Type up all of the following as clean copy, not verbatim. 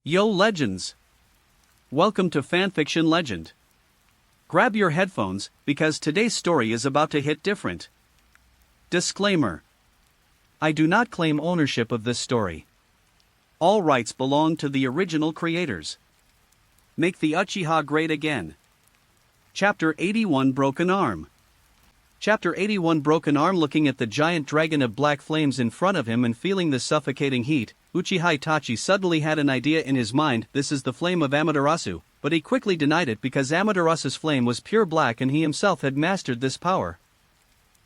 Yo legends! Welcome to Fanfiction Legend. Grab your headphones, because today's story is about to hit different. Disclaimer. I do not claim ownership of this story. All rights belong to the original creators. Make the Uchiha great again. Chapter 81 Broken Arm. Chapter 81 Broken Arm. Looking at the giant dragon of black flames in front of him and feeling the suffocating heat, Uchiha Itachi suddenly had an idea in his mind. This is the flame of Amaterasu, but he quickly denied it because Amaterasu's flame was pure black and he himself had mastered this power.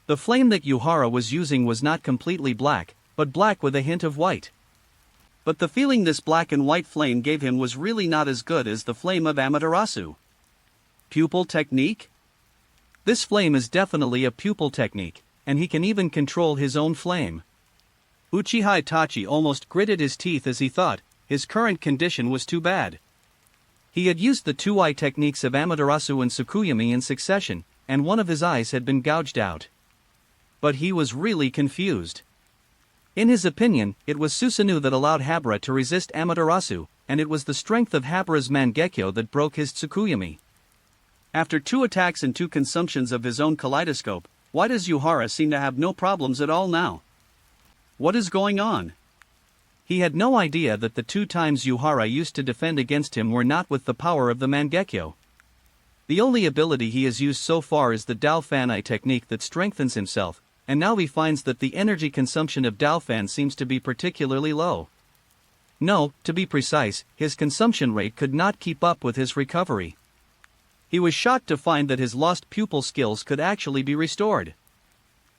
The flame that Yuhara was using was not completely black, but black with a hint of white. But the feeling this black and white flame gave him was really not as good as the flame of Amaterasu. Pupil technique? This flame is definitely a pupil technique, and he can even control his own flame. Uchiha Itachi almost gritted his teeth as he thought, his current condition was too bad. He had used the two eye techniques of Amaterasu and Tsukuyomi in succession, and one of his eyes had been gouged out. But he was really confused. In his opinion, it was Susanoo that allowed Habara to resist Amaterasu, and it was the strength of Habara's Mangekyo that broke his Tsukuyomi. After 2 attacks and 2 consumptions of his own kaleidoscope, why does Yuhara seem to have no problems at all now? What is going on? He had no idea that the 2 times Yuhara used to defend against him were not with the power of the Mangekyo. The only ability he has used so far is the Daofan technique that strengthens himself, and now he finds that the energy consumption of Daofan seems to be particularly low. No, to be precise, his consumption rate could not keep up with his recovery. He was shocked to find that his lost pupil skills could actually be restored.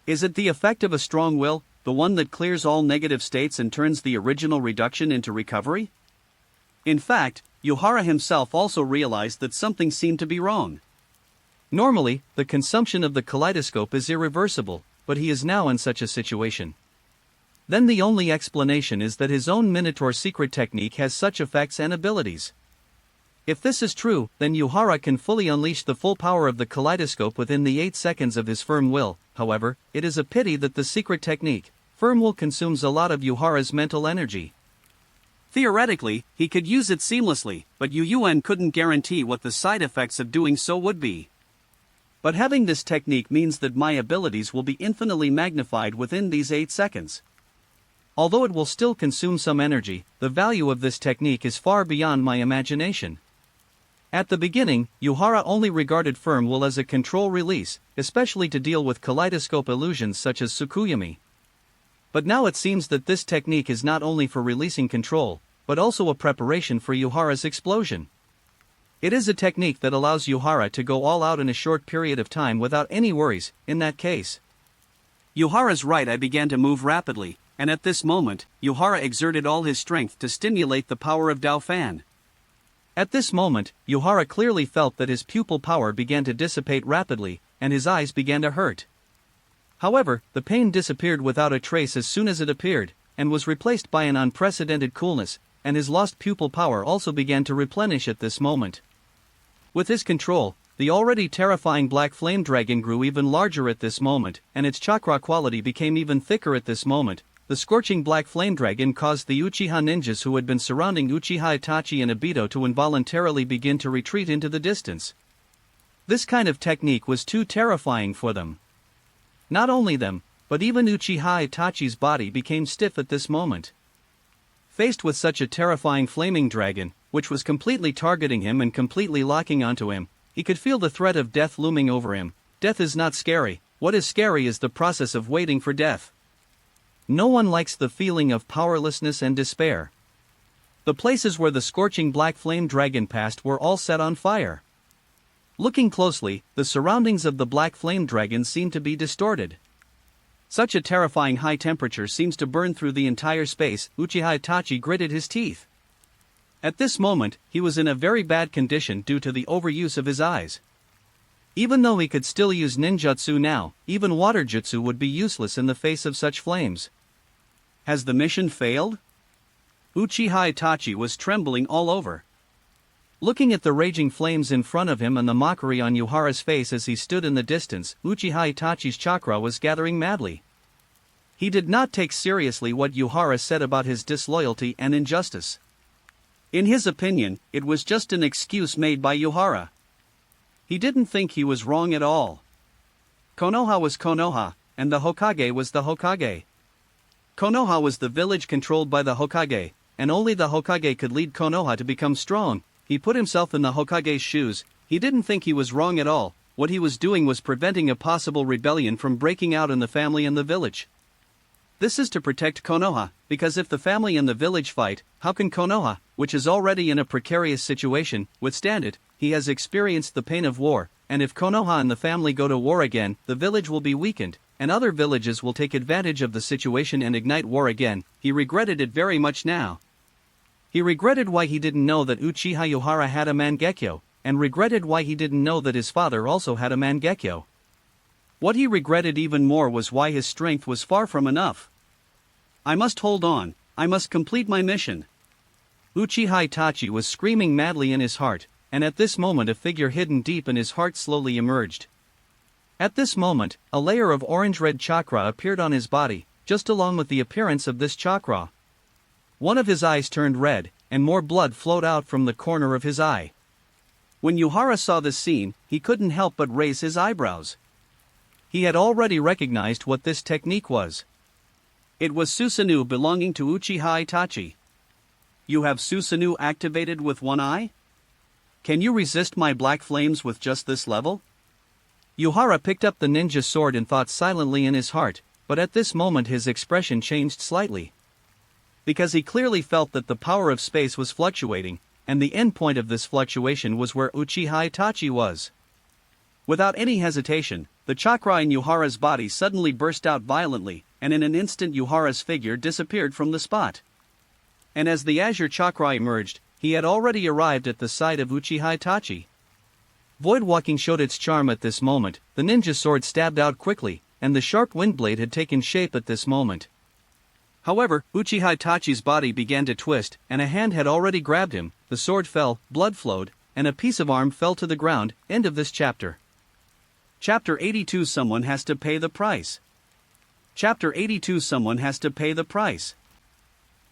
Is it the effect of a strong will, the one that clears all negative states and turns the original reduction into recovery? In fact, Yuhara himself also realized that something seemed to be wrong. Normally, the consumption of the kaleidoscope is irreversible, but he is now in such a situation. Then the only explanation is that his own Minotaur secret technique has such effects and abilities. If this is true, then Yuhara can fully unleash the full power of the kaleidoscope within the 8 seconds of his firm will. However, it is a pity that the secret technique, firm will, consumes a lot of Yuhara's mental energy. Theoretically, he could use it seamlessly, but Yuan couldn't guarantee what the side effects of doing so would be. But having this technique means that my abilities will be infinitely magnified within these 8 seconds. Although it will still consume some energy, the value of this technique is far beyond my imagination. At the beginning, Yuhara only regarded firm will as a control release, especially to deal with kaleidoscope illusions such as Tsukuyomi. But now it seems that this technique is not only for releasing control, but also a preparation for Yuhara's explosion. It is a technique that allows Yuhara to go all out in a short period of time without any worries. In that case, Yuhara's right eye began to move rapidly, and at this moment, Yuhara exerted all his strength to stimulate the power of Daofan. At this moment, Yuhara clearly felt that his pupil power began to dissipate rapidly, and his eyes began to hurt. However, the pain disappeared without a trace as soon as it appeared, and was replaced by an unprecedented coolness, and his lost pupil power also began to replenish at this moment. With his control, the already terrifying black flame dragon grew even larger at this moment, and its chakra quality became even thicker at this moment. The scorching black flame dragon caused the Uchiha ninjas who had been surrounding Uchiha Itachi and Obito to involuntarily begin to retreat into the distance. This kind of technique was too terrifying for them. Not only them, but even Uchiha Itachi's body became stiff at this moment. Faced with such a terrifying flaming dragon, which was completely targeting him and completely locking onto him, he could feel the threat of death looming over him. Death is not scary, what is scary is the process of waiting for death. No one likes the feeling of powerlessness and despair. The places where the scorching black flame dragon passed were all set on fire. Looking closely, the surroundings of the black flame dragon seemed to be distorted. Such a terrifying high temperature seems to burn through the entire space. Uchiha Itachi gritted his teeth. At this moment, he was in a very bad condition due to the overuse of his eyes. Even though he could still use ninjutsu now, even water jutsu would be useless in the face of such flames. Has the mission failed? Uchiha Itachi was trembling all over. Looking at the raging flames in front of him and the mockery on Yuhara's face as he stood in the distance, Uchiha Itachi's chakra was gathering madly. He did not take seriously what Yuhara said about his disloyalty and injustice. In his opinion, it was just an excuse made by Yuhara. He didn't think he was wrong at all. Konoha was Konoha, and the Hokage was the Hokage. Konoha was the village controlled by the Hokage, and only the Hokage could lead Konoha to become strong. He put himself in the Hokage's shoes. He didn't think he was wrong at all. What he was doing was preventing a possible rebellion from breaking out in the family and the village. This is to protect Konoha, because if the family and the village fight, how can Konoha, which is already in a precarious situation, withstand it? He has experienced the pain of war, and if Konoha and the family go to war again, the village will be weakened, and other villages will take advantage of the situation and ignite war again. He regretted it very much now. He regretted why he didn't know that Uchiha Yuhara had a Mangekyo, and regretted why he didn't know that his father also had a Mangekyo. What he regretted even more was why his strength was far from enough. I must hold on, I must complete my mission. Uchiha Itachi was screaming madly in his heart, and at this moment a figure hidden deep in his heart slowly emerged. At this moment, a layer of orange-red chakra appeared on his body, just along with the appearance of this chakra. One of his eyes turned red, and more blood flowed out from the corner of his eye. When Yuhara saw this scene, he couldn't help but raise his eyebrows. He had already recognized what this technique was. It was Susanoo belonging to Uchiha Itachi. You have Susanoo activated with one eye? Can you resist my black flames with just this level? Yuhara picked up the ninja sword and thought silently in his heart, but at this moment his expression changed slightly. Because he clearly felt that the power of space was fluctuating, and the end point of this fluctuation was where Uchiha Itachi was. Without any hesitation, the chakra in Yuhara's body suddenly burst out violently, and in an instant Yuhara's figure disappeared from the spot. And as the azure chakra emerged, he had already arrived at the side of Uchiha Itachi. Void walking showed its charm at this moment. The ninja sword stabbed out quickly, and the sharp wind blade had taken shape at this moment. However, Uchiha Itachi's body began to twist, and a hand had already grabbed him. The sword fell, blood flowed, and a piece of arm fell to the ground. End of this chapter. Chapter 82. Someone has to pay the price. Chapter 82. Someone has to pay the price.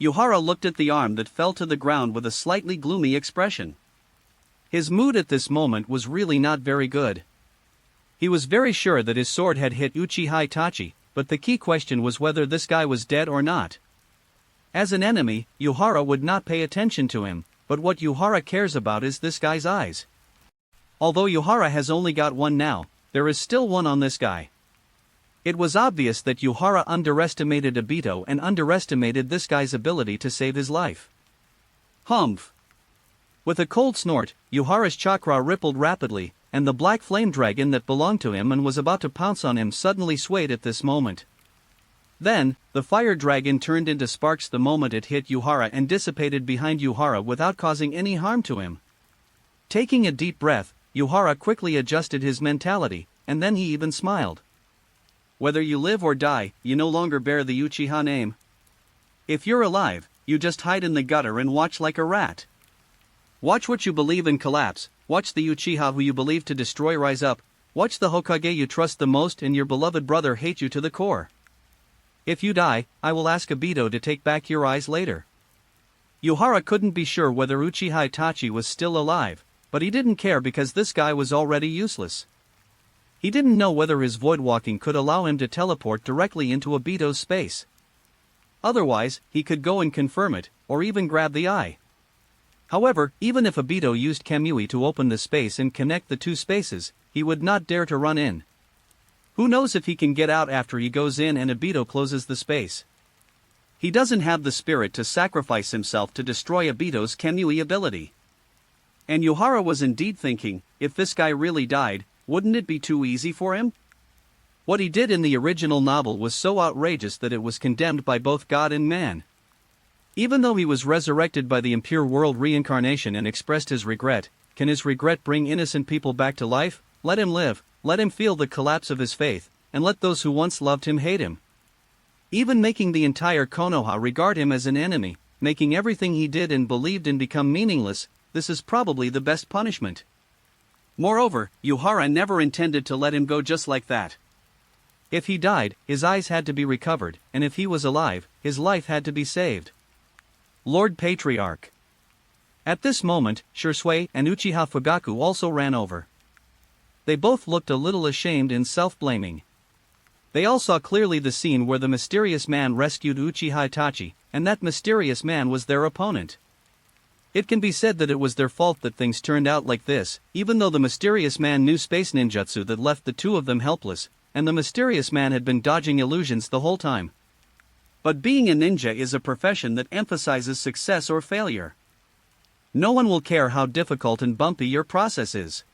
Yuhara looked at the arm that fell to the ground with a slightly gloomy expression. His mood at this moment was really not very good. He was very sure that his sword had hit Uchiha Itachi, but the key question was whether this guy was dead or not. As an enemy, Yuhara would not pay attention to him, but what Yuhara cares about is this guy's eyes. Although Yuhara has only got one now, there is still one on this guy. It was obvious that Yuhara underestimated Obito and underestimated this guy's ability to save his life. Humph! With a cold snort, Yuhara's chakra rippled rapidly, and the black flame dragon that belonged to him and was about to pounce on him suddenly swayed at this moment. Then, the fire dragon turned into sparks the moment it hit Yuhara and dissipated behind Yuhara without causing any harm to him. Taking a deep breath, Yuhara quickly adjusted his mentality, and then he even smiled. Whether you live or die, you no longer bear the Uchiha name. If you're alive, you just hide in the gutter and watch like a rat. Watch what you believe in collapse, watch the Uchiha who you believe to destroy rise up, watch the Hokage you trust the most and your beloved brother hate you to the core. If you die, I will ask Obito to take back your eyes later. Yuhara couldn't be sure whether Uchiha Itachi was still alive, but he didn't care because this guy was already useless. He didn't know whether his void walking could allow him to teleport directly into Obito's space. Otherwise, he could go and confirm it, or even grab the eye. However, even if Obito used Kamui to open the space and connect the two spaces, he would not dare to run in. Who knows if he can get out after he goes in and Obito closes the space. He doesn't have the spirit to sacrifice himself to destroy Obito's Kamui ability. And Yuhara was indeed thinking, if this guy really died, wouldn't it be too easy for him? What he did in the original novel was so outrageous that it was condemned by both God and man. Even though he was resurrected by the impure world reincarnation and expressed his regret, can his regret bring innocent people back to life? Let him live, let him feel the collapse of his faith, and let those who once loved him hate him. Even making the entire Konoha regard him as an enemy, making everything he did and believed in become meaningless, this is probably the best punishment. Moreover, Yuhara never intended to let him go just like that. If he died, his eyes had to be recovered, and if he was alive, his life had to be saved. Lord Patriarch. At this moment, Shisui and Uchiha Fugaku also ran over. They both looked a little ashamed and self-blaming. They all saw clearly the scene where the mysterious man rescued Uchiha Itachi, and that mysterious man was their opponent. It can be said that it was their fault that things turned out like this, even though the mysterious man knew space ninjutsu that left the two of them helpless, and the mysterious man had been dodging illusions the whole time. But being a ninja is a profession that emphasizes success or failure. No one will care how difficult and bumpy your process is.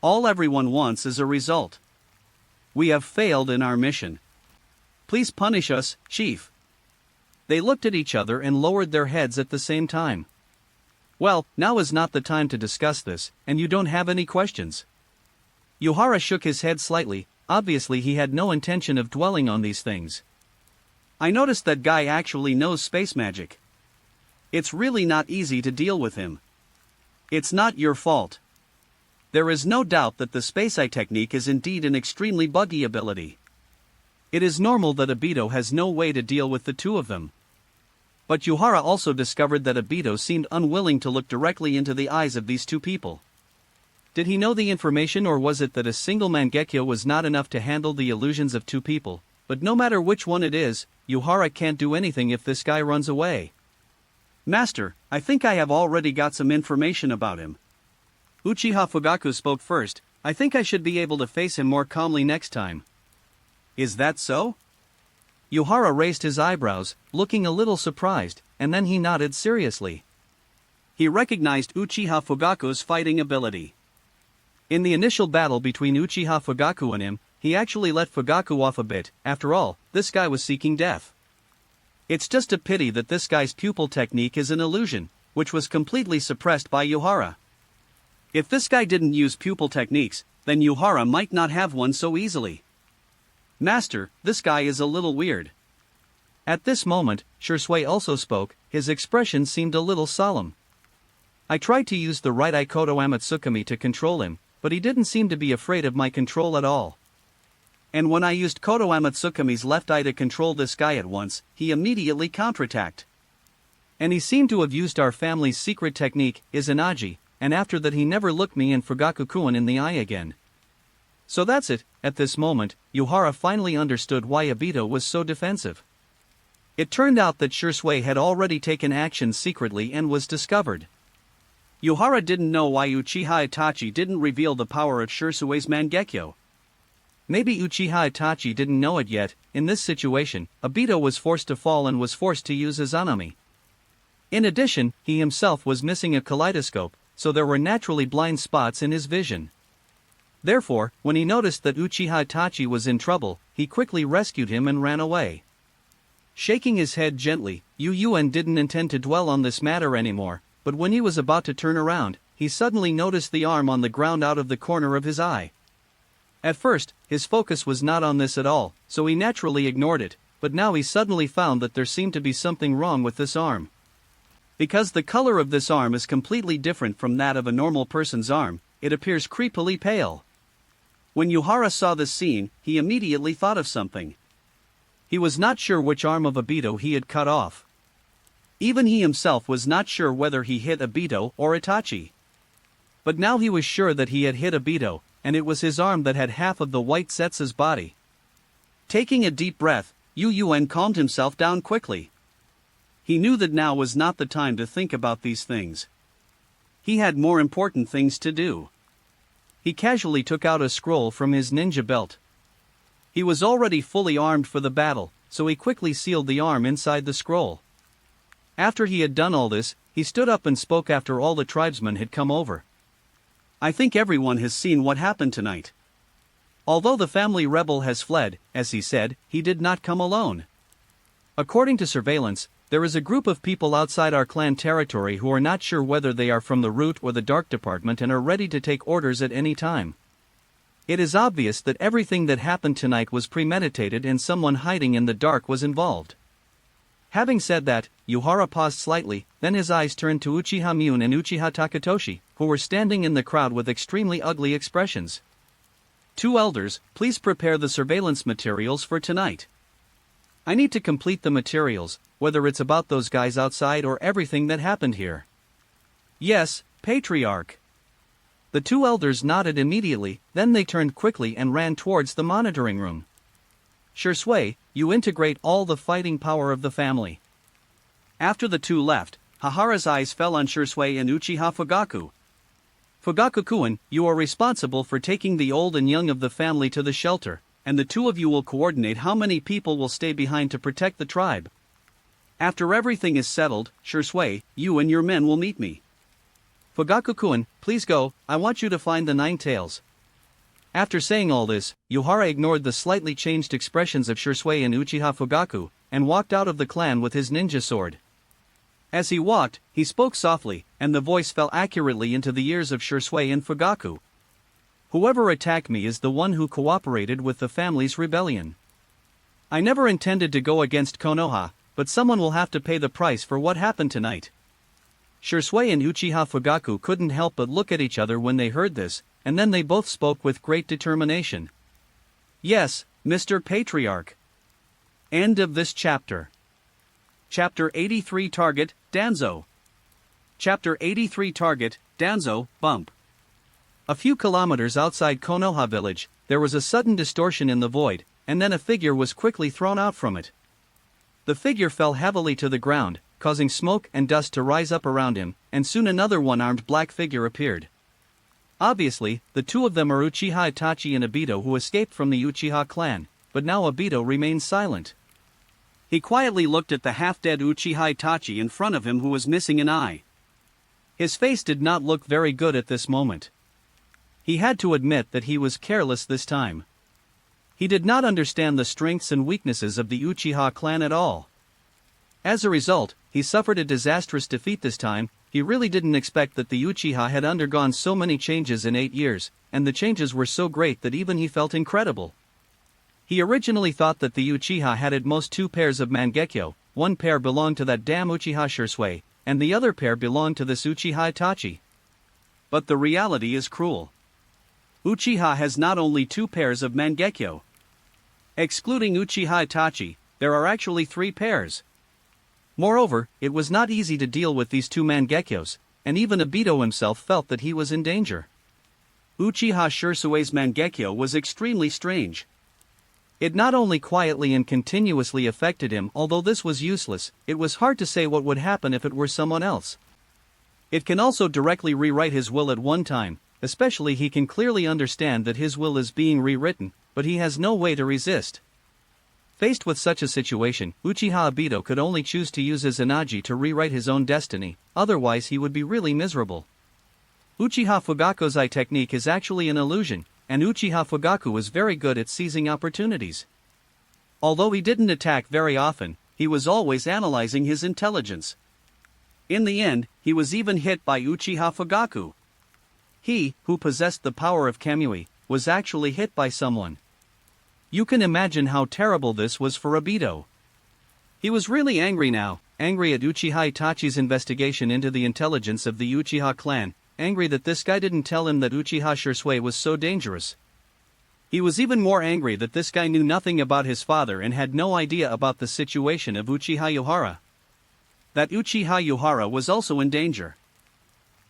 All everyone wants is a result. We have failed in our mission. Please punish us, Chief. They looked at each other and lowered their heads at the same time. Well, now is not the time to discuss this, and you don't have any questions. Yuhara shook his head slightly, obviously he had no intention of dwelling on these things. I noticed that guy actually knows space magic. It's really not easy to deal with him. It's not your fault. There is no doubt that the Space Eye technique is indeed an extremely buggy ability. It is normal that Obito has no way to deal with the two of them. But Yuhara also discovered that Obito seemed unwilling to look directly into the eyes of these two people. Did he know the information, or was it that a single Mangekyo was not enough to handle the illusions of two people? But no matter which one it is, Yuhara can't do anything if this guy runs away. Master, I think I have already got some information about him. Uchiha Fugaku spoke first. I think I should be able to face him more calmly next time. Is that so? Yuhara raised his eyebrows, looking a little surprised, and then he nodded seriously. He recognized Uchiha Fugaku's fighting ability. In the initial battle between Uchiha Fugaku and him, he actually let Fugaku off a bit. After all, this guy was seeking death. It's just a pity that this guy's pupil technique is an illusion, which was completely suppressed by Yuhara. If this guy didn't use pupil techniques, then Yuhara might not have one so easily. Master, this guy is a little weird. At this moment, Shisui also spoke. His expression seemed a little solemn. I tried to use the right Ikoto Amatsukami to control him, but he didn't seem to be afraid of my control at all. And when I used Koto Amatsukami's left eye to control this guy at once, he immediately counterattacked. And he seemed to have used our family's secret technique, Izanagi, and after that he never looked me and Fugaku-kun in the eye again. So that's it. At this moment, Yuhara finally understood why Obito was so defensive. It turned out that Shisui had already taken action secretly and was discovered. Yuhara didn't know why Uchiha Itachi didn't reveal the power of Shisui's Mangekyo. Maybe Uchiha Itachi didn't know it yet. In this situation, Obito was forced to fall and was forced to use Izanami. In addition, he himself was missing a kaleidoscope, so there were naturally blind spots in his vision. Therefore, when he noticed that Uchiha Itachi was in trouble, he quickly rescued him and ran away. Shaking his head gently, Yu Yuen didn't intend to dwell on this matter anymore, but when he was about to turn around, he suddenly noticed the arm on the ground out of the corner of his eye. At first, his focus was not on this at all, so he naturally ignored it, but now he suddenly found that there seemed to be something wrong with this arm. Because the color of this arm is completely different from that of a normal person's arm, it appears creepily pale. When Yuhara saw this scene, he immediately thought of something. He was not sure which arm of Obito he had cut off. Even he himself was not sure whether he hit Obito or Itachi. But now he was sure that he had hit Obito, and it was his arm that had half of the white Setsu's body. Taking a deep breath, Yu Yuen calmed himself down quickly. He knew that now was not the time to think about these things. He had more important things to do. He casually took out a scroll from his ninja belt. He was already fully armed for the battle, so he quickly sealed the arm inside the scroll. After he had done all this, he stood up and spoke after all the tribesmen had come over. I think everyone has seen what happened tonight. Although the family rebel has fled, as he said, he did not come alone. According to surveillance, there is a group of people outside our clan territory who are not sure whether they are from the Root or the Dark Department and are ready to take orders at any time. It is obvious that everything that happened tonight was premeditated and someone hiding in the dark was involved. Having said that, Yuhara paused slightly, then his eyes turned to Uchiha Mune and Uchiha Takatoshi, who were standing in the crowd with extremely ugly expressions. Two elders, please prepare the surveillance materials for tonight. I need to complete the materials, whether it's about those guys outside or everything that happened here. Yes, Patriarch. The two elders nodded immediately, then they turned quickly and ran towards the monitoring room. Shisui, you integrate all the fighting power of the family. After the two left, Hahara's eyes fell on Shisui and Uchiha Fugaku. Fugaku-kun, you are responsible for taking the old and young of the family to the shelter, and the two of you will coordinate how many people will stay behind to protect the tribe. After everything is settled, Shisui, you and your men will meet me. Fugaku-kun, please go, I want you to find the 9 tails. After saying all this, Yuhara ignored the slightly changed expressions of Shisui and Uchiha Fugaku, and walked out of the clan with his ninja sword. As he walked, he spoke softly, and the voice fell accurately into the ears of Shisui and Fugaku. Whoever attacked me is the one who cooperated with the family's rebellion. I never intended to go against Konoha, but someone will have to pay the price for what happened tonight. Shisui and Uchiha Fugaku couldn't help but look at each other when they heard this, and then they both spoke with great determination. Yes, Mr. Patriarch. End of this chapter. Chapter 83 Target, Danzo. Chapter 83 Target, Danzo, Bump. A few kilometers outside Konoha village, there was a sudden distortion in the void, and then a figure was quickly thrown out from it. The figure fell heavily to the ground, causing smoke and dust to rise up around him, and soon another one-armed black figure appeared. Obviously, the two of them are Uchiha Itachi and Obito, who escaped from the Uchiha clan, but now Obito remains silent. He quietly looked at the half-dead Uchiha Itachi in front of him, who was missing an eye. His face did not look very good at this moment. He had to admit that he was careless this time. He did not understand the strengths and weaknesses of the Uchiha clan at all. As a result, he suffered a disastrous defeat this time. He really didn't expect that the Uchiha had undergone so many changes in 8 years, and the changes were so great that even he felt incredible. He originally thought that the Uchiha had at most 2 pairs of Mangekyo, one pair belonged to that damn Uchiha Shisui, and the other pair belonged to this Uchiha Itachi. But the reality is cruel. Uchiha has not only 2 pairs of Mangekyo. Excluding Uchiha Itachi, there are actually 3 pairs. Moreover, it was not easy to deal with these 2 Mangekyos, and even Obito himself felt that he was in danger. Uchiha Shisui's Mangekyo was extremely strange. It not only quietly and continuously affected him, although this was useless, it was hard to say what would happen if it were someone else. It can also directly rewrite his will at one time, especially he can clearly understand that his will is being rewritten, but he has no way to resist. Faced with such a situation, Uchiha Obito could only choose to use his Enaji to rewrite his own destiny, otherwise he would be really miserable. Uchiha Fugaku's eye technique is actually an illusion, and Uchiha Fugaku is very good at seizing opportunities. Although he didn't attack very often, he was always analyzing his intelligence. In the end, he was even hit by Uchiha Fugaku. He, who possessed the power of Kamui, was actually hit by someone. You can imagine how terrible this was for Obito. He was really angry now, angry at Uchiha Itachi's investigation into the intelligence of the Uchiha clan, angry that this guy didn't tell him that Uchiha Shisui was so dangerous. He was even more angry that this guy knew nothing about his father and had no idea about the situation of Uchiha Yuhara. That Uchiha Yuhara was also in danger.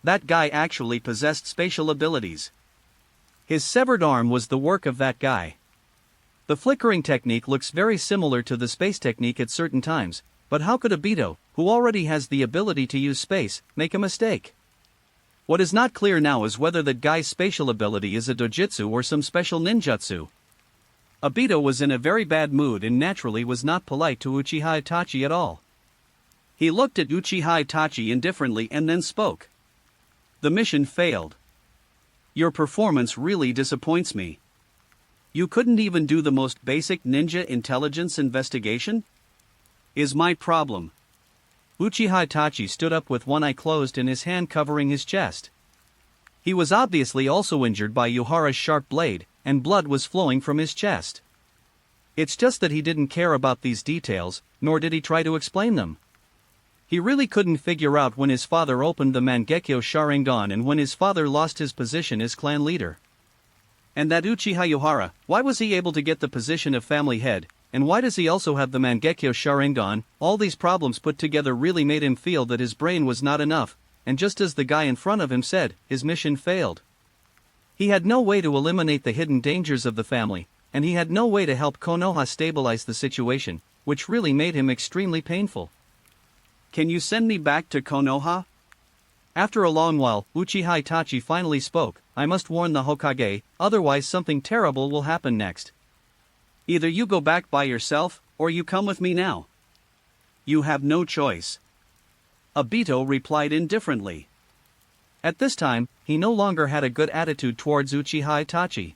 That guy actually possessed spatial abilities. His severed arm was the work of that guy. The flickering technique looks very similar to the space technique at certain times, but how could Obito, who already has the ability to use space, make a mistake? What is not clear now is whether that guy's spatial ability is a dojutsu or some special ninjutsu. Obito was in a very bad mood and naturally was not polite to Uchiha Itachi at all. He looked at Uchiha Itachi indifferently and then spoke. The mission failed. Your performance really disappoints me. You couldn't even do the most basic ninja intelligence investigation? Is my problem. Uchiha Itachi stood up with one eye closed and his hand covering his chest. He was obviously also injured by Yuhara's sharp blade, and blood was flowing from his chest. It's just that he didn't care about these details, nor did he try to explain them. He really couldn't figure out when his father opened the Mangekyo Sharingan and when his father lost his position as clan leader. And that Uchiha Yuhara, why was he able to get the position of family head, and why does he also have the Mangekyo Sharingan? All these problems put together really made him feel that his brain was not enough, and just as the guy in front of him said, his mission failed. He had no way to eliminate the hidden dangers of the family, and he had no way to help Konoha stabilize the situation, which really made him extremely painful. Can you send me back to Konoha? After a long while, Uchiha Itachi finally spoke. I must warn the Hokage, otherwise something terrible will happen next. Either you go back by yourself, or you come with me now. You have no choice. Obito replied indifferently. At this time, he no longer had a good attitude towards Uchiha Itachi.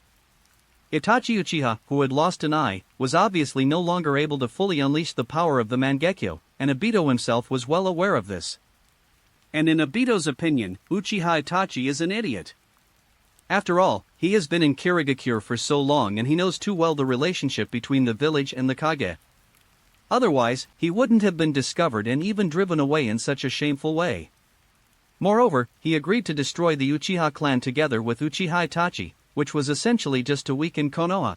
Itachi Uchiha, who had lost an eye, was obviously no longer able to fully unleash the power of the Mangekyo, and Obito himself was well aware of this. And in Obito's opinion, Uchiha Itachi is an idiot. After all, he has been in Kirigakure for so long and he knows too well the relationship between the village and the Kage. Otherwise, he wouldn't have been discovered and even driven away in such a shameful way. Moreover, he agreed to destroy the Uchiha clan together with Uchiha Itachi, which was essentially just to weaken Konoha.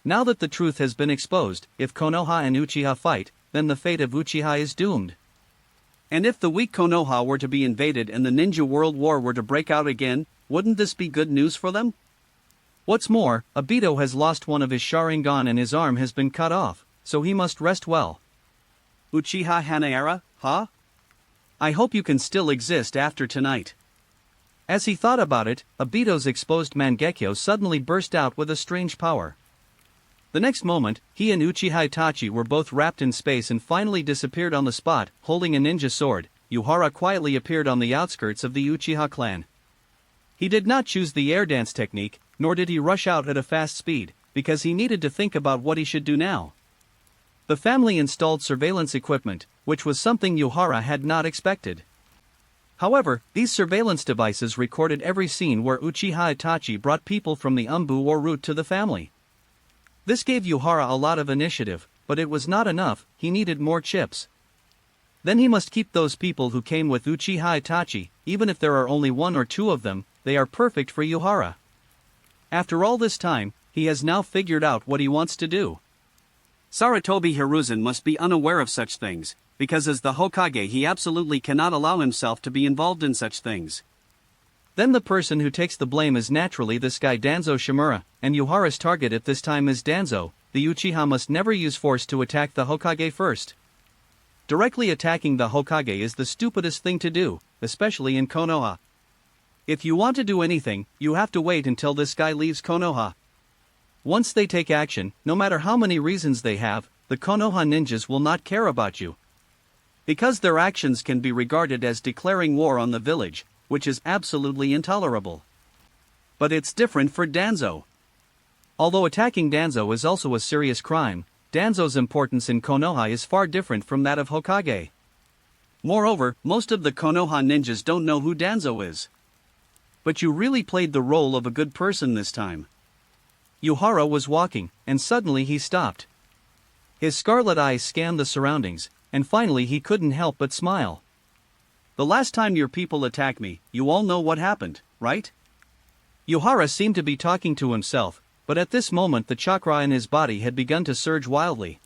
Now that the truth has been exposed, if Konoha and Uchiha fight, then the fate of Uchiha is doomed. And if the weak Konoha were to be invaded and the Ninja World War were to break out again, wouldn't this be good news for them? What's more, Obito has lost one of his Sharingan and his arm has been cut off, so he must rest well. Uchiha Hanayara, huh? I hope you can still exist after tonight. As he thought about it, Obito's exposed Mangekyo suddenly burst out with a strange power. The next moment, he and Uchiha Itachi were both wrapped in space and finally disappeared on the spot. Holding a ninja sword, Yuhara quietly appeared on the outskirts of the Uchiha clan. He did not choose the air dance technique, nor did he rush out at a fast speed, because he needed to think about what he should do now. The family installed surveillance equipment, which was something Yuhara had not expected. However, these surveillance devices recorded every scene where Uchiha Itachi brought people from the Umbu or route to the family. This gave Yuhara a lot of initiative, but it was not enough, he needed more chips. Then he must keep those people who came with Uchiha Itachi, even if there are only one or two of them, they are perfect for Yuhara. After all this time, he has now figured out what he wants to do. Sarutobi Hiruzen must be unaware of such things, because as the Hokage he absolutely cannot allow himself to be involved in such things. Then the person who takes the blame is naturally this guy Danzo Shimura, and Yuhara's target at this time is Danzo. The Uchiha must never use force to attack the Hokage first. Directly attacking the Hokage is the stupidest thing to do, especially in Konoha. If you want to do anything, you have to wait until this guy leaves Konoha. Once they take action, no matter how many reasons they have, the Konoha ninjas will not care about you. Because their actions can be regarded as declaring war on the village, which is absolutely intolerable. But it's different for Danzo. Although attacking Danzo is also a serious crime, Danzo's importance in Konoha is far different from that of Hokage. Moreover, most of the Konoha ninjas don't know who Danzo is. But you really played the role of a good person this time. Yuhara was walking, and suddenly he stopped. His scarlet eyes scanned the surroundings, and finally he couldn't help but smile. The last time your people attacked me, you all know what happened, right? Yuhara seemed to be talking to himself, but at this moment the chakra in his body had begun to surge wildly.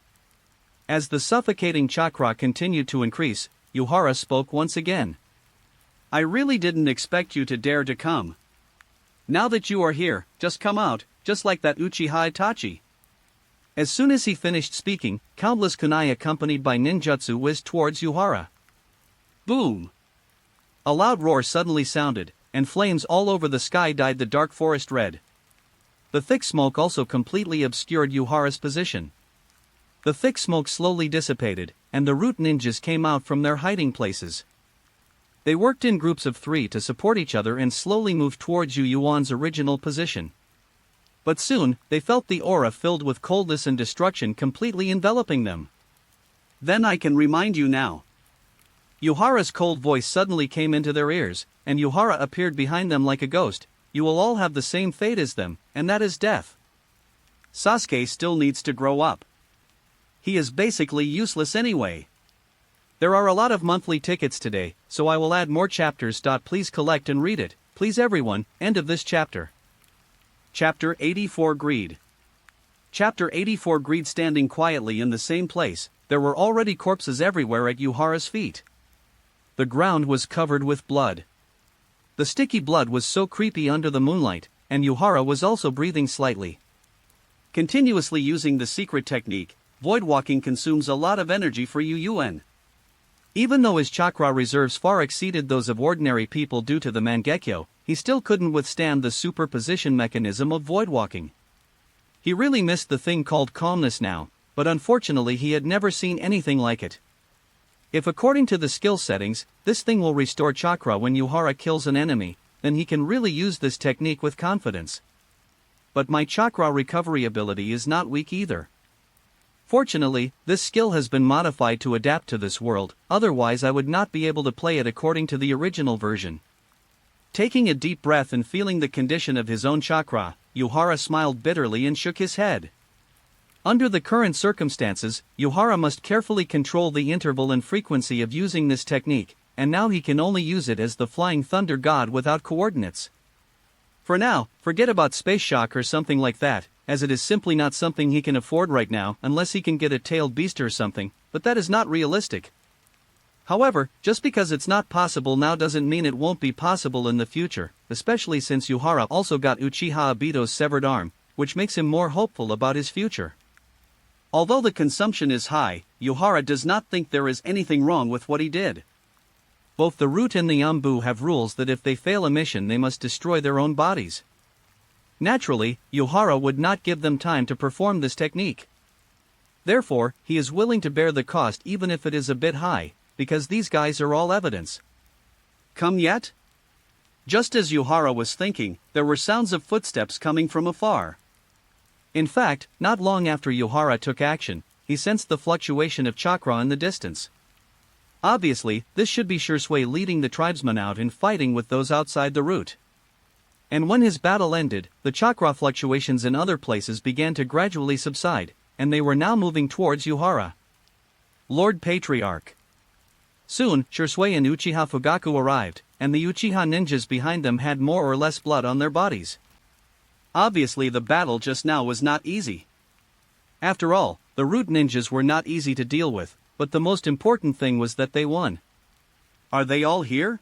As the suffocating chakra continued to increase, Yuhara spoke once again. I really didn't expect you to dare to come. Now that you are here, just come out, just like that Uchiha Itachi. As soon as he finished speaking, countless kunai accompanied by ninjutsu whizzed towards Yuhara. Boom! A loud roar suddenly sounded, and flames all over the sky dyed the dark forest red. The thick smoke also completely obscured Yuhara's position. The thick smoke slowly dissipated, and the root ninjas came out from their hiding places. They worked in groups of 3 to support each other and slowly moved towards Yu Yuan's original position. But soon, they felt the aura filled with coldness and destruction completely enveloping them. Then I can remind you now. Yuhara's cold voice suddenly came into their ears, and Yuhara appeared behind them like a ghost. You will all have the same fate as them, and that is death. Sasuke still needs to grow up. He is basically useless anyway. There are a lot of monthly tickets today, so I will add more chapters. Please collect and read it, please everyone. End of this chapter. Chapter 84 Greed. Chapter 84 Greed. Standing quietly in the same place, there were already corpses everywhere at Yuhara's feet. The ground was covered with blood. The sticky blood was so creepy under the moonlight, and Yuhara was also breathing slightly. Continuously using the secret technique, void walking consumes a lot of energy for Yuuen. Even though his chakra reserves far exceeded those of ordinary people due to the Mangekyo, he still couldn't withstand the superposition mechanism of void walking. He really missed the thing called calmness now, but unfortunately he had never seen anything like it. If according to the skill settings, this thing will restore chakra when Yuhara kills an enemy, then he can really use this technique with confidence. But my chakra recovery ability is not weak either. Fortunately, this skill has been modified to adapt to this world, otherwise I would not be able to play it according to the original version. Taking a deep breath and feeling the condition of his own chakra, Yuhara smiled bitterly and shook his head. Under the current circumstances, Yuhara must carefully control the interval and frequency of using this technique, and now he can only use it as the Flying Thunder God without coordinates. For now, forget about space shock or something like that, as it is simply not something he can afford right now unless he can get a tailed beast or something, but that is not realistic. However, just because it's not possible now doesn't mean it won't be possible in the future, especially since Yuhara also got Uchiha Obito's severed arm, which makes him more hopeful about his future. Although the consumption is high, Yuhara does not think there is anything wrong with what he did. Both the Root and the Ambu have rules that if they fail a mission they must destroy their own bodies. Naturally, Yuhara would not give them time to perform this technique. Therefore, he is willing to bear the cost even if it is a bit high, because these guys are all evidence. Come yet? Just as Yuhara was thinking, there were sounds of footsteps coming from afar. In fact, not long after Yuhara took action, he sensed the fluctuation of chakra in the distance. Obviously, this should be Shursui leading the tribesmen out and fighting with those outside the Root. And when his battle ended, the chakra fluctuations in other places began to gradually subside, and they were now moving towards Yuhara. Lord Patriarch. Soon, Shursui and Uchiha Fugaku arrived, and the Uchiha ninjas behind them had more or less blood on their bodies. Obviously the battle just now was not easy. After all, the Root ninjas were not easy to deal with, but the most important thing was that they won. Are they all here?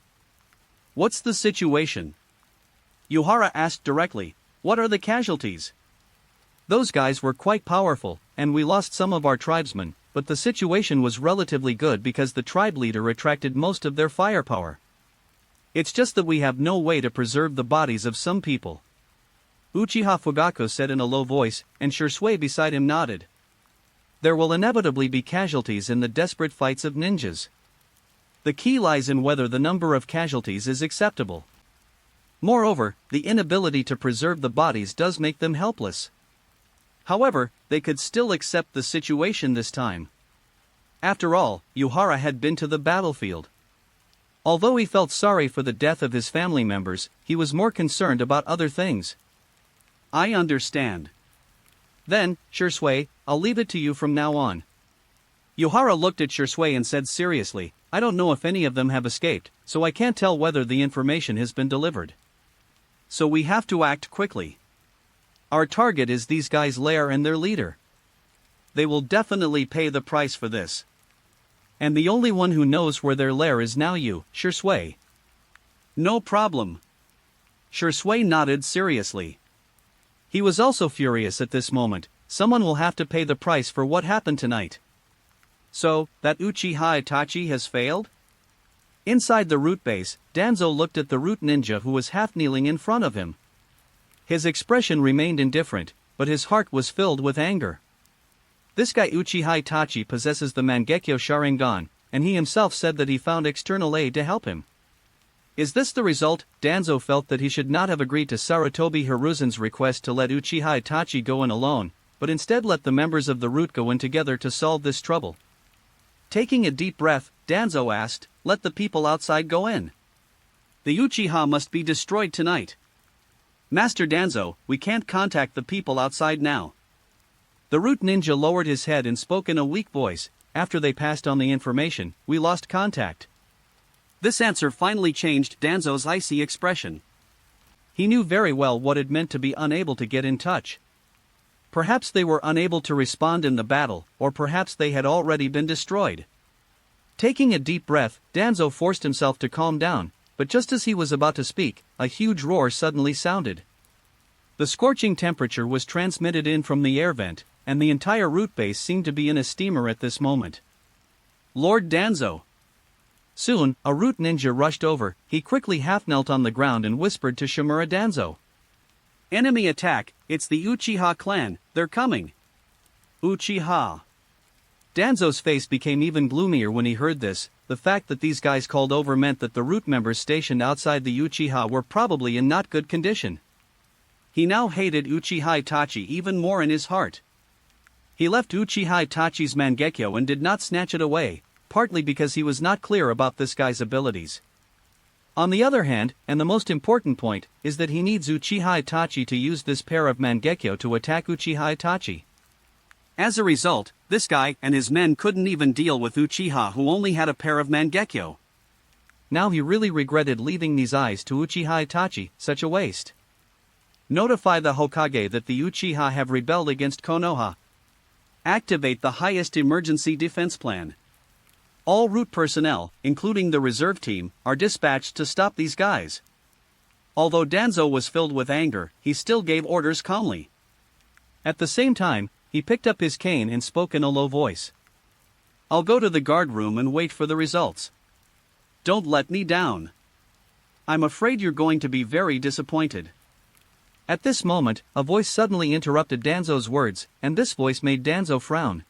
What's the situation? Yuhara asked directly, what are the casualties? Those guys were quite powerful, and we lost some of our tribesmen, but the situation was relatively good because the tribe leader attracted most of their firepower. It's just that we have no way to preserve the bodies of some people. Uchiha Fugaku said in a low voice, and Shursui beside him nodded. There will inevitably be casualties in the desperate fights of ninjas. The key lies in whether the number of casualties is acceptable. Moreover, the inability to preserve the bodies does make them helpless. However, they could still accept the situation this time. After all, Yuhara had been to the battlefield. Although he felt sorry for the death of his family members, he was more concerned about other things. I understand. Then, Shursui, I'll leave it to you from now on. Yuhara looked at Shursui and said seriously, I don't know if any of them have escaped, so I can't tell whether the information has been delivered. So we have to act quickly. Our target is these guys' lair and their leader. They will definitely pay the price for this. And the only one who knows where their lair is now you, Shursui. No problem. Shursui nodded seriously. He was also furious at this moment. Someone will have to pay the price for what happened tonight. So, that Uchiha Itachi has failed? Inside the Root base, Danzo looked at the Root ninja who was half kneeling in front of him. His expression remained indifferent, but his heart was filled with anger. This guy Uchiha Itachi possesses the Mangekyo Sharingan, and he himself said that he found external aid to help him. Is this the result? Danzo felt that he should not have agreed to Sarutobi Hiruzen's request to let Uchiha Itachi go in alone, but instead let the members of the Root go in together to solve this trouble. Taking a deep breath, Danzo asked, let the people outside go in. The Uchiha must be destroyed tonight. Master Danzo, we can't contact the people outside now. The Root ninja lowered his head and spoke in a weak voice. After they passed on the information, we lost contact. This answer finally changed Danzo's icy expression. He knew very well what it meant to be unable to get in touch. Perhaps they were unable to respond in the battle, or perhaps they had already been destroyed. Taking a deep breath, Danzo forced himself to calm down, but just as he was about to speak, a huge roar suddenly sounded. The scorching temperature was transmitted in from the air vent, and the entire root base seemed to be in a steamer at this moment. Lord Danzo! Soon, a root ninja rushed over. He quickly half-knelt on the ground and whispered to Shimura Danzo. Enemy attack, it's the Uchiha clan, they're coming. Uchiha. Danzo's face became even gloomier when he heard this. The fact that these guys called over meant that the root members stationed outside the Uchiha were probably in not good condition. He now hated Uchiha Itachi even more in his heart. He left Uchiha Itachi's Mangekyo and did not snatch it away, partly because he was not clear about this guy's abilities. On the other hand, and the most important point, is that he needs Uchiha Itachi to use this pair of Mangekyo to attack Uchiha Itachi. As a result, this guy and his men couldn't even deal with Uchiha, who only had a pair of Mangekyo. Now he really regretted leaving these eyes to Uchiha Itachi, such a waste. Notify the Hokage that the Uchiha have rebelled against Konoha. Activate the highest emergency defense plan. All root personnel, including the reserve team, are dispatched to stop these guys. Although Danzo was filled with anger, he still gave orders calmly. At the same time, he picked up his cane and spoke in a low voice. I'll go to the guard room and wait for the results. Don't let me down. I'm afraid you're going to be very disappointed. At this moment, a voice suddenly interrupted Danzo's words, and this voice made Danzo frown.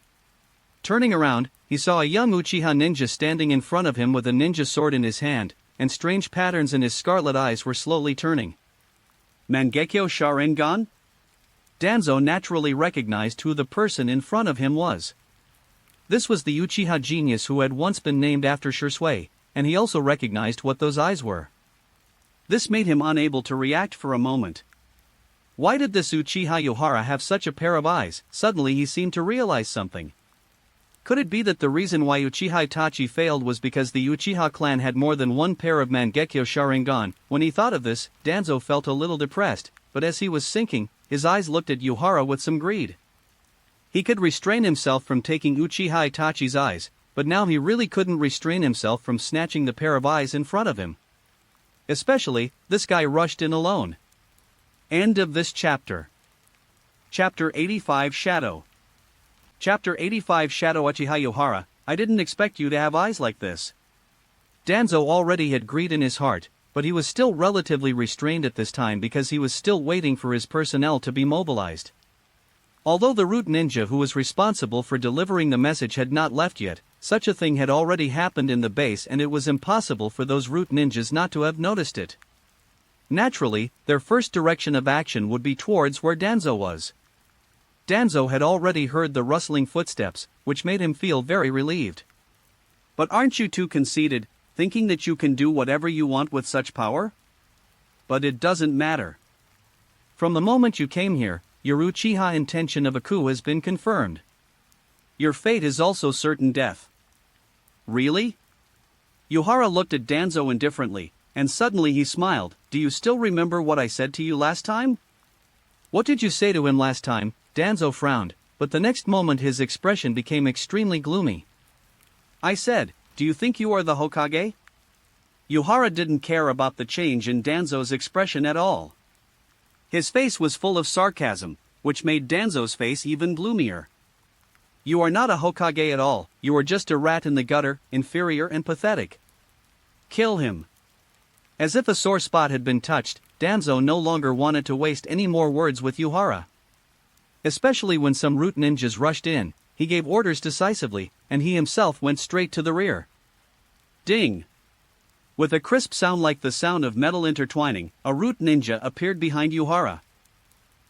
Turning around, he saw a young Uchiha ninja standing in front of him with a ninja sword in his hand, and strange patterns in his scarlet eyes were slowly turning. Mangekyo Sharingan? Danzo naturally recognized who the person in front of him was. This was the Uchiha genius who had once been named after Shisui, and he also recognized what those eyes were. This made him unable to react for a moment. Why did this Uchiha Yuhara have such a pair of eyes? Suddenly he seemed to realize something. Could it be that the reason why Uchiha Itachi failed was because the Uchiha clan had more than one pair of Mangekyo Sharingan? When he thought of this, Danzo felt a little depressed, but as he was sinking, his eyes looked at Yuhara with some greed. He could restrain himself from taking Uchiha Itachi's eyes, but now he really couldn't restrain himself from snatching the pair of eyes in front of him. Especially, this guy rushed in alone. End of this chapter. Chapter 85 Shadow. Chapter 85 Shadow. Uchiha Yuhara, I didn't expect you to have eyes like this. Danzo already had greed in his heart, but he was still relatively restrained at this time because he was still waiting for his personnel to be mobilized. Although the root ninja who was responsible for delivering the message had not left yet, such a thing had already happened in the base and it was impossible for those root ninjas not to have noticed it. Naturally, their first direction of action would be towards where Danzo was. Danzo had already heard the rustling footsteps, which made him feel very relieved. But aren't you too conceited, thinking that you can do whatever you want with such power? But it doesn't matter. From the moment you came here, your Uchiha intention of a coup has been confirmed. Your fate is also certain death. Really? Yuhara looked at Danzo indifferently, and suddenly he smiled. Do you still remember what I said to you last time? What did you say to him last time? Danzo frowned, but the next moment his expression became extremely gloomy. I said, do you think you are the Hokage? Yuhara didn't care about the change in Danzo's expression at all. His face was full of sarcasm, which made Danzo's face even gloomier. You are not a Hokage at all, you are just a rat in the gutter, inferior and pathetic. Kill him. As if a sore spot had been touched, Danzo no longer wanted to waste any more words with Yuhara. Especially when some root ninjas rushed in, he gave orders decisively, and he himself went straight to the rear. Ding! With a crisp sound like the sound of metal intertwining, a root ninja appeared behind Yuhara.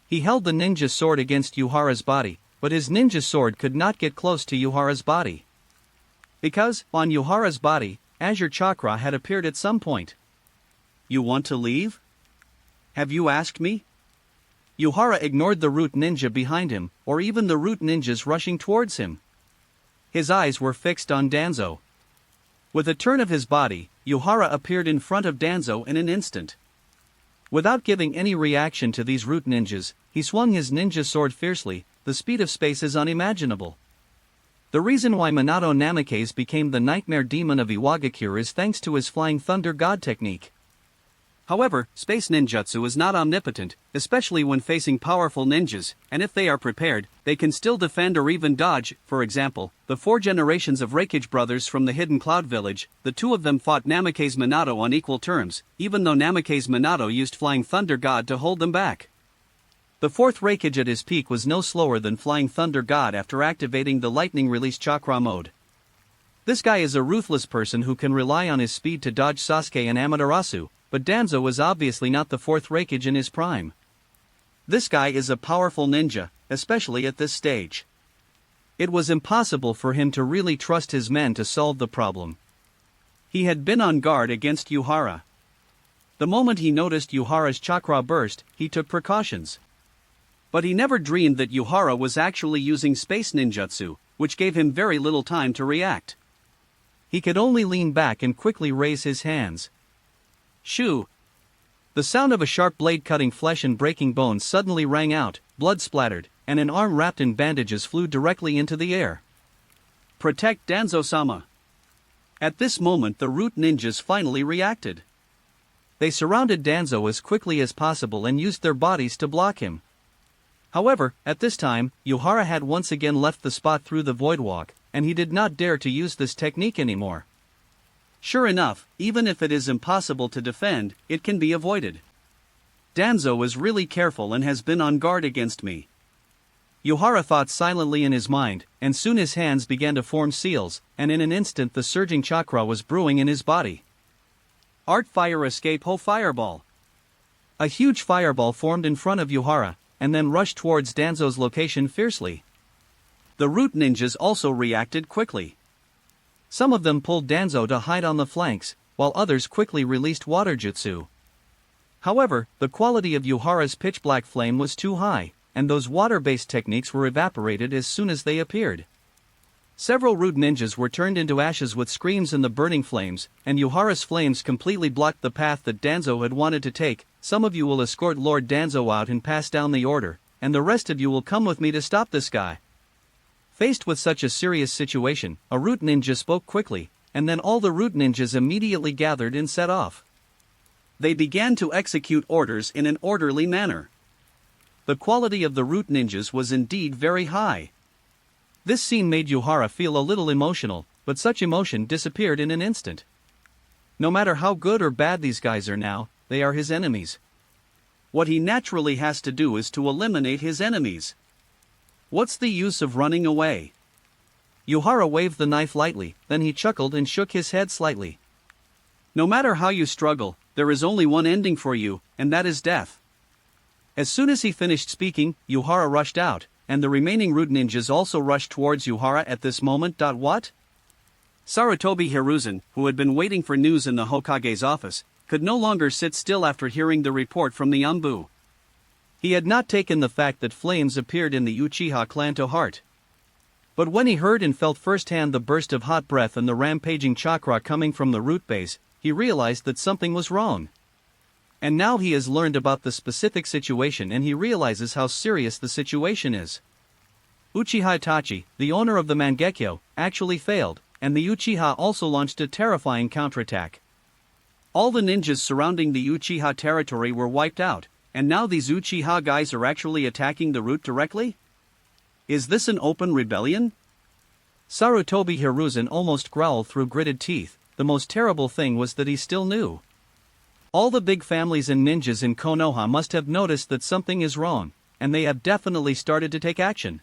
He held the ninja sword against Yuhara's body, but his ninja sword could not get close to Yuhara's body. Because, on Yuhara's body, Azure Chakra had appeared at some point. You want to leave? Have you asked me? Yuhara ignored the root ninja behind him, or even the root ninjas rushing towards him. His eyes were fixed on Danzo. With a turn of his body, Yuhara appeared in front of Danzo in an instant. Without giving any reaction to these root ninjas, he swung his ninja sword fiercely. The speed of space is unimaginable. The reason why Minato Namikaze became the nightmare demon of Iwagakure is thanks to his flying thunder god technique. However, space ninjutsu is not omnipotent, especially when facing powerful ninjas, and if they are prepared, they can still defend or even dodge. For example, the 4 generations of Reikage brothers from the Hidden Cloud Village, the 2 of them fought Namikaze Minato on equal terms, even though Namikaze Minato used Flying Thunder God to hold them back. The 4th Reikage at his peak was no slower than Flying Thunder God after activating the Lightning Release Chakra mode. This guy is a ruthless person who can rely on his speed to dodge Sasuke and Amaterasu, but Danzo was obviously not the 4th Reikage in his prime. This guy is a powerful ninja, especially at this stage. It was impossible for him to really trust his men to solve the problem. He had been on guard against Yuhara. The moment he noticed Yuhara's chakra burst, he took precautions. But he never dreamed that Yuhara was actually using space ninjutsu, which gave him very little time to react. He could only lean back and quickly raise his hands. Shoo! The sound of a sharp blade cutting flesh and breaking bones suddenly rang out, blood splattered, and an arm wrapped in bandages flew directly into the air. Protect Danzo-sama! At this moment the root ninjas finally reacted. They surrounded Danzo as quickly as possible and used their bodies to block him. However, at this time, Yuhara had once again left the spot through the void walk, and he did not dare to use this technique anymore. Sure enough, even if it is impossible to defend, it can be avoided. Danzo is really careful and has been on guard against me. Yuhara thought silently in his mind, and soon his hands began to form seals, and in an instant the surging chakra was brewing in his body. Art Fire Escape Ho Fireball! A huge fireball formed in front of Yuhara, and then rushed towards Danzo's location fiercely. The root ninjas also reacted quickly. Some of them pulled Danzo to hide on the flanks, while others quickly released water jutsu. However, the quality of Yuhara's pitch-black flame was too high, and those water-based techniques were evaporated as soon as they appeared. Several root ninjas were turned into ashes with screams in the burning flames, and Yuhara's flames completely blocked the path that Danzo had wanted to take. Some of you will escort Lord Danzo out and pass down the order, and the rest of you will come with me to stop this guy. Faced with such a serious situation, a root ninja spoke quickly, and then all the root ninjas immediately gathered and set off. They began to execute orders in an orderly manner. The quality of the root ninjas was indeed very high. This scene made Yuhara feel a little emotional, but such emotion disappeared in an instant. No matter how good or bad these guys are now, they are his enemies. What he naturally has to do is to eliminate his enemies. What's the use of running away? Yuhara waved the knife lightly, then he chuckled and shook his head slightly. No matter how you struggle, there is only one ending for you, and that is death. As soon as he finished speaking, Yuhara rushed out, and the remaining root ninjas also rushed towards Yuhara at this moment. What? Sarutobi Hiruzen, who had been waiting for news in the Hokage's office, could no longer sit still after hearing the report from the Anbu. He had not taken the fact that flames appeared in the Uchiha clan to heart. But when he heard and felt firsthand the burst of hot breath and the rampaging chakra coming from the root base, he realized that something was wrong. And now he has learned about the specific situation and he realizes how serious the situation is. Uchiha Itachi, the owner of the Mangekyo, actually failed, and the Uchiha also launched a terrifying counterattack. All the ninjas surrounding the Uchiha territory were wiped out, and now these Uchiha guys are actually attacking the root directly? Is this an open rebellion? Sarutobi Hiruzen almost growled through gritted teeth. The most terrible thing was that he still knew. All the big families and ninjas in Konoha must have noticed that something is wrong, and they have definitely started to take action.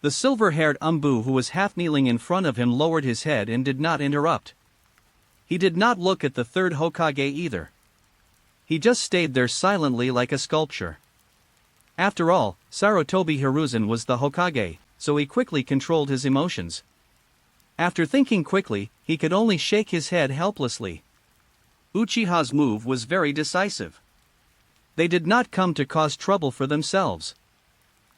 The silver-haired Anbu who was half-kneeling in front of him lowered his head and did not interrupt. He did not look at the third Hokage either. He just stayed there silently like a sculpture. After all, Sarutobi Hiruzen was the Hokage, so he quickly controlled his emotions. After thinking quickly, he could only shake his head helplessly. Uchiha's move was very decisive. They did not come to cause trouble for themselves.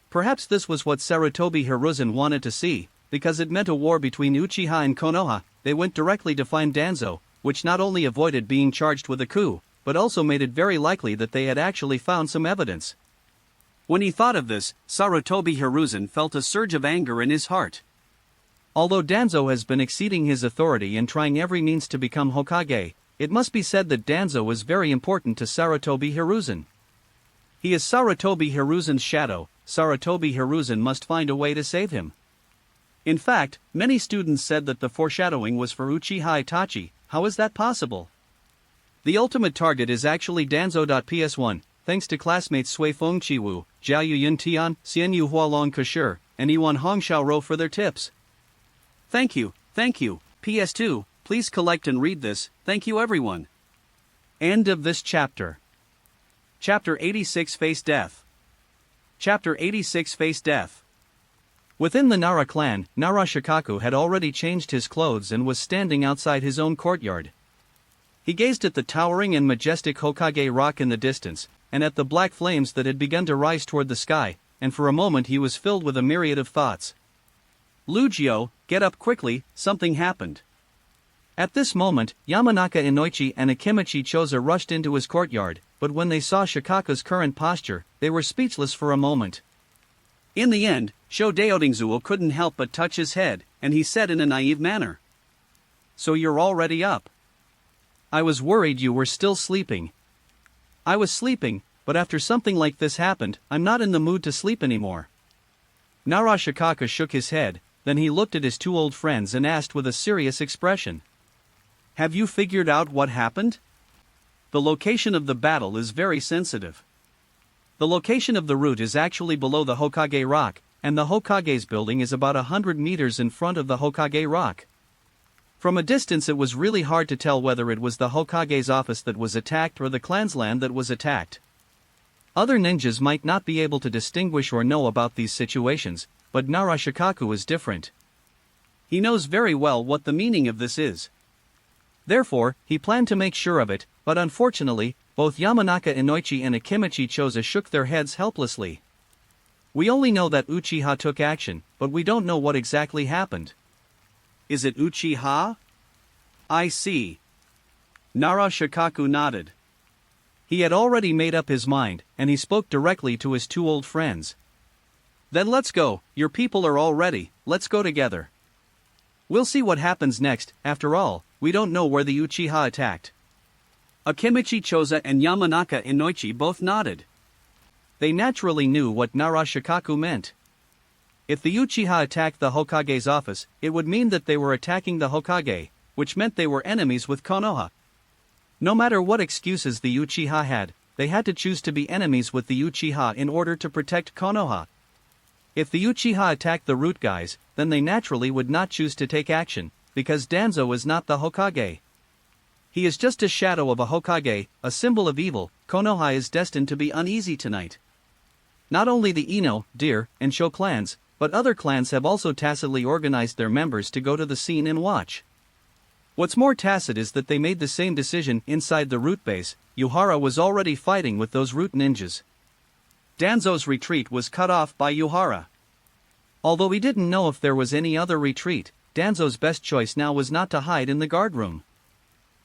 Perhaps this was what Sarutobi Hiruzen wanted to see, because it meant a war between Uchiha and Konoha. They went directly to find Danzo, which not only avoided being charged with a coup, but also made it very likely that they had actually found some evidence. When he thought of this, Sarutobi Hiruzen felt a surge of anger in his heart. Although Danzo has been exceeding his authority and trying every means to become Hokage, it must be said that Danzo is very important to Sarutobi Hiruzen. He is Sarutobi Hiruzen's shadow. Sarutobi Hiruzen must find a way to save him. In fact, many students said that the foreshadowing was for Uchiha Itachi. How is that possible? The ultimate target is actually Danzo.PS1, thanks to classmates Sui Fengqiwu, Jiayu Yuntian, Xianyu Hualong Kashur, and Yuan Hongxiaoro for their tips. Thank you. PS2, please collect and read this, thank you everyone. End of this chapter. Chapter 86 Face Death. Chapter 86 Face Death. Within the Nara clan, Nara Shikaku had already changed his clothes and was standing outside his own courtyard. He gazed at the towering and majestic Hokage rock in the distance, and at the black flames that had begun to rise toward the sky, and for a moment he was filled with a myriad of thoughts. Lugio, get up quickly, something happened. At this moment, Yamanaka Inoichi and Akimichi Choza rushed into his courtyard, but when they saw Shikaku's current posture, they were speechless for a moment. In the end, Shodeodingzuo couldn't help but touch his head, and he said in a naive manner, "So you're already up? I was worried you were still sleeping." "I was sleeping, but after something like this happened, I'm not in the mood to sleep anymore." Nara Shikaku shook his head, then he looked at his two old friends and asked with a serious expression, "Have you figured out what happened? The location of the battle is very sensitive. The location of the route is actually below the Hokage rock, and the Hokage's building is about 100 meters in front of the Hokage rock. From a distance it was really hard to tell whether it was the Hokage's office that was attacked or the clan's land that was attacked. Other ninjas might not be able to distinguish or know about these situations, but Nara Shikaku is different. He knows very well what the meaning of this is. Therefore, he planned to make sure of it, but unfortunately, both Yamanaka Inoichi and Akimichi Choza shook their heads helplessly. "We only know that Uchiha took action, but we don't know what exactly happened." "Is it Uchiha?" "I see." Nara Shikaku nodded. He had already made up his mind, and he spoke directly to his two old friends. "Then let's go, your people are all ready, let's go together. We'll see what happens next, after all, we don't know where the Uchiha attacked." Akimichi Choza and Yamanaka Inoichi both nodded. They naturally knew what Nara Shikaku meant. If the Uchiha attacked the Hokage's office, it would mean that they were attacking the Hokage, which meant they were enemies with Konoha. No matter what excuses the Uchiha had, they had to choose to be enemies with the Uchiha in order to protect Konoha. If the Uchiha attacked the root guys, then they naturally would not choose to take action, because Danzo is not the Hokage. He is just a shadow of a Hokage, a symbol of evil. Konoha is destined to be uneasy tonight. Not only the Ino, Deer, and Sho clans, but other clans have also tacitly organized their members to go to the scene and watch. What's more tacit is that they made the same decision inside the root base. Yuhara was already fighting with those root ninjas. Danzo's retreat was cut off by Yuhara. Although he didn't know if there was any other retreat, Danzo's best choice now was not to hide in the guard room.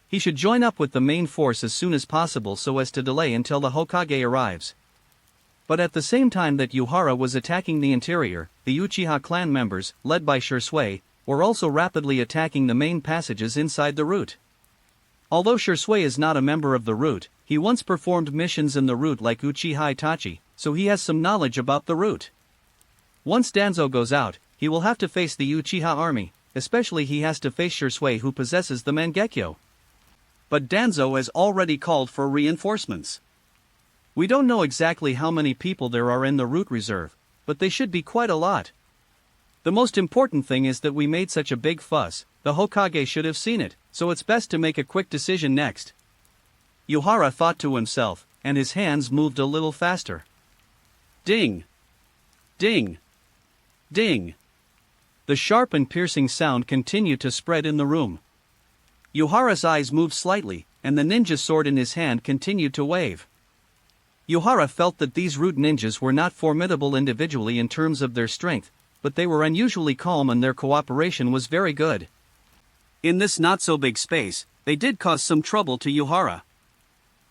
He should join up with the main force as soon as possible so as to delay until the Hokage arrives. But at the same time that Yuhara was attacking the interior, the Uchiha clan members, led by Shisui, were also rapidly attacking the main passages inside the route. Although Shisui is not a member of the route, he once performed missions in the route like Uchiha Itachi, so he has some knowledge about the route. Once Danzo goes out, he will have to face the Uchiha army, especially he has to face Shisui who possesses the Mangekyo. But Danzo has already called for reinforcements. We don't know exactly how many people there are in the route reserve, but they should be quite a lot. The most important thing is that we made such a big fuss. The Hokage should have seen it, so it's best to make a quick decision next. Yuhara thought to himself, and his hands moved a little faster. Ding! Ding! Ding! The sharp and piercing sound continued to spread in the room. Yuhara's eyes moved slightly, and the ninja sword in his hand continued to wave. Yuhara felt that these root ninjas were not formidable individually in terms of their strength, but they were unusually calm and their cooperation was very good. In this not-so-big space, they did cause some trouble to Yuhara.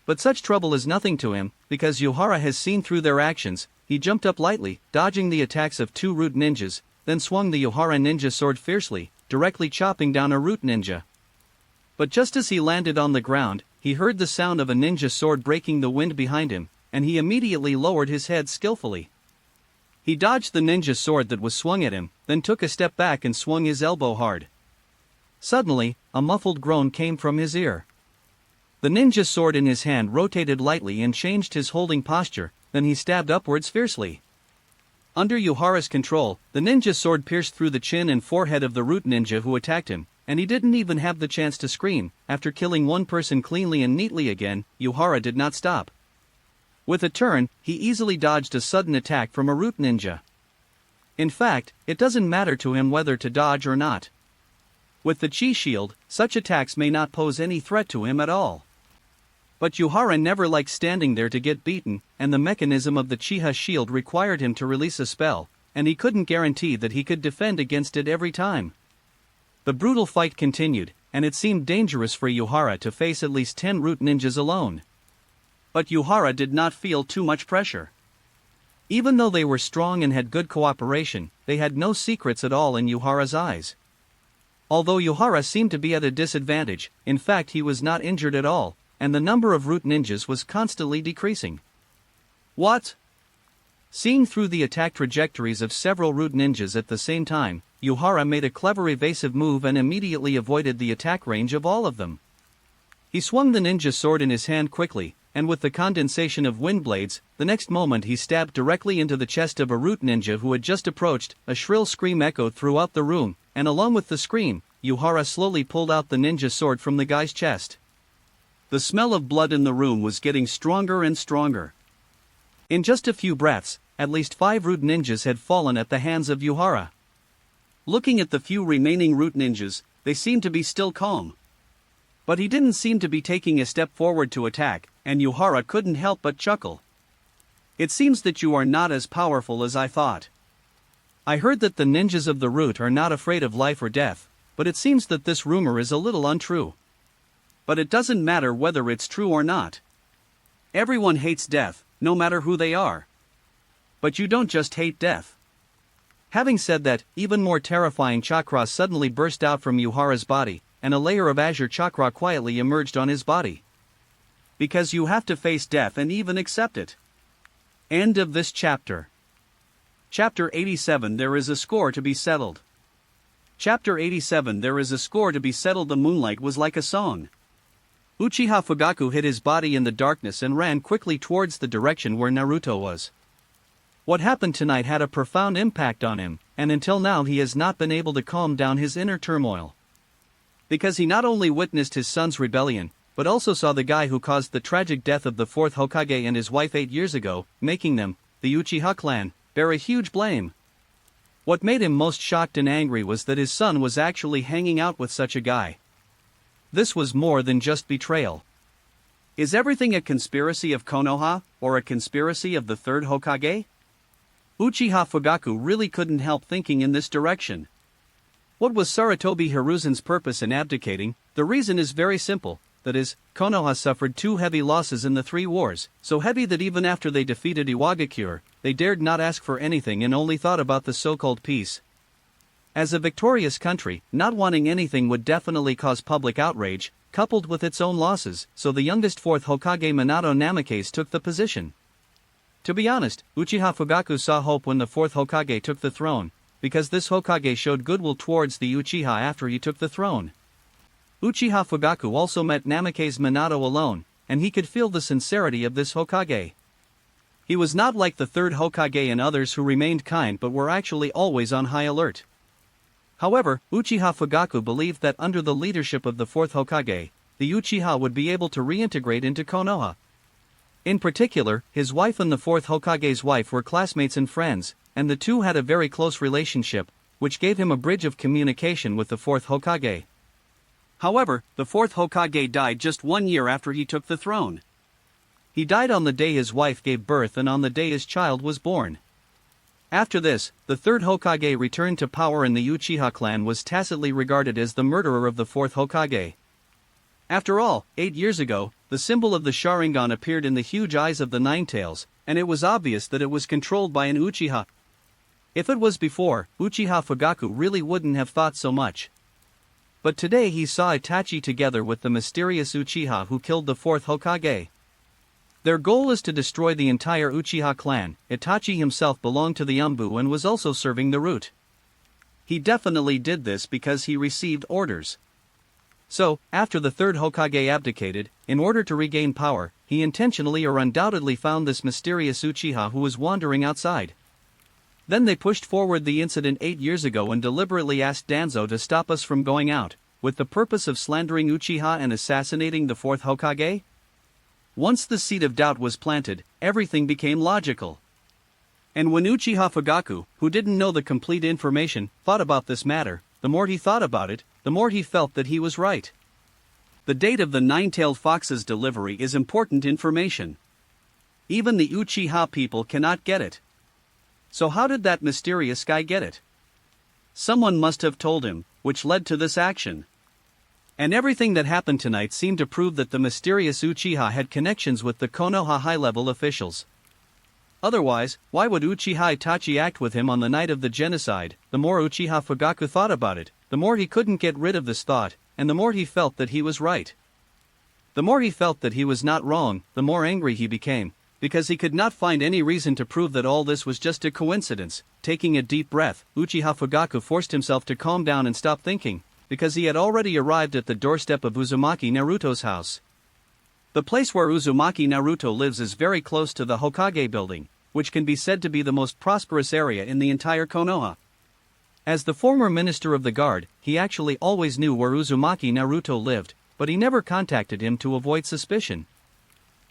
But such trouble is nothing to him, because Yuhara has seen through their actions. He jumped up lightly, dodging the attacks of two root ninjas, then swung the Yuhara ninja sword fiercely, directly chopping down a root ninja. But just as he landed on the ground, he heard the sound of a ninja sword breaking the wind behind him, and he immediately lowered his head skillfully. He dodged the ninja sword that was swung at him, then took a step back and swung his elbow hard. Suddenly, a muffled groan came from his ear. The ninja sword in his hand rotated lightly and changed his holding posture, then he stabbed upwards fiercely. Under Yuhara's control, the ninja sword pierced through the chin and forehead of the root ninja who attacked him, and he didn't even have the chance to scream. After killing one person cleanly and neatly again, Yuhara did not stop. With a turn, he easily dodged a sudden attack from a root ninja. In fact, it doesn't matter to him whether to dodge or not. With the chi shield, such attacks may not pose any threat to him at all. But Yuhara never liked standing there to get beaten, and the mechanism of the Uchiha shield required him to release a spell, and he couldn't guarantee that he could defend against it every time. The brutal fight continued, and it seemed dangerous for Yuhara to face at least 10 root ninjas alone. But Yuhara did not feel too much pressure. Even though they were strong and had good cooperation, they had no secrets at all in Yuhara's eyes. Although Yuhara seemed to be at a disadvantage, in fact he was not injured at all, and the number of root ninjas was constantly decreasing. What? Seeing through the attack trajectories of several root ninjas at the same time, Yuhara made a clever evasive move and immediately avoided the attack range of all of them. He swung the ninja sword in his hand quickly, and with the condensation of wind blades, the next moment he stabbed directly into the chest of a root ninja who had just approached. A shrill scream echoed throughout the room, and along with the scream, Yuhara slowly pulled out the ninja sword from the guy's chest. The smell of blood in the room was getting stronger and stronger. In just a few breaths, at least 5 root ninjas had fallen at the hands of Yuhara. Looking at the few remaining root ninjas, they seemed to be still calm. But he didn't seem to be taking a step forward to attack, and Yuhara couldn't help but chuckle. It seems that you are not as powerful as I thought. I heard that the ninjas of the root are not afraid of life or death, but it seems that this rumor is a little untrue. But it doesn't matter whether it's true or not. Everyone hates death, no matter who they are. But you don't just hate death. Having said that, even more terrifying chakra suddenly burst out from Yuhara's body, and a layer of azure chakra quietly emerged on his body. Because you have to face death and even accept it. End of this chapter. Chapter 87. There is a score to be settled. Chapter 87. There is a score to be settled. The moonlight was like a song. Uchiha Fugaku hid his body in the darkness and ran quickly towards the direction where Naruto was. What happened tonight had a profound impact on him, and until now he has not been able to calm down his inner turmoil. Because he not only witnessed his son's rebellion, but also saw the guy who caused the tragic death of the 4th Hokage and his wife 8 years ago, making them, the Uchiha clan, bear a huge blame. What made him most shocked and angry was that his son was actually hanging out with such a guy. This was more than just betrayal. Is everything a conspiracy of Konoha, or a conspiracy of the 3rd Hokage? Uchiha Fugaku really couldn't help thinking in this direction. What was Sarutobi Hiruzen's purpose in abdicating? The reason is very simple, that is, Konoha suffered 2 heavy losses in the 3 wars, so heavy that even after they defeated Iwagakure, they dared not ask for anything and only thought about the so-called peace. As a victorious country, not wanting anything would definitely cause public outrage, coupled with its own losses, so the youngest 4th Hokage Minato Namikaze took the position. To be honest, Uchiha Fugaku saw hope when the 4th Hokage took the throne, because this Hokage showed goodwill towards the Uchiha after he took the throne. Uchiha Fugaku also met Namikaze Minato alone, and he could feel the sincerity of this Hokage. He was not like the 3rd Hokage and others who remained kind but were actually always on high alert. However, Uchiha Fugaku believed that under the leadership of the 4th Hokage, the Uchiha would be able to reintegrate into Konoha. In particular, his wife and the 4th Hokage's wife were classmates and friends, and the two had a very close relationship, which gave him a bridge of communication with the 4th Hokage. However, the 4th Hokage died just 1 year after he took the throne. He died on the day his wife gave birth and on the day his child was born. After this, the 3rd Hokage returned to power and the Uchiha clan was tacitly regarded as the murderer of the 4th Hokage. After all, 8 years ago, the symbol of the Sharingan appeared in the huge eyes of the Ninetales, and it was obvious that it was controlled by an Uchiha. If it was before, Uchiha Fugaku really wouldn't have thought so much. But today he saw Itachi together with the mysterious Uchiha who killed the fourth Hokage. Their goal is to destroy the entire Uchiha clan. Itachi himself belonged to the Umbu and was also serving the route. He definitely did this because he received orders. So, after the third Hokage abdicated, in order to regain power, he intentionally or undoubtedly found this mysterious Uchiha who was wandering outside. Then they pushed forward the incident 8 years ago and deliberately asked Danzo to stop us from going out, with the purpose of slandering Uchiha and assassinating the fourth Hokage? Once the seed of doubt was planted, everything became logical. And when Uchiha Fugaku, who didn't know the complete information, thought about this matter, the more he thought about it, the more he felt that he was right. The date of the nine-tailed fox's delivery is important information. Even the Uchiha people cannot get it. So how did that mysterious guy get it? Someone must have told him, which led to this action. And everything that happened tonight seemed to prove that the mysterious Uchiha had connections with the Konoha high-level officials. Otherwise, why would Uchiha Itachi act with him on the night of the genocide? The more Uchiha Fugaku thought about it, the more he couldn't get rid of this thought, and the more he felt that he was right. The more he felt that he was not wrong, the more angry he became, because he could not find any reason to prove that all this was just a coincidence. Taking a deep breath, Uchiha Fugaku forced himself to calm down and stop thinking, because he had already arrived at the doorstep of Uzumaki Naruto's house. The place where Uzumaki Naruto lives is very close to the Hokage building, which can be said to be the most prosperous area in the entire Konoha. As the former minister of the guard, he actually always knew where Uzumaki Naruto lived, but he never contacted him to avoid suspicion.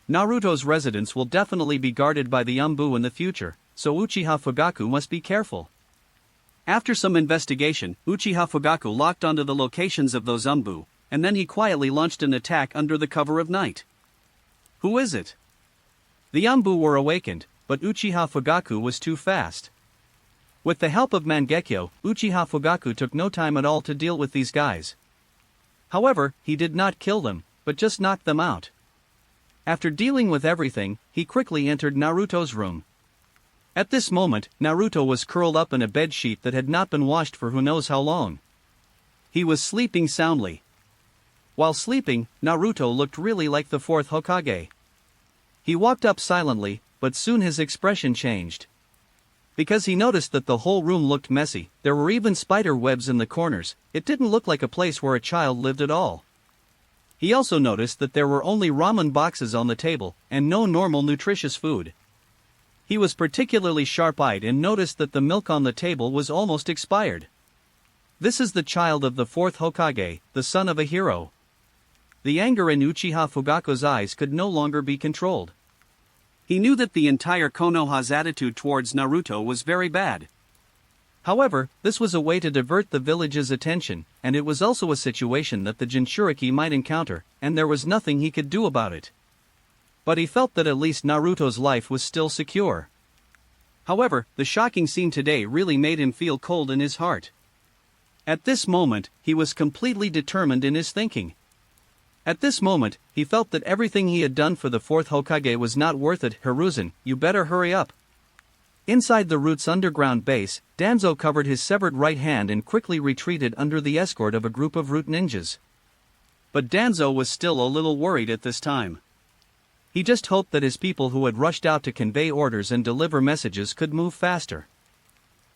Naruto's residence will definitely be guarded by the Umbu in the future, so Uchiha Fugaku must be careful. After some investigation, Uchiha Fugaku locked onto the locations of those Umbu, and then he quietly launched an attack under the cover of night. Who is it? The Umbu were awakened, but Uchiha Fugaku was too fast. With the help of Mangekyo, Uchiha Fugaku took no time at all to deal with these guys. However, he did not kill them, but just knocked them out. After dealing with everything, he quickly entered Naruto's room. At this moment, Naruto was curled up in a bedsheet that had not been washed for who knows how long. He was sleeping soundly. While sleeping, Naruto looked really like the fourth Hokage. He walked up silently, but soon his expression changed. Because he noticed that the whole room looked messy, there were even spider webs in the corners. It didn't look like a place where a child lived at all. He also noticed that there were only ramen boxes on the table, and no normal nutritious food. He was particularly sharp-eyed and noticed that the milk on the table was almost expired. This is the child of the fourth Hokage, the son of a hero. The anger in Uchiha Fugaku's eyes could no longer be controlled. He knew that the entire Konoha's attitude towards Naruto was very bad. However, this was a way to divert the village's attention, and it was also a situation that the Jinchuriki might encounter, and there was nothing he could do about it. But he felt that at least Naruto's life was still secure. However, the shocking scene today really made him feel cold in his heart. At this moment, he was completely determined in his thinking. At this moment, he felt that everything he had done for the fourth Hokage was not worth it. Hiruzen, you better hurry up. Inside the root's underground base, Danzo covered his severed right hand and quickly retreated under the escort of a group of root ninjas. But Danzo was still a little worried at this time. He just hoped that his people who had rushed out to convey orders and deliver messages could move faster.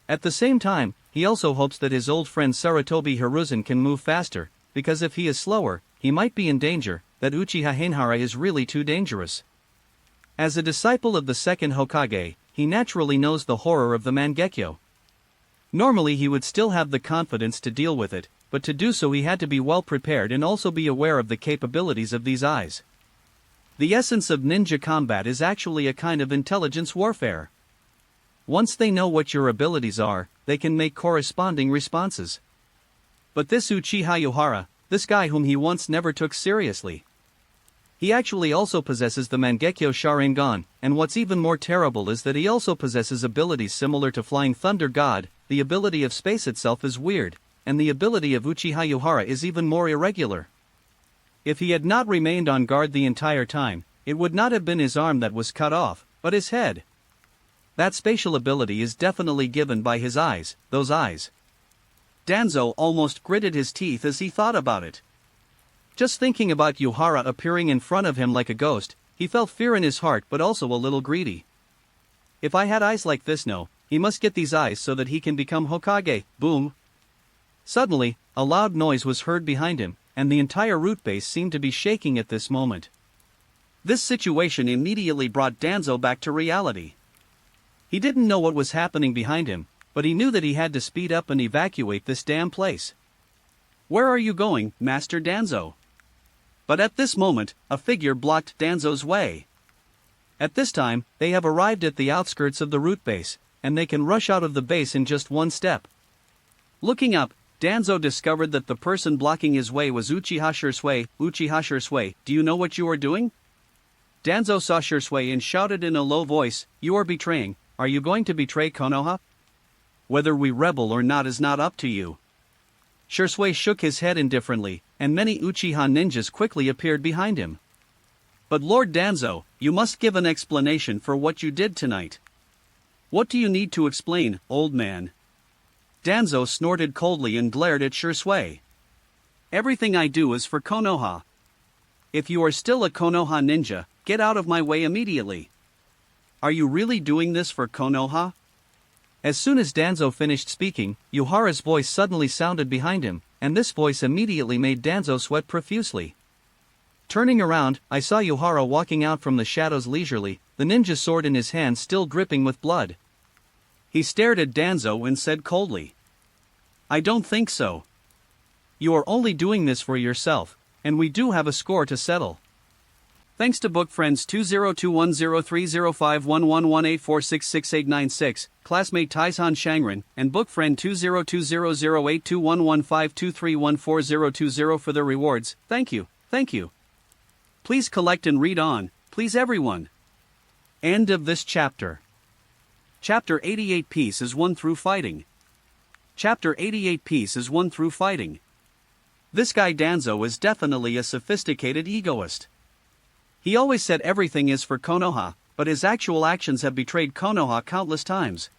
At the same time, he also hopes that his old friend Sarutobi Hiruzen can move faster, because if he is slower, he might be in danger. That Uchiha Yuhara is really too dangerous. As a disciple of the second Hokage, he naturally knows the horror of the Mangekyo. Normally he would still have the confidence to deal with it, but to do so he had to be well prepared and also be aware of the capabilities of these eyes. The essence of ninja combat is actually a kind of intelligence warfare. Once they know what your abilities are, they can make corresponding responses. But this Uchiha Yuhara, this guy whom he once never took seriously. He actually also possesses the Mangekyo Sharingan, and what's even more terrible is that he also possesses abilities similar to Flying Thunder God. The ability of space itself is weird, and the ability of Uchiha Yuhara is even more irregular. If he had not remained on guard the entire time, it would not have been his arm that was cut off, but his head. That spatial ability is definitely given by his eyes, those eyes. Danzo almost gritted his teeth as he thought about it. Just thinking about Yuhara appearing in front of him like a ghost, he felt fear in his heart but also a little greedy. If I had eyes like this, no, he must get these eyes so that he can become Hokage, boom. Suddenly, a loud noise was heard behind him, and the entire root base seemed to be shaking at this moment. This situation immediately brought Danzo back to reality. He didn't know what was happening behind him, but he knew that he had to speed up and evacuate this damn place. Where are you going, Master Danzo? But at this moment, a figure blocked Danzo's way. At this time, they have arrived at the outskirts of the root base, and they can rush out of the base in just one step. Looking up, Danzo discovered that the person blocking his way was Uchiha Shursui. Uchiha Shursui, do you know what you are doing? Danzo saw Shursui and shouted in a low voice, you are betraying. Are you going to betray Konoha? Whether we rebel or not is not up to you. Shursui shook his head indifferently, and many Uchiha ninjas quickly appeared behind him. But Lord Danzo, you must give an explanation for what you did tonight. What do you need to explain, old man? Danzo snorted coldly and glared at Shursui. Everything I do is for Konoha. If you are still a Konoha ninja, get out of my way immediately. Are you really doing this for Konoha? As soon as Danzo finished speaking, Yuhara's voice suddenly sounded behind him, and this voice immediately made Danzo sweat profusely. Turning around, I saw Yuhara walking out from the shadows leisurely, the ninja sword in his hand still dripping with blood. He stared at Danzo and said coldly, I don't think so. You are only doing this for yourself, and we do have a score to settle. Thanks to book friends 202103051118466896, classmate Taizhan Shangren, and book friend 202008211523142020 for their rewards. Thank you. Please collect and read on, please everyone. End of this chapter. Chapter 88 Pieces 1 through Fighting. Chapter 88 Pieces 1 through Fighting. This guy Danzo is definitely a sophisticated egoist. He always said everything is for Konoha, but his actual actions have betrayed Konoha countless times.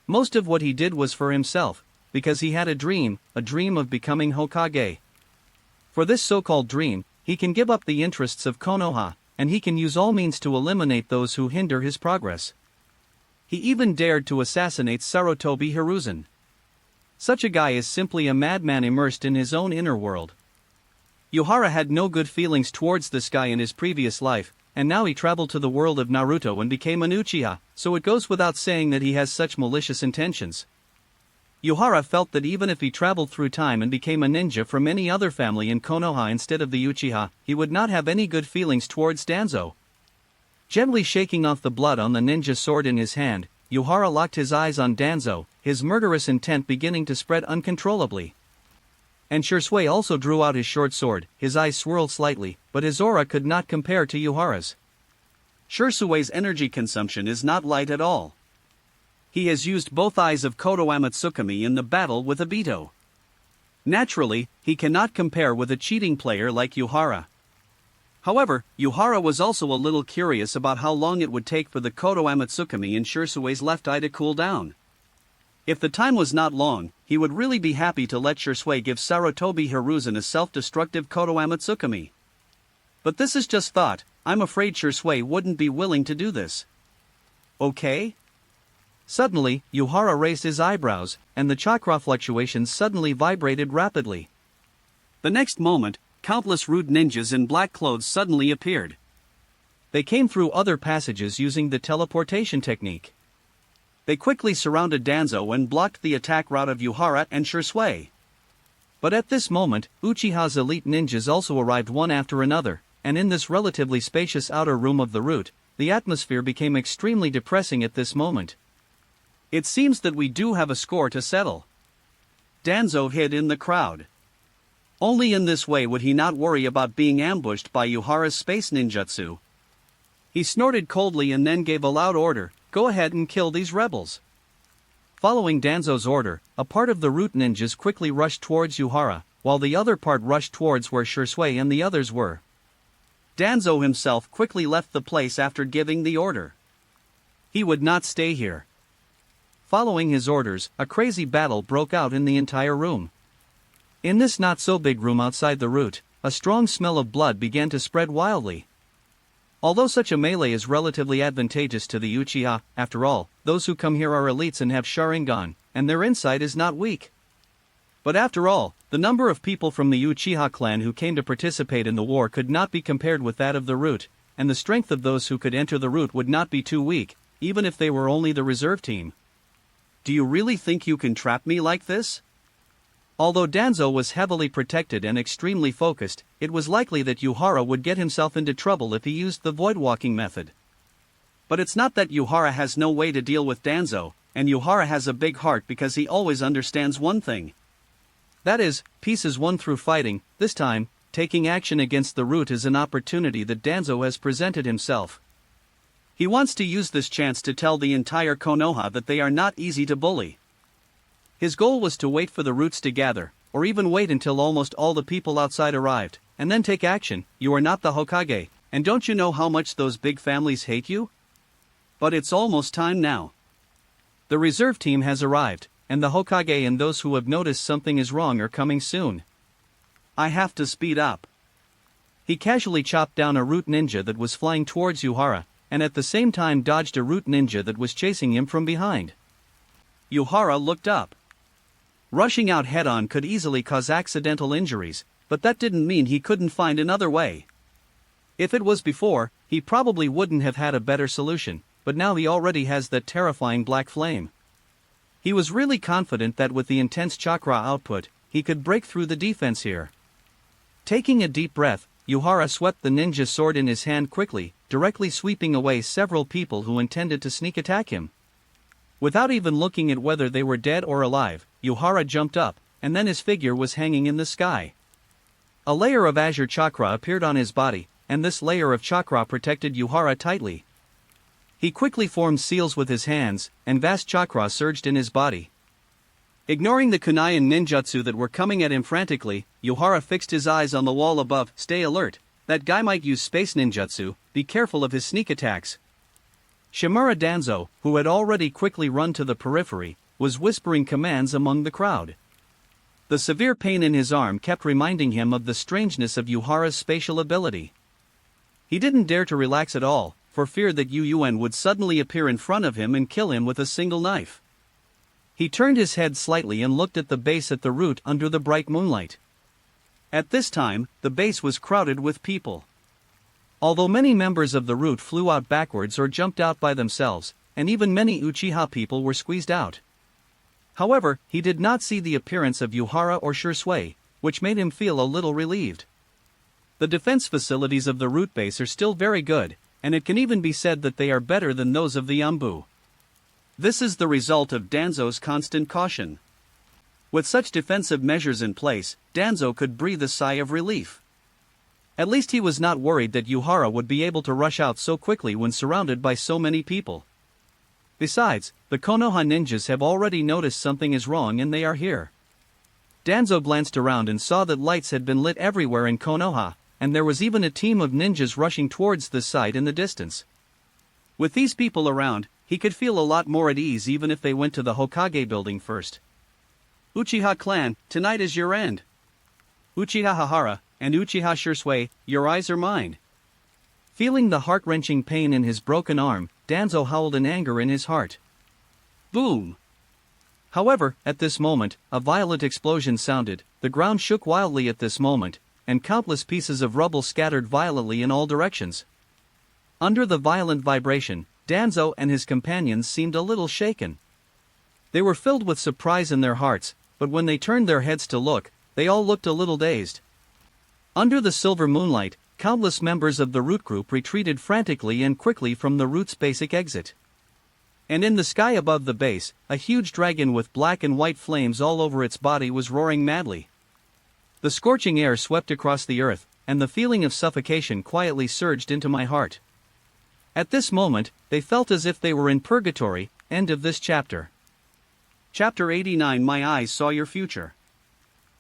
Most of what he did was for himself, because he had a dream of becoming Hokage. For this so-called dream, he can give up the interests of Konoha, and he can use all means to eliminate those who hinder his progress. He even dared to assassinate Sarutobi Hiruzen. Such a guy is simply a madman immersed in his own inner world. Yuhara had no good feelings towards this guy in his previous life, and now he traveled to the world of Naruto and became an Uchiha, so it goes without saying that he has such malicious intentions. Yuhara felt that even if he traveled through time and became a ninja from any other family in Konoha instead of the Uchiha, he would not have any good feelings towards Danzo. Gently shaking off the blood on the ninja sword in his hand, Yuhara locked his eyes on Danzo, his murderous intent beginning to spread uncontrollably. And Shursui also drew out his short sword, his eyes swirled slightly, but his aura could not compare to Yuhara's. Shursui's energy consumption is not light at all. He has used both eyes of Koto Amatsukami in the battle with Obito. Naturally, he cannot compare with a cheating player like Yuhara. However, Yuhara was also a little curious about how long it would take for the Koto Amatsukami in Shursui's left eye to cool down. If the time was not long, he would really be happy to let Shursui give Sarutobi Hiruzen a self-destructive Koto Amatsukami. But this is just thought, I'm afraid Shursui wouldn't be willing to do this. Okay? Suddenly, Yuhara raised his eyebrows, and the chakra fluctuations suddenly vibrated rapidly. The next moment, countless rude ninjas in black clothes suddenly appeared. They came through other passages using the teleportation technique. They quickly surrounded Danzo and blocked the attack route of Yuhara and Shursui. But at this moment, Uchiha's elite ninjas also arrived one after another, and in this relatively spacious outer room of the root, the atmosphere became extremely depressing at this moment. It seems that we do have a score to settle. Danzo hid in the crowd. Only in this way would he not worry about being ambushed by Yuhara's space ninjutsu. He snorted coldly and then gave a loud order, go ahead and kill these rebels. Following Danzo's order, a part of the root ninjas quickly rushed towards Yuhara, while the other part rushed towards where Shursui and the others were. Danzo himself quickly left the place after giving the order. He would not stay here. Following his orders, a crazy battle broke out in the entire room. In this not-so-big room outside the route, a strong smell of blood began to spread wildly. Although such a melee is relatively advantageous to the Uchiha, after all, those who come here are elites and have Sharingan, and their insight is not weak. But after all, the number of people from the Uchiha clan who came to participate in the war could not be compared with that of the route, and the strength of those who could enter the route would not be too weak, even if they were only the reserve team. Do you really think you can trap me like this? Although Danzo was heavily protected and extremely focused, it was likely that Yuhara would get himself into trouble if he used the void-walking method. But it's not that Yuhara has no way to deal with Danzo, and Yuhara has a big heart because he always understands one thing. That is, peace is won through fighting. This time, taking action against the route is an opportunity that Danzo has presented himself. He wants to use this chance to tell the entire Konoha that they are not easy to bully. His goal was to wait for the roots to gather, or even wait until almost all the people outside arrived, and then take action. You are not the Hokage, and don't you know how much those big families hate you? But it's almost time now. The reserve team has arrived, and the Hokage and those who have noticed something is wrong are coming soon. I have to speed up. He casually chopped down a root ninja that was flying towards Yuhara, and at the same time dodged a root ninja that was chasing him from behind. Yuhara looked up. Rushing out head-on could easily cause accidental injuries, but that didn't mean he couldn't find another way. If it was before, he probably wouldn't have had a better solution, but now he already has that terrifying black flame. He was really confident that with the intense chakra output, he could break through the defense here. Taking a deep breath, Yuhara swept the ninja sword in his hand quickly, directly sweeping away several people who intended to sneak attack him. Without even looking at whether they were dead or alive, Yuhara jumped up, and then his figure was hanging in the sky. A layer of azure chakra appeared on his body, and this layer of chakra protected Yuhara tightly. He quickly formed seals with his hands, and vast chakra surged in his body. Ignoring the kunai and ninjutsu that were coming at him frantically, Yuhara fixed his eyes on the wall above. Stay alert, that guy might use space ninjutsu, be careful of his sneak attacks. Shimura Danzo, who had already quickly run to the periphery, was whispering commands among the crowd. The severe pain in his arm kept reminding him of the strangeness of Yuhara's spatial ability. He didn't dare to relax at all, for fear that Yuen would suddenly appear in front of him and kill him with a single knife. He turned his head slightly and looked at the base at the root under the bright moonlight. At this time, the base was crowded with people. Although many members of the route flew out backwards or jumped out by themselves, and even many Uchiha people were squeezed out. However, he did not see the appearance of Yuhara or Shursui, which made him feel a little relieved. The defense facilities of the route base are still very good, and it can even be said that they are better than those of the Ambu. This is the result of Danzo's constant caution. With such defensive measures in place, Danzo could breathe a sigh of relief. At least he was not worried that Yuhara would be able to rush out so quickly when surrounded by so many people. Besides, the Konoha ninjas have already noticed something is wrong and they are here. Danzo glanced around and saw that lights had been lit everywhere in Konoha, and there was even a team of ninjas rushing towards the site in the distance. With these people around, he could feel a lot more at ease even if they went to the Hokage building first. Uchiha clan, tonight is your end. Uchiha Yuhara and Uchiha Shursui, your eyes are mine. Feeling the heart-wrenching pain in his broken arm, Danzo howled in anger in his heart. Boom! However, at this moment, a violent explosion sounded, the ground shook wildly at this moment, and countless pieces of rubble scattered violently in all directions. Under the violent vibration, Danzo and his companions seemed a little shaken. They were filled with surprise in their hearts, but when they turned their heads to look, they all looked a little dazed. Under the silver moonlight, countless members of the root group retreated frantically and quickly from the root's basic exit. And in the sky above the base, a huge dragon with black and white flames all over its body was roaring madly. The scorching air swept across the earth, and the feeling of suffocation quietly surged into my heart. At this moment, they felt as if they were in purgatory. End of this chapter. Chapter 89 My eyes saw your future.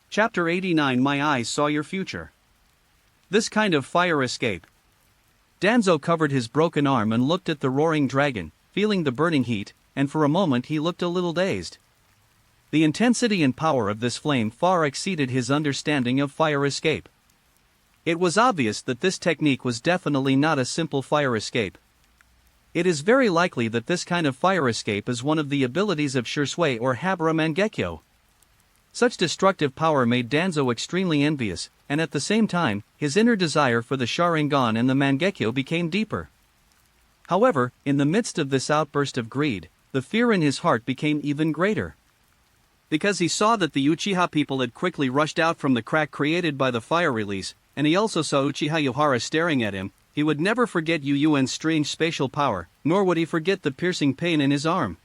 Chapter 89 My eyes saw your future. This kind of fire escape. Danzo covered his broken arm and looked at the roaring dragon, feeling the burning heat, and for a moment he looked a little dazed. The intensity and power of this flame far exceeded his understanding of fire escape. It was obvious that this technique was definitely not a simple fire escape. It is very likely that this kind of fire escape is one of the abilities of Shisui or Habara Mangekyo. Such destructive power made Danzo extremely envious, and at the same time, his inner desire for the Sharingan and the Mangekyo became deeper. However, in the midst of this outburst of greed, the fear in his heart became even greater. Because he saw that the Uchiha people had quickly rushed out from the crack created by the fire release, and he also saw Uchiha Yuhara staring at him, he would never forget Yuen's strange spatial power, nor would he forget the piercing pain in his arm.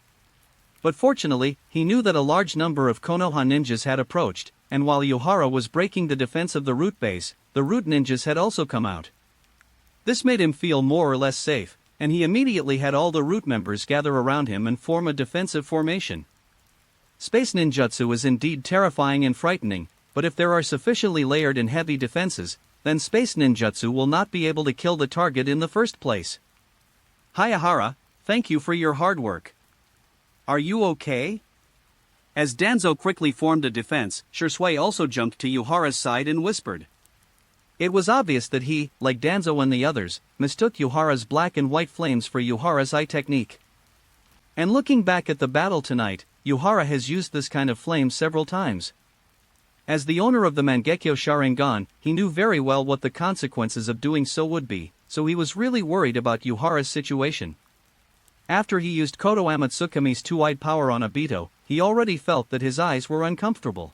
But fortunately, he knew that a large number of Konoha ninjas had approached, and while Yuhara was breaking the defense of the root base, the root ninjas had also come out. This made him feel more or less safe, and he immediately had all the root members gather around him and form a defensive formation. Space ninjutsu is indeed terrifying and frightening, but if there are sufficiently layered and heavy defenses, then space ninjutsu will not be able to kill the target in the first place. Yuhara, thank you for your hard work. Are you okay? As Danzo quickly formed a defense, Shisui also jumped to Yuhara's side and whispered. It was obvious that he, like Danzo and the others, mistook Yuhara's black and white flames for Yuhara's eye technique. And looking back at the battle tonight, Yuhara has used this kind of flame several times. As the owner of the Mangekyo Sharingan, he knew very well what the consequences of doing so would be, so he was really worried about Yuhara's situation. After he used Koto Amatsukami's two-eyed power on Obito, he already felt that his eyes were uncomfortable.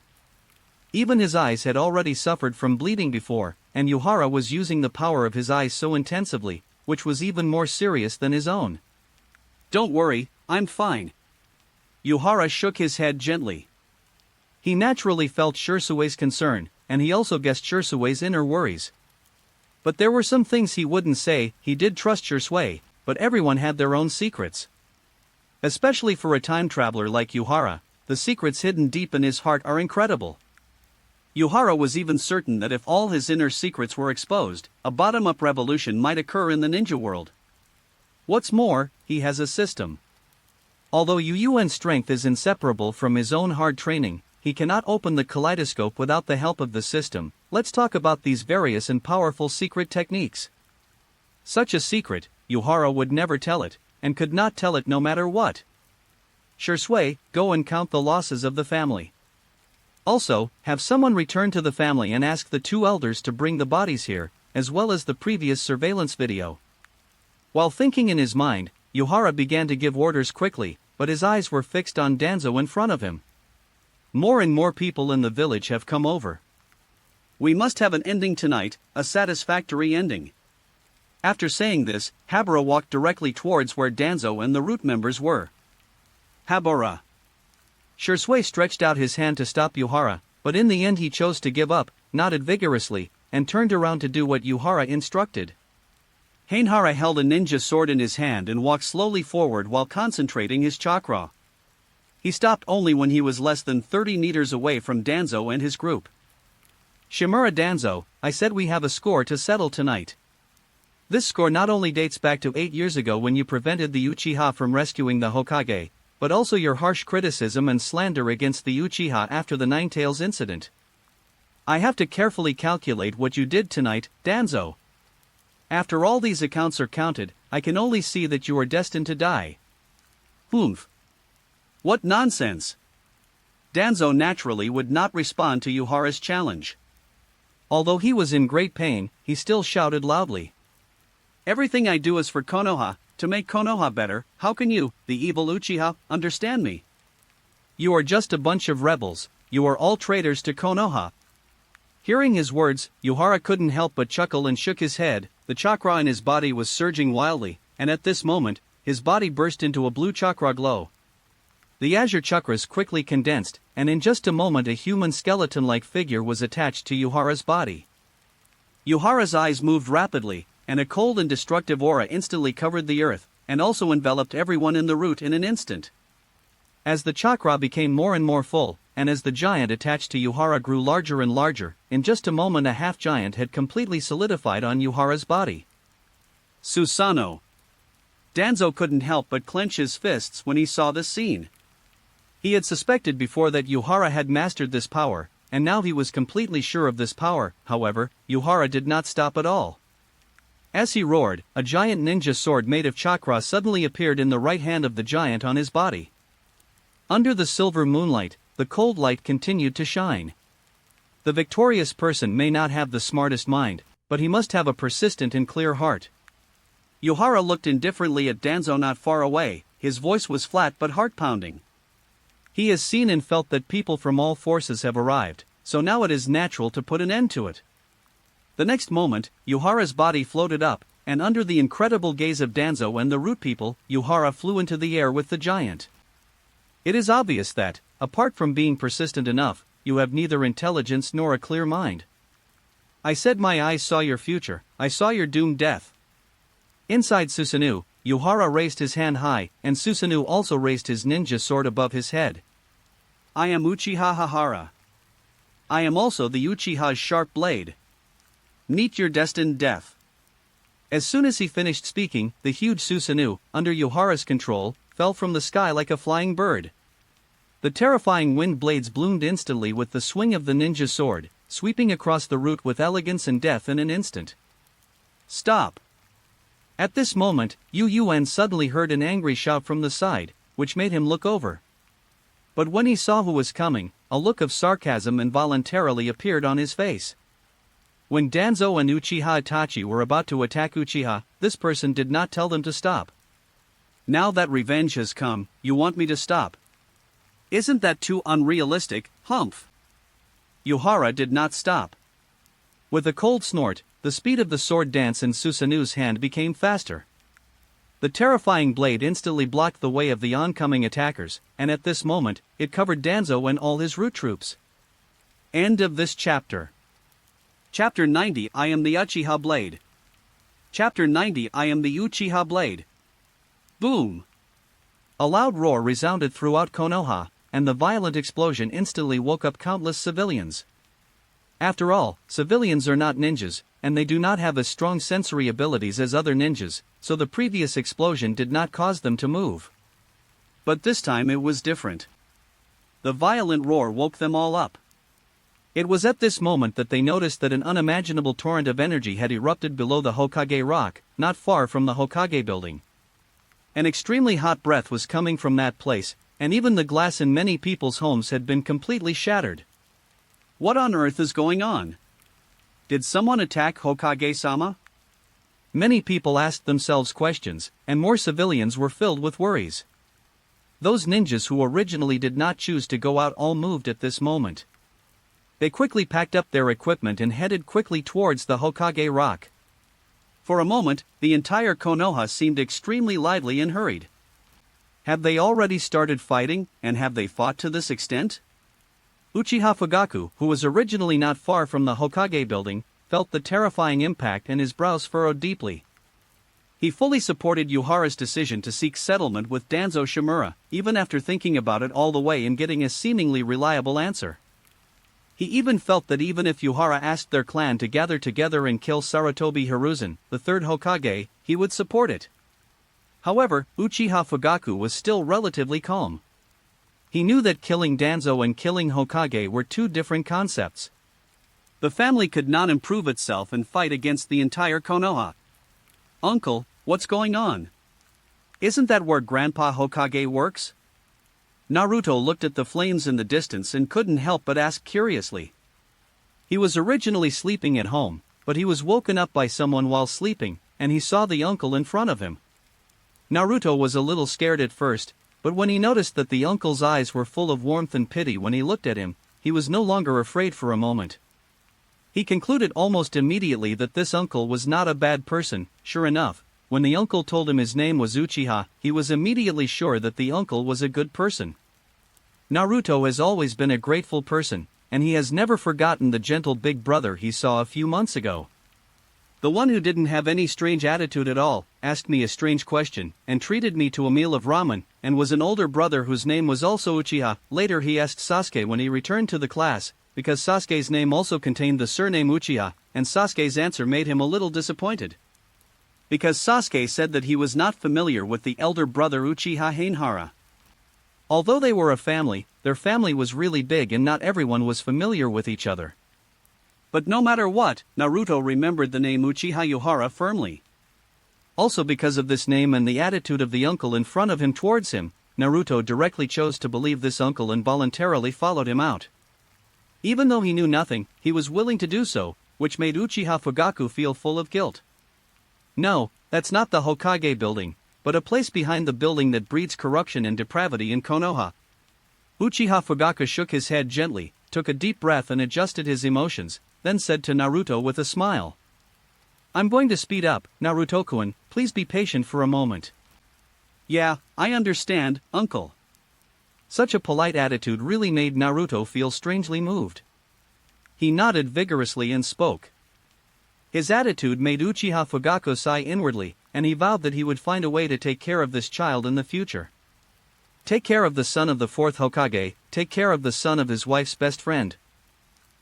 Even his eyes had already suffered from bleeding before, and Yuhara was using the power of his eyes so intensively, which was even more serious than his own. Don't worry, I'm fine. Yuhara shook his head gently. He naturally felt Shisui's concern, and he also guessed Shisui's inner worries. But there were some things he wouldn't say. He did trust Shisui, but everyone had their own secrets. Especially for a time traveler like Yuhara, the secrets hidden deep in his heart are incredible. Yuhara was even certain that if all his inner secrets were exposed, a bottom-up revolution might occur in the ninja world. What's more, he has a system. Although Yuen's strength is inseparable from his own hard training, he cannot open the kaleidoscope without the help of the system. Let's talk about these various and powerful secret techniques. Such a secret, Yuhara would never tell it, and could not tell it no matter what. Shisui, go and count the losses of the family. Also, have someone return to the family and ask the two elders to bring the bodies here, as well as the previous surveillance video. While thinking in his mind, Yuhara began to give orders quickly, but his eyes were fixed on Danzo in front of him. More and more people in the village have come over. We must have an ending tonight, a satisfactory ending. After saying this, Habara walked directly towards where Danzo and the root members were. Habara. Shisui stretched out his hand to stop Yuhara, but in the end he chose to give up, nodded vigorously, and turned around to do what Yuhara instructed. Hainhara held a ninja sword in his hand and walked slowly forward while concentrating his chakra. He stopped only when he was less than 30 meters away from Danzo and his group. Shimura Danzo, I said we have a score to settle tonight. This score not only dates back to 8 years ago when you prevented the Uchiha from rescuing the Hokage, but also your harsh criticism and slander against the Uchiha after the Ninetales incident. I have to carefully calculate what you did tonight, Danzo. After all these accounts are counted, I can only see that you are destined to die. Humph. What nonsense! Danzo naturally would not respond to Yuhara's challenge. Although he was in great pain, he still shouted loudly. Everything I do is for Konoha, to make Konoha better. How can you, the evil Uchiha, understand me? You are just a bunch of rebels, you are all traitors to Konoha. Hearing his words, Yuhara couldn't help but chuckle and shook his head. The chakra in his body was surging wildly, and at this moment, his body burst into a blue chakra glow. The azure chakras quickly condensed, and in just a moment a human skeleton-like figure was attached to Yuhara's body. Yuhara's eyes moved rapidly, and a cold and destructive aura instantly covered the earth, and also enveloped everyone in the root in an instant. As the chakra became more and more full, and as the giant attached to Yuhara grew larger and larger, in just a moment a half-giant had completely solidified on Yuhara's body. Susanoo. Danzo couldn't help but clench his fists when he saw this scene. He had suspected before that Yuhara had mastered this power, and now he was completely sure of this power. However, Yuhara did not stop at all. As he roared, a giant ninja sword made of chakra suddenly appeared in the right hand of the giant on his body. Under the silver moonlight, the cold light continued to shine. The victorious person may not have the smartest mind, but he must have a persistent and clear heart. Yuhara looked indifferently at Danzo not far away. His voice was flat but heart-pounding. He has seen and felt that people from all forces have arrived, so now it is natural to put an end to it. The next moment, Yuhara's body floated up, and under the incredible gaze of Danzo and the root people, Yuhara flew into the air with the giant. It is obvious that, apart from being persistent enough, you have neither intelligence nor a clear mind. I said my eyes saw your future, I saw your doomed death. Inside Susanoo, Yuhara raised his hand high, and Susanoo also raised his ninja sword above his head. I am Uchiha Yuhara. I am also the Uchiha's sharp blade. Meet your destined death. As soon as he finished speaking, the huge Susanoo, under Yuhara's control, fell from the sky like a flying bird. The terrifying wind blades bloomed instantly with the swing of the ninja sword, sweeping across the route with elegance and death in an instant. Stop! At this moment, Yu Yuan suddenly heard an angry shout from the side, which made him look over. But when he saw who was coming, a look of sarcasm involuntarily appeared on his face. When Danzo and Uchiha Itachi were about to attack Uchiha, this person did not tell them to stop. Now that revenge has come, you want me to stop? Isn't that too unrealistic, humph? Yuhara did not stop. With a cold snort, the speed of the sword dance in Susanoo's hand became faster. The terrifying blade instantly blocked the way of the oncoming attackers, and at this moment, it covered Danzo and all his root troops. End of this chapter. Chapter 90 I am the Uchiha Blade. Chapter 90 I am the Uchiha Blade. Boom! A loud roar resounded throughout Konoha, and the violent explosion instantly woke up countless civilians. After all, civilians are not ninjas, and they do not have as strong sensory abilities as other ninjas, so the previous explosion did not cause them to move. But this time it was different. The violent roar woke them all up. It was at this moment that they noticed that an unimaginable torrent of energy had erupted below the Hokage rock, not far from the Hokage building. An extremely hot breath was coming from that place, and even the glass in many people's homes had been completely shattered. What on earth is going on? Did someone attack Hokage-sama? Many people asked themselves questions, and more civilians were filled with worries. Those ninjas who originally did not choose to go out all moved at this moment. They quickly packed up their equipment and headed quickly towards the Hokage rock. For a moment, the entire Konoha seemed extremely lively and hurried. Have they already started fighting, and have they fought to this extent? Uchiha Fugaku, who was originally not far from the Hokage building, felt the terrifying impact and his brows furrowed deeply. He fully supported Yuhara's decision to seek settlement with Danzo Shimura, even after thinking about it all the way and getting a seemingly reliable answer. He even felt that even if Yuhara asked their clan to gather together and kill Sarutobi Hiruzen, the third Hokage, he would support it. However, Uchiha Fugaku was still relatively calm. He knew that killing Danzo and killing Hokage were two different concepts. The family could not improve itself and fight against the entire Konoha. Uncle, what's going on? Isn't that where Grandpa Hokage works? Naruto looked at the flames in the distance and couldn't help but ask curiously. He was originally sleeping at home, but he was woken up by someone while sleeping, and he saw the uncle in front of him. Naruto was a little scared at first, but when he noticed that the uncle's eyes were full of warmth and pity when he looked at him, he was no longer afraid for a moment. He concluded almost immediately that this uncle was not a bad person. Sure enough, when the uncle told him his name was Uchiha, he was immediately sure that the uncle was a good person. Naruto has always been a grateful person, and he has never forgotten the gentle big brother he saw a few months ago. The one who didn't have any strange attitude at all, asked me a strange question, and treated me to a meal of ramen, and was an older brother whose name was also Uchiha. Later he asked Sasuke when he returned to the class, because Sasuke's name also contained the surname Uchiha, and Sasuke's answer made him a little disappointed. because Sasuke said that he was not familiar with the elder brother Uchiha Yuhara. Although they were a family, their family was really big and not everyone was familiar with each other. But no matter what, Naruto remembered the name Uchiha Yuhara firmly. Also because of this name and the attitude of the uncle in front of him towards him, Naruto directly chose to believe this uncle and voluntarily followed him out. Even though he knew nothing, he was willing to do so, which made Uchiha Fugaku feel full of guilt. No, that's not the Hokage building, but a place behind the building that breeds corruption and depravity in Konoha. Uchiha Fugaku shook his head gently, took a deep breath and adjusted his emotions, then said to Naruto with a smile. I'm going to speed up, Naruto-kun, please be patient for a moment. Yeah, I understand, uncle. Such a polite attitude really made Naruto feel strangely moved. He nodded vigorously and spoke. His attitude made Uchiha Fugaku sigh inwardly, and he vowed that he would find a way to take care of this child in the future. Take care of the son of the fourth Hokage, take care of the son of his wife's best friend.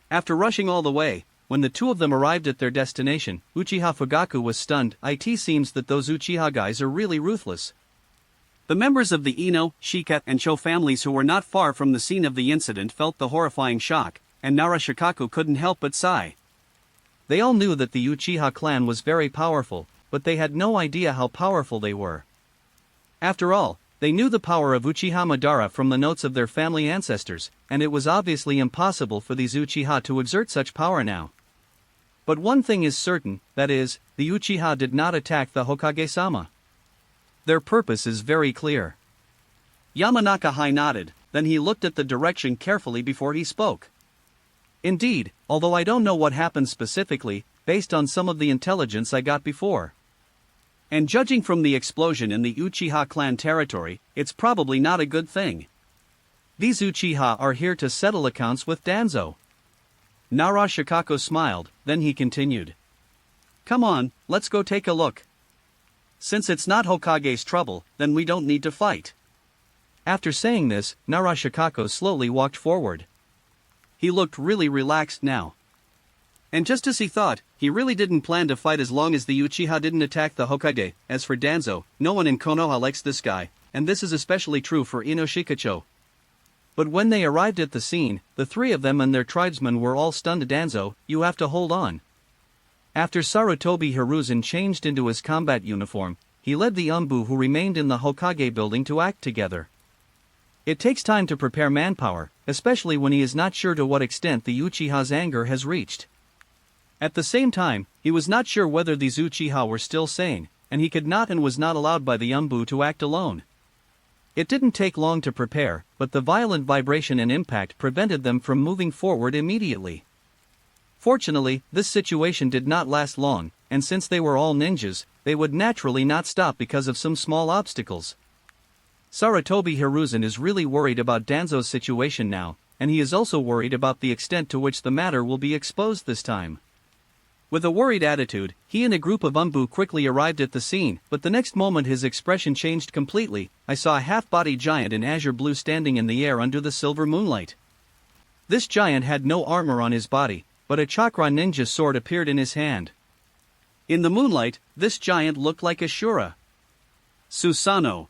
After rushing all the way, when the two of them arrived at their destination, Uchiha Fugaku was stunned. It seems that those Uchiha guys are really ruthless. The members of the Ino, Shika, and Cho families who were not far from the scene of the incident felt the horrifying shock, and Nara Shikaku couldn't help but sigh. They all knew that the Uchiha clan was very powerful, but they had no idea how powerful they were. After all, they knew the power of Uchiha Madara from the notes of their family ancestors, and it was obviously impossible for these Uchiha to exert such power now. But one thing is certain, that is, the Uchiha did not attack the Hokage-sama. Their purpose is very clear. Yamanaka Hai nodded, then he looked at the direction carefully before he spoke. Indeed, although I don't know what happened specifically, based on some of the intelligence I got before. And judging from the explosion in the Uchiha clan territory, it's probably not a good thing. These Uchiha are here to settle accounts with Danzo. Nara Shikaku smiled, then he continued. Come on, let's go take a look. Since it's not Hokage's trouble, then we don't need to fight. After saying this, Nara Shikaku slowly walked forward. He looked really relaxed now. And just as he thought, he really didn't plan to fight as long as the Uchiha didn't attack the Hokage. As for Danzo, no one in Konoha likes this guy, and this is especially true for Ino Shikacho. But when they arrived at the scene, the three of them and their tribesmen were all stunned. Danzo, you have to hold on. After Sarutobi Hiruzen changed into his combat uniform, he led the Umbu who remained in the Hokage building to act together. It takes time to prepare manpower, especially when he is not sure to what extent the Uchiha's anger has reached. At the same time, he was not sure whether these Uchiha were still sane, and he could not and was not allowed by the Umbu to act alone. It didn't take long to prepare, but the violent vibration and impact prevented them from moving forward immediately. Fortunately, this situation did not last long, and since they were all ninjas, they would naturally not stop because of some small obstacles. Sarutobi Hiruzen is really worried about Danzo's situation now, and he is also worried about the extent to which the matter will be exposed this time. With a worried attitude, he and a group of Umbu quickly arrived at the scene, but the next moment his expression changed completely. I saw a half-body giant in azure blue standing in the air under the silver moonlight. This giant had no armor on his body, but a chakra ninja sword appeared in his hand. In the moonlight, this giant looked like Ashura. Susanoo.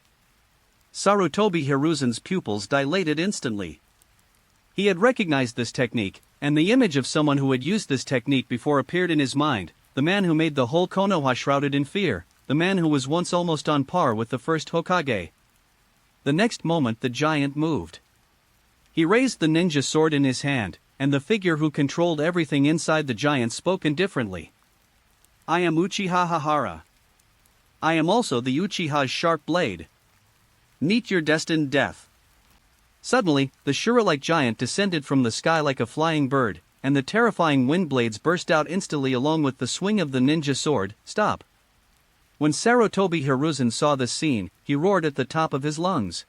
Sarutobi Hiruzen's pupils dilated instantly. He had recognized this technique, and the image of someone who had used this technique before appeared in his mind, the man who made the whole Konoha shrouded in fear, the man who was once almost on par with the first Hokage. The next moment the giant moved. He raised the ninja sword in his hand, and the figure who controlled everything inside the giant spoke indifferently. I am Uchiha Yuhara. I am also the Uchiha's sharp blade. Meet your destined death. Suddenly, the Shura-like giant descended from the sky like a flying bird, and the terrifying wind blades burst out instantly along with the swing of the ninja sword. Stop! When Sarutobi Hiruzen saw this scene, he roared at the top of his lungs.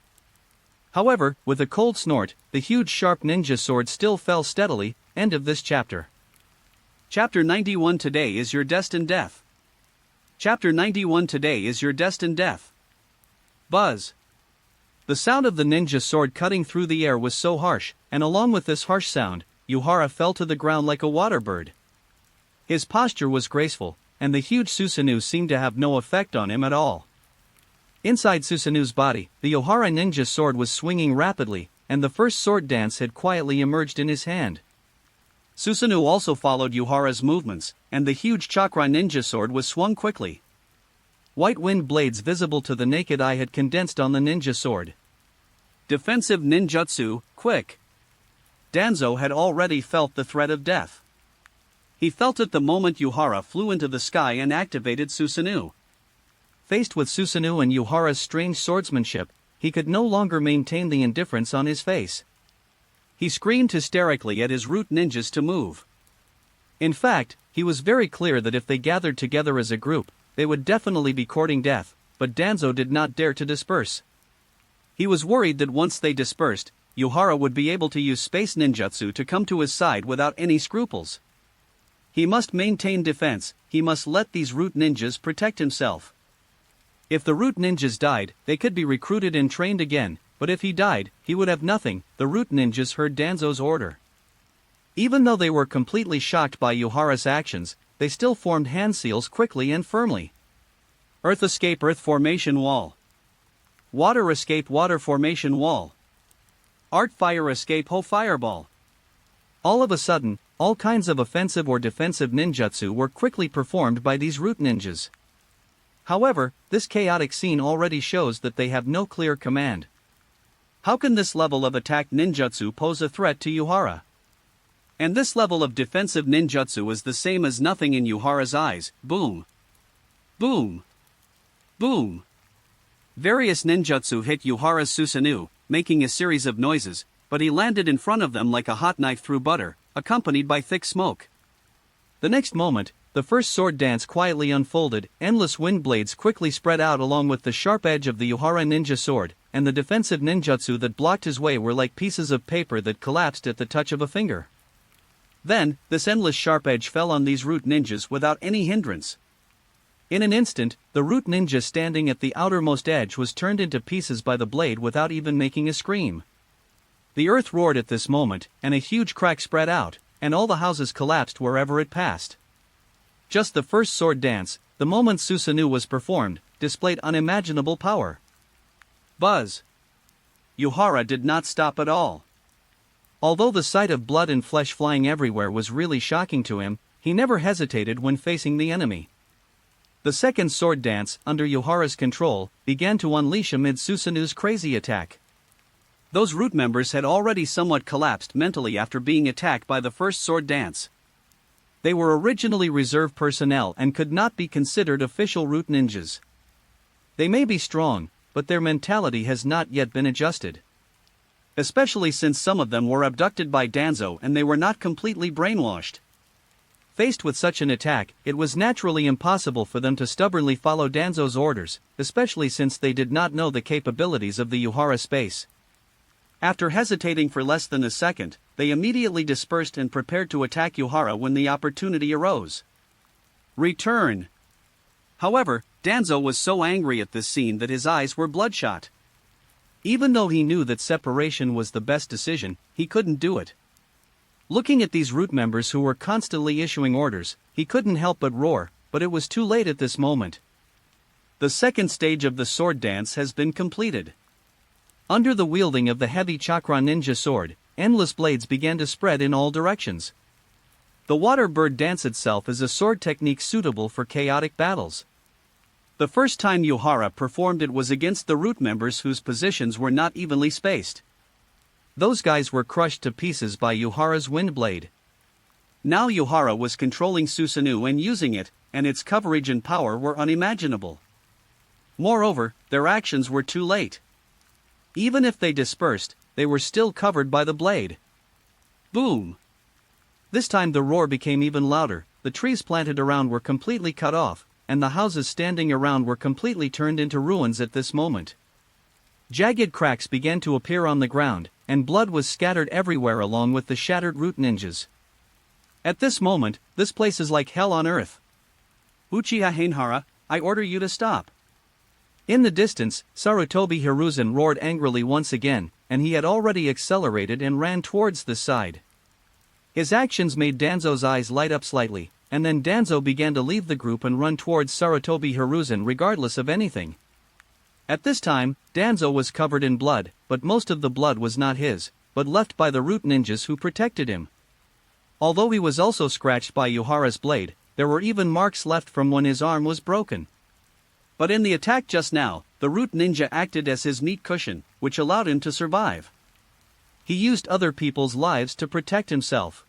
However, with a cold snort, the huge sharp ninja sword still fell steadily. End of this chapter. Chapter 91. Today is your destined death. Chapter 91. Today is your destined death. Buzz. The sound of the ninja sword cutting through the air was so harsh, and along with this harsh sound, Yuhara fell to the ground like a water bird. His posture was graceful, and the huge Susanoo seemed to have no effect on him at all. Inside Susanoo's body, the Yuhara ninja sword was swinging rapidly, and the first sword dance had quietly emerged in his hand. Susanoo also followed Yuhara's movements, and the huge chakra ninja sword was swung quickly. White wind blades visible to the naked eye had condensed on the ninja sword. Defensive ninjutsu, quick! Danzo had already felt the threat of death. He felt it the moment Yuhara flew into the sky and activated Susanoo. Faced with Susanoo and Yuhara's strange swordsmanship, he could no longer maintain the indifference on his face. He screamed hysterically at his root ninjas to move. In fact, he was very clear that if they gathered together as a group, they would definitely be courting death, but Danzo did not dare to disperse. He was worried that once they dispersed, Yuhara would be able to use space ninjutsu to come to his side without any scruples. He must maintain defense, he must let these root ninjas protect himself. If the root ninjas died, they could be recruited and trained again, but if he died, he would have nothing. The root ninjas heard Danzo's order. Even though they were completely shocked by Yuhara's actions, they still formed hand seals quickly and firmly. Earth escape, earth formation wall. Water escape, water formation wall. Art fire escape, ho fireball. All of a sudden, all kinds of offensive or defensive ninjutsu were quickly performed by these root ninjas. However, this chaotic scene already shows that they have no clear command. How can this level of attack ninjutsu pose a threat to Yuhara? And this level of defensive ninjutsu is the same as nothing in Yuhara's eyes. Boom. Boom. Boom. Various ninjutsu hit Yuhara's Susanoo, making a series of noises, but he landed in front of them like a hot knife through butter, accompanied by thick smoke. The next moment, the first sword dance quietly unfolded, endless wind blades quickly spread out along with the sharp edge of the Yuhara ninja sword, and the defensive ninjutsu that blocked his way were like pieces of paper that collapsed at the touch of a finger. Then, this endless sharp edge fell on these root ninjas without any hindrance. In an instant, the root ninja standing at the outermost edge was turned into pieces by the blade without even making a scream. The earth roared at this moment, and a huge crack spread out, and all the houses collapsed wherever it passed. Just the first sword dance, the moment Susanoo was performed, displayed unimaginable power. Buzz! Yuhara did not stop at all. Although the sight of blood and flesh flying everywhere was really shocking to him, he never hesitated when facing the enemy. The second sword dance, under Yuhara's control, began to unleash amid Susanoo's crazy attack. Those root members had already somewhat collapsed mentally after being attacked by the first sword dance. They were originally reserve personnel and could not be considered official root ninjas. They may be strong, but their mentality has not yet been adjusted. Especially since some of them were abducted by Danzo and they were not completely brainwashed. Faced with such an attack, it was naturally impossible for them to stubbornly follow Danzo's orders, especially since they did not know the capabilities of the Yuhara space. After hesitating for less than a second, they immediately dispersed and prepared to attack Yuhara when the opportunity arose. Return! However, Danzo was so angry at this scene that his eyes were bloodshot. Even though he knew that separation was the best decision, he couldn't do it. Looking at these root members who were constantly issuing orders, he couldn't help but roar, but it was too late at this moment. The second stage of the sword dance has been completed. Under the wielding of the heavy chakra ninja sword, endless blades began to spread in all directions. The water bird dance itself is a sword technique suitable for chaotic battles. The first time Yuhara performed it was against the root members whose positions were not evenly spaced. Those guys were crushed to pieces by Yuhara's wind blade. Now Yuhara was controlling Susanoo and using it, and its coverage and power were unimaginable. Moreover, their actions were too late. Even if they dispersed, they were still covered by the blade. Boom! This time the roar became even louder, the trees planted around were completely cut off, and the houses standing around were completely turned into ruins at this moment. Jagged cracks began to appear on the ground, and blood was scattered everywhere along with the shattered root ninjas. At this moment, this place is like hell on earth. Uchiha Yuhara, I order you to stop. In the distance, Sarutobi Hiruzen roared angrily once again, and he had already accelerated and ran towards the side. His actions made Danzo's eyes light up slightly, and then Danzo began to leave the group and run towards Sarutobi Hiruzen regardless of anything. At this time, Danzo was covered in blood, but most of the blood was not his, but left by the root ninjas who protected him. Although he was also scratched by Yuhara's blade, there were even marks left from when his arm was broken. But in the attack just now, the root ninja acted as his meat cushion, which allowed him to survive. He used other people's lives to protect himself.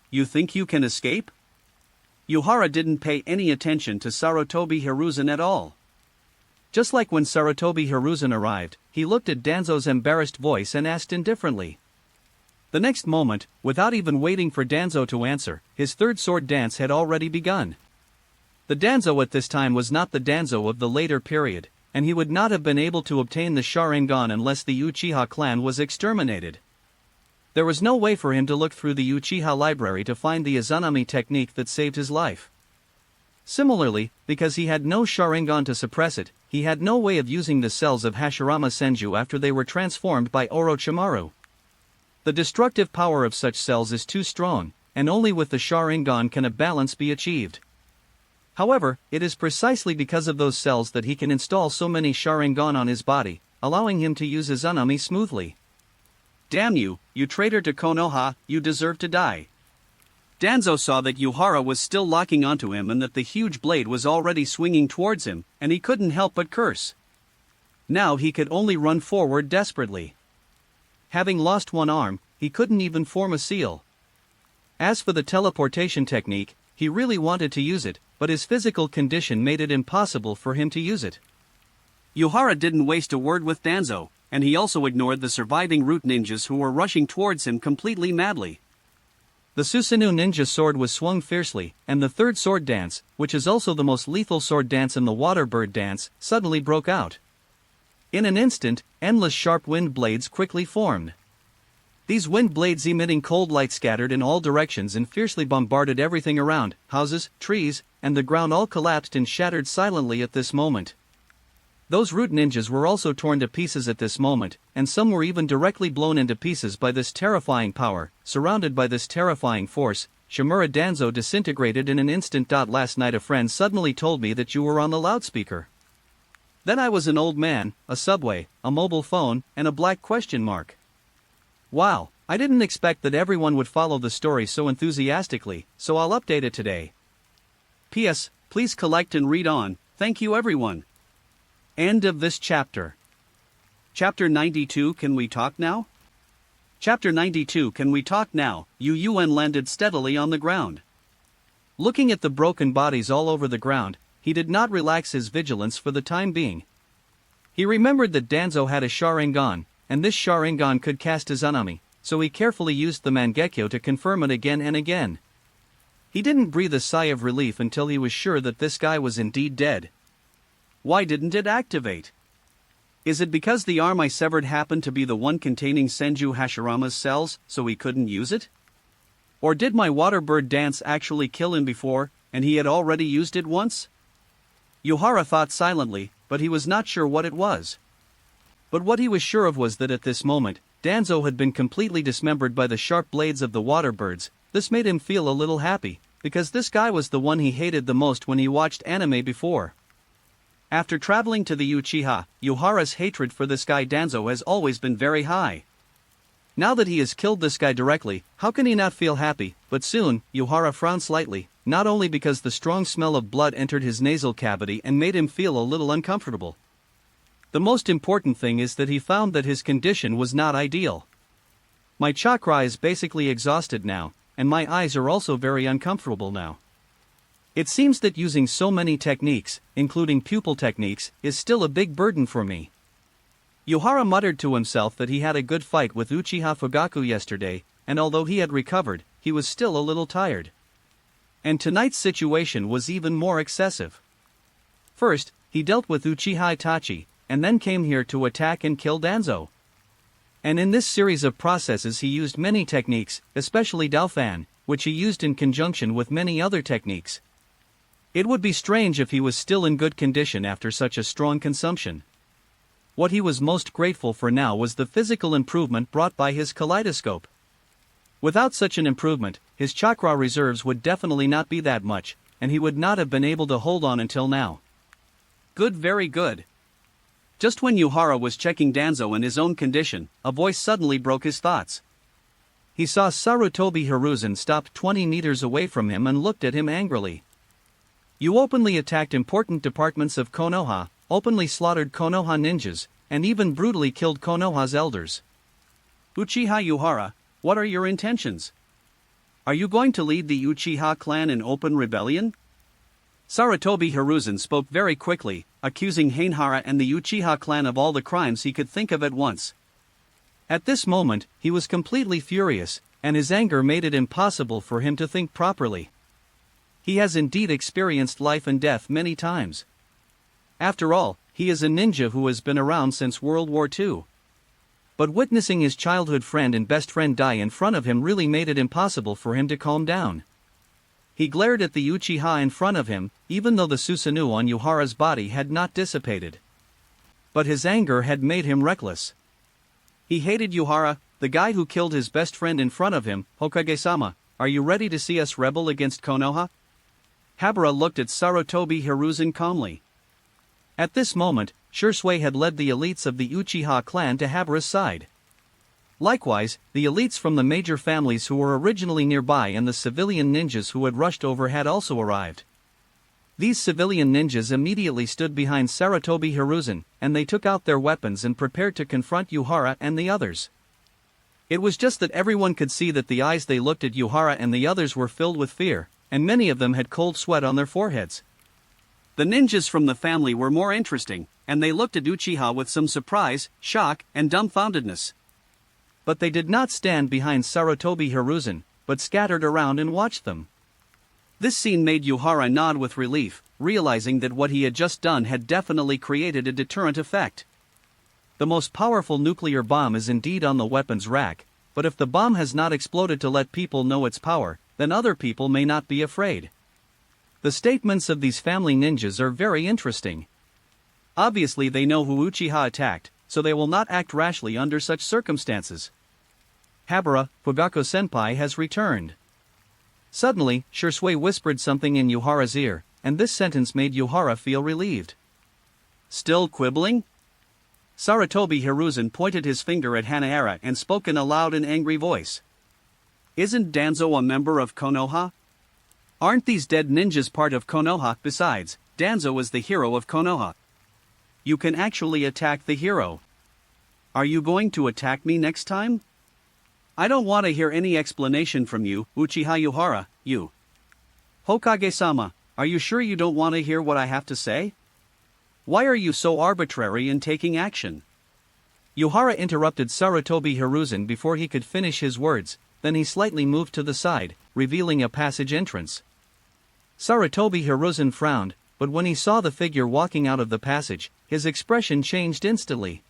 You think you can escape? Yuhara didn't pay any attention to Sarutobi Hiruzen at all. Just like when Sarutobi Hiruzen arrived, he looked at Danzo's embarrassed voice and asked indifferently. The next moment, without even waiting for Danzo to answer, his third sword dance had already begun. The Danzo at this time was not the Danzo of the later period, and he would not have been able to obtain the Sharingan unless the Uchiha clan was exterminated. There was no way for him to look through the Uchiha library to find the Izanami technique that saved his life. Similarly, because he had no Sharingan to suppress it, he had no way of using the cells of Hashirama Senju after they were transformed by Orochimaru. The destructive power of such cells is too strong, and only with the Sharingan can a balance be achieved. However, it is precisely because of those cells that he can install so many Sharingan on his body, allowing him to use Izanami smoothly. Damn you, you traitor to Konoha, you deserve to die. Danzo saw that Yuhara was still locking onto him and that the huge blade was already swinging towards him, and he couldn't help but curse. Now he could only run forward desperately. Having lost one arm, he couldn't even form a seal. As for the teleportation technique, he really wanted to use it, but his physical condition made it impossible for him to use it. Yuhara didn't waste a word with Danzo, and he also ignored the surviving root ninjas who were rushing towards him completely madly. The Susanoo ninja sword was swung fiercely, and the third sword dance, which is also the most lethal sword dance in the water bird dance, suddenly broke out. In an instant, endless sharp wind blades quickly formed. These wind blades emitting cold light scattered in all directions and fiercely bombarded everything around, houses, trees, and the ground all collapsed and shattered silently at this moment. Those root ninjas were also torn to pieces at this moment, and some were even directly blown into pieces by this terrifying power. Surrounded by this terrifying force, Shimura Danzo disintegrated in an instant. Last night a friend suddenly told me that you were on the loudspeaker. Then I was an old man, a subway, a mobile phone, and a black question mark. Wow, I didn't expect that everyone would follow the story so enthusiastically, so I'll update it today. P.S. Please collect and read on, thank you everyone. End of this chapter. Chapter 92. Can we talk now? Chapter 92. Can we talk now? Yuan landed steadily on the ground. Looking at the broken bodies all over the ground, he did not relax his vigilance for the time being. He remembered that Danzo had a Sharingan, and this Sharingan could cast Izanami, so he carefully used the Mangekyo to confirm it again and again. He didn't breathe a sigh of relief until he was sure that this guy was indeed dead. Why didn't it activate? Is it because the arm I severed happened to be the one containing Senju Hashirama's cells, so he couldn't use it? Or did my water bird dance actually kill him before, and he had already used it once? Yuhara thought silently, but he was not sure what it was. But what he was sure of was that at this moment, Danzo had been completely dismembered by the sharp blades of the water birds. This made him feel a little happy, because this guy was the one he hated the most when he watched anime before. After traveling to the Uchiha, Yuhara's hatred for this guy Danzo has always been very high. Now that he has killed this guy directly, how can he not feel happy? But soon, Yuhara frowned slightly, not only because the strong smell of blood entered his nasal cavity and made him feel a little uncomfortable. The most important thing is that he found that his condition was not ideal. My chakra is basically exhausted now, and my eyes are also very uncomfortable now. It seems that using so many techniques, including pupil techniques, is still a big burden for me. Yuhara muttered to himself that he had a good fight with Uchiha Fugaku yesterday, and although he had recovered, he was still a little tired. And tonight's situation was even more excessive. First, he dealt with Uchiha Itachi, and then came here to attack and kill Danzo. And in this series of processes he used many techniques, especially Daofan, which he used in conjunction with many other techniques. It would be strange if he was still in good condition after such a strong consumption. What he was most grateful for now was the physical improvement brought by his kaleidoscope. Without such an improvement, his chakra reserves would definitely not be that much, and he would not have been able to hold on until now. Good, very good. Just when Yuhara was checking Danzo and his own condition, a voice suddenly broke his thoughts. He saw Sarutobi Hiruzen stop 20 meters away from him and looked at him angrily. You openly attacked important departments of Konoha, openly slaughtered Konoha ninjas, and even brutally killed Konoha's elders. Uchiha Yuhara, what are your intentions? Are you going to lead the Uchiha clan in open rebellion? Sarutobi Hiruzen spoke very quickly, accusing Hainhara and the Uchiha clan of all the crimes he could think of at once. At this moment, he was completely furious, and his anger made it impossible for him to think properly. He has indeed experienced life and death many times. After all, he is a ninja who has been around since World War II. But witnessing his childhood friend and best friend die in front of him really made it impossible for him to calm down. He glared at the Uchiha in front of him, even though the Susanoo on Yuhara's body had not dissipated. But his anger had made him reckless. He hated Yuhara, the guy who killed his best friend in front of him. Hokage-sama, are you ready to see us rebel against Konoha? Habara looked at Sarutobi Hiruzen calmly. At this moment, Shursui had led the elites of the Uchiha clan to Habara's side. Likewise, the elites from the major families who were originally nearby and the civilian ninjas who had rushed over had also arrived. These civilian ninjas immediately stood behind Sarutobi Hiruzen, and they took out their weapons and prepared to confront Yuhara and the others. It was just that everyone could see that the eyes they looked at Yuhara and the others were filled with fear, and many of them had cold sweat on their foreheads. The ninjas from the family were more interesting, and they looked at Uchiha with some surprise, shock, and dumbfoundedness. But they did not stand behind Sarutobi Hiruzen, but scattered around and watched them. This scene made Yuhara nod with relief, realizing that what he had just done had definitely created a deterrent effect. The most powerful nuclear bomb is indeed on the weapons rack, but if the bomb has not exploded to let people know its power, then other people may not be afraid. The statements of these family ninjas are very interesting. Obviously they know who Uchiha attacked, so they will not act rashly under such circumstances. Habara, Fugako-senpai has returned. Suddenly, Shursui whispered something in Yuhara's ear, and this sentence made Yuhara feel relieved. Still quibbling? Sarutobi Hiruzen pointed his finger at Hanahara and spoke in a loud and angry voice. Isn't Danzo a member of Konoha? Aren't these dead ninjas part of Konoha? Besides, Danzo is the hero of Konoha. You can actually attack the hero. Are you going to attack me next time? I don't want to hear any explanation from you, Uchiha Yuhara, you. Hokage-sama, are you sure you don't want to hear what I have to say? Why are you so arbitrary in taking action? Yuhara interrupted Sarutobi Hiruzen before he could finish his words, then he slightly moved to the side, revealing a passage entrance. Sarutobi Hiruzen frowned, but when he saw the figure walking out of the passage, his expression changed instantly.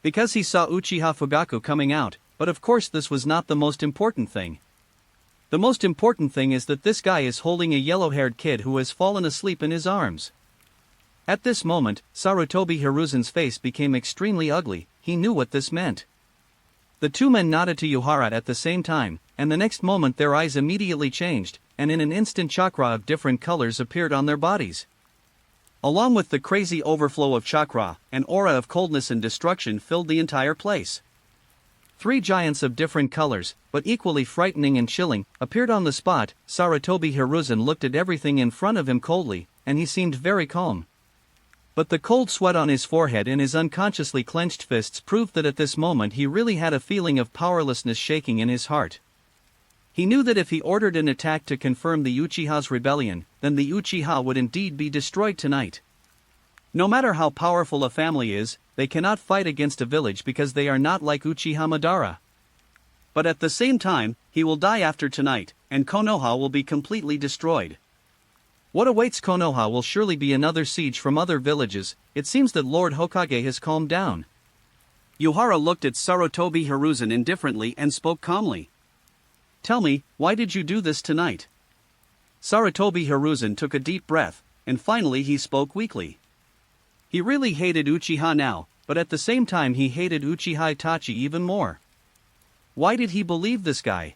Because he saw Uchiha Fugaku coming out, but of course this was not the most important thing. The most important thing is that this guy is holding a yellow-haired kid who has fallen asleep in his arms. At this moment, Sarutobi Hiruzen's face became extremely ugly. He knew what this meant. The two men nodded to Yuhara at the same time, and the next moment their eyes immediately changed, and in an instant chakra of different colors appeared on their bodies. Along with the crazy overflow of chakra, an aura of coldness and destruction filled the entire place. 3 giants of different colors, but equally frightening and chilling, appeared on the spot. Sarutobi Hiruzen looked at everything in front of him coldly, and he seemed very calm. But the cold sweat on his forehead and his unconsciously clenched fists proved that at this moment he really had a feeling of powerlessness shaking in his heart. He knew that if he ordered an attack to confirm the Uchiha's rebellion, then the Uchiha would indeed be destroyed tonight. No matter how powerful a family is, they cannot fight against a village because they are not like Uchiha Madara. But at the same time, he will die after tonight, and Konoha will be completely destroyed. What awaits Konoha will surely be another siege from other villages. It seems that Lord Hokage has calmed down. Yuhara looked at Sarutobi Hiruzen indifferently and spoke calmly. Tell me, why did you do this tonight? Sarutobi Hiruzen took a deep breath, and finally he spoke weakly. He really hated Uchiha now, but at the same time he hated Uchiha Itachi even more. Why did he believe this guy?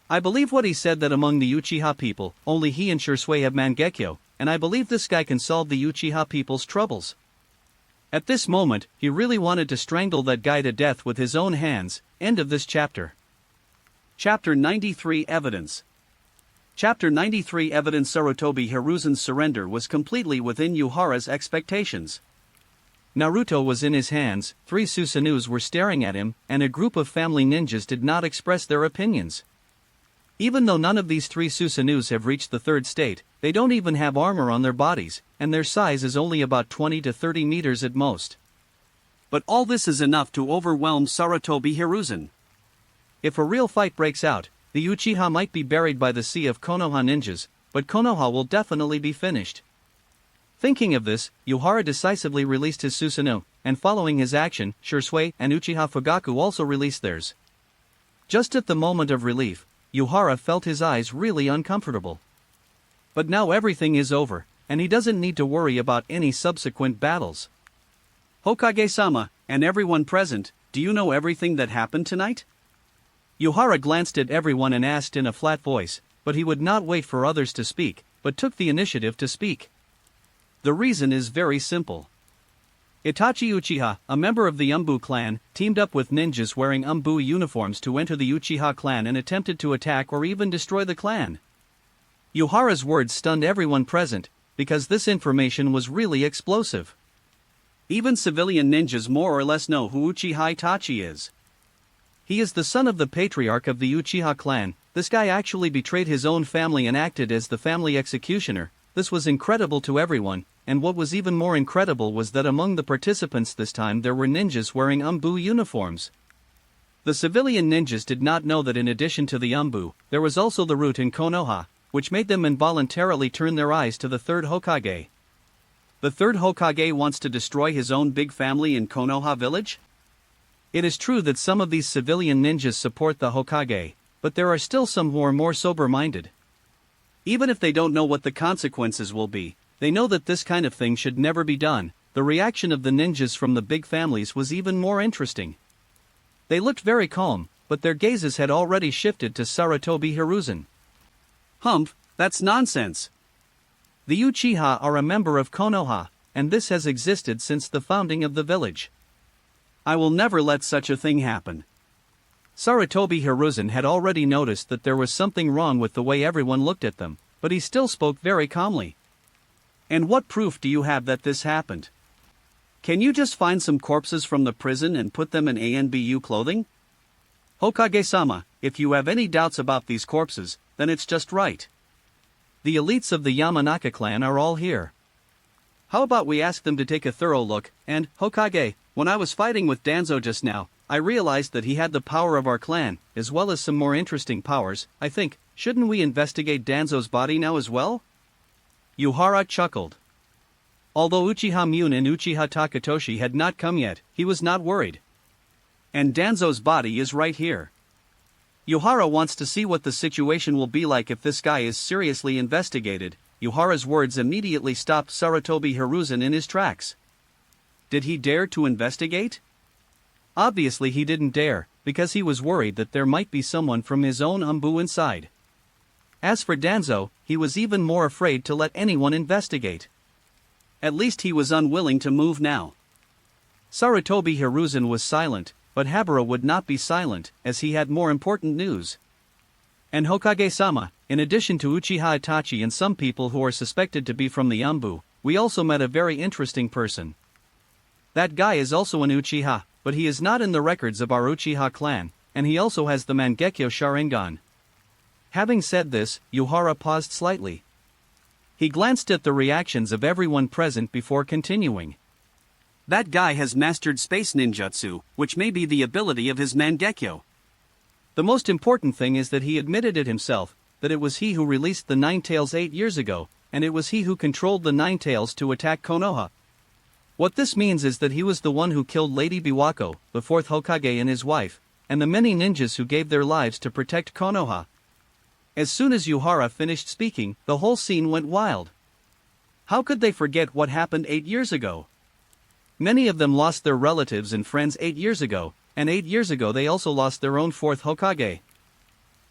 I believe what he said, that among the Uchiha people, only he and Shisui have Mangekyo, and I believe this guy can solve the Uchiha people's troubles. At this moment, he really wanted to strangle that guy to death with his own hands. End of this chapter. Chapter 93 Evidence. Chapter 93 Evidence. Sarutobi Hiruzen's surrender was completely within Yuhara's expectations. Naruto was in his hands, 3 Susanus were staring at him, and a group of family ninjas did not express their opinions. Even though none of these 3 Susanus have reached the 3rd state, they don't even have armor on their bodies, and their size is only about 20 to 30 meters at most. But all this is enough to overwhelm Sarutobi Hiruzen. If a real fight breaks out, the Uchiha might be buried by the sea of Konoha ninjas, but Konoha will definitely be finished. Thinking of this, Yuhara decisively released his Susanoo, and following his action, Shisui and Uchiha Fugaku also released theirs. Just at the moment of relief, Yuhara felt his eyes really uncomfortable. But now everything is over, and he doesn't need to worry about any subsequent battles. Hokage-sama, and everyone present, do you know everything that happened tonight? Yuhara glanced at everyone and asked in a flat voice, but he would not wait for others to speak, but took the initiative to speak. The reason is very simple. Itachi Uchiha, a member of the Umbu clan, teamed up with ninjas wearing Umbu uniforms to enter the Uchiha clan and attempted to attack or even destroy the clan. Yuhara's words stunned everyone present, because this information was really explosive. Even civilian ninjas more or less know who Uchiha Itachi is. He is the son of the patriarch of the Uchiha clan. This guy actually betrayed his own family and acted as the family executioner. This was incredible to everyone, and what was even more incredible was that among the participants this time there were ninjas wearing Umbu uniforms. The civilian ninjas did not know that in addition to the Umbu, there was also the root in Konoha, which made them involuntarily turn their eyes to the 3rd Hokage. The 3rd Hokage wants to destroy his own big family in Konoha village? It is true that some of these civilian ninjas support the Hokage, but there are still some who are more sober-minded. Even if they don't know what the consequences will be, they know that this kind of thing should never be done. The reaction of the ninjas from the big families was even more interesting. They looked very calm, but their gazes had already shifted to Sarutobi Hiruzen. Humph, that's nonsense. The Uchiha are a member of Konoha, and this has existed since the founding of the village. I will never let such a thing happen. Sarutobi Hiruzen had already noticed that there was something wrong with the way everyone looked at them, but he still spoke very calmly. And what proof do you have that this happened? Can you just find some corpses from the prison and put them in ANBU clothing? Hokage-sama, if you have any doubts about these corpses, then it's just right. The elites of the Yamanaka clan are all here. How about we ask them to take a thorough look? And, Hokage, when I was fighting with Danzo just now, I realized that he had the power of our clan, as well as some more interesting powers. I think, shouldn't we investigate Danzo's body now as well? Yuhara chuckled. Although Uchiha Mune and Uchiha Takatoshi had not come yet, he was not worried. And Danzo's body is right here. Yuhara wants to see what the situation will be like if this guy is seriously investigated. Yuhara's words immediately stopped Sarutobi Hiruzen in his tracks. Did he dare to investigate? Obviously he didn't dare, because he was worried that there might be someone from his own Umbu inside. As for Danzo, he was even more afraid to let anyone investigate. At least he was unwilling to move now. Sarutobi Hiruzen was silent, but Habara would not be silent, as he had more important news. And Hokage-sama, in addition to Uchiha Itachi and some people who are suspected to be from the Umbu, we also met a very interesting person. That guy is also an Uchiha, but he is not in the records of our Uchiha clan, and he also has the Mangekyo Sharingan. Having said this, Yuhara paused slightly. He glanced at the reactions of everyone present before continuing. That guy has mastered space ninjutsu, which may be the ability of his Mangekyo. The most important thing is that he admitted it himself, that it was he who released the Nine Tails 8 years ago, and it was he who controlled the Nine Tails to attack Konoha. What this means is that he was the one who killed Lady Biwako, the 4th Hokage and his wife, and the many ninjas who gave their lives to protect Konoha. As soon as Yuhara finished speaking, the whole scene went wild. How could they forget what happened 8 years ago? Many of them lost their relatives and friends 8 years ago, and 8 years ago they also lost their own 4th Hokage.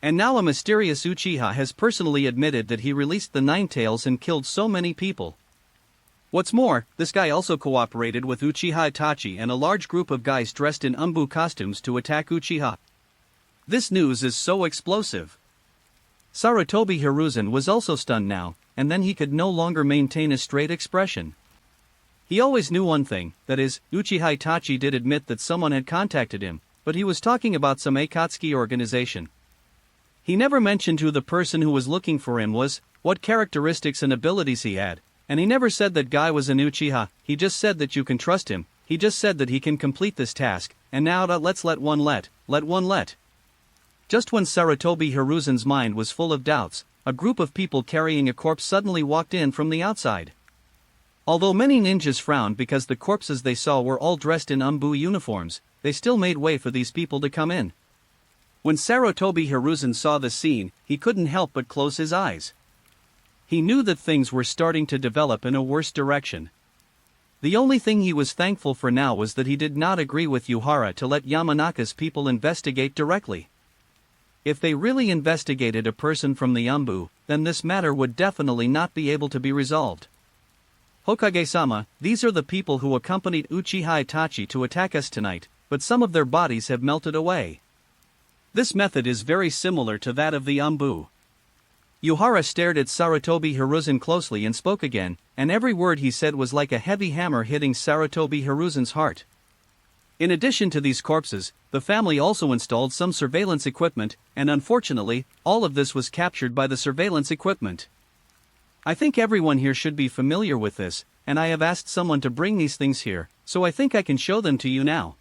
And now a mysterious Uchiha has personally admitted that he released the Nine Tails and killed so many people. What's more, this guy also cooperated with Uchiha Itachi and a large group of guys dressed in Umbu costumes to attack Uchiha. This news is so explosive. Sarutobi Hiruzen was also stunned now, and then he could no longer maintain a straight expression. He always knew one thing, that is, Uchiha Itachi did admit that someone had contacted him, but he was talking about some Akatsuki organization. He never mentioned who the person who was looking for him was, what characteristics and abilities he had, and he never said that guy was an Uchiha. He just said that you can trust him, he just said that he can complete this task, and now let's let one let. Just when Sarutobi Hiruzen's mind was full of doubts, a group of people carrying a corpse suddenly walked in from the outside. Although many ninjas frowned because the corpses they saw were all dressed in Umbu uniforms, they still made way for these people to come in. When Sarutobi Hiruzen saw the scene, he couldn't help but close his eyes. He knew that things were starting to develop in a worse direction. The only thing he was thankful for now was that he did not agree with Yuhara to let Yamanaka's people investigate directly. If they really investigated a person from the Umbu, then this matter would definitely not be able to be resolved. Hokage-sama, these are the people who accompanied Uchiha Itachi to attack us tonight, but some of their bodies have melted away. This method is very similar to that of the Umbu. Yuhara stared at Sarutobi Hiruzen closely and spoke again, and every word he said was like a heavy hammer hitting Sarutobi Hiruzen's heart. In addition to these corpses, the family also installed some surveillance equipment, and unfortunately, all of this was captured by the surveillance equipment. I think everyone here should be familiar with this, and I have asked someone to bring these things here, so I think I can show them to you now.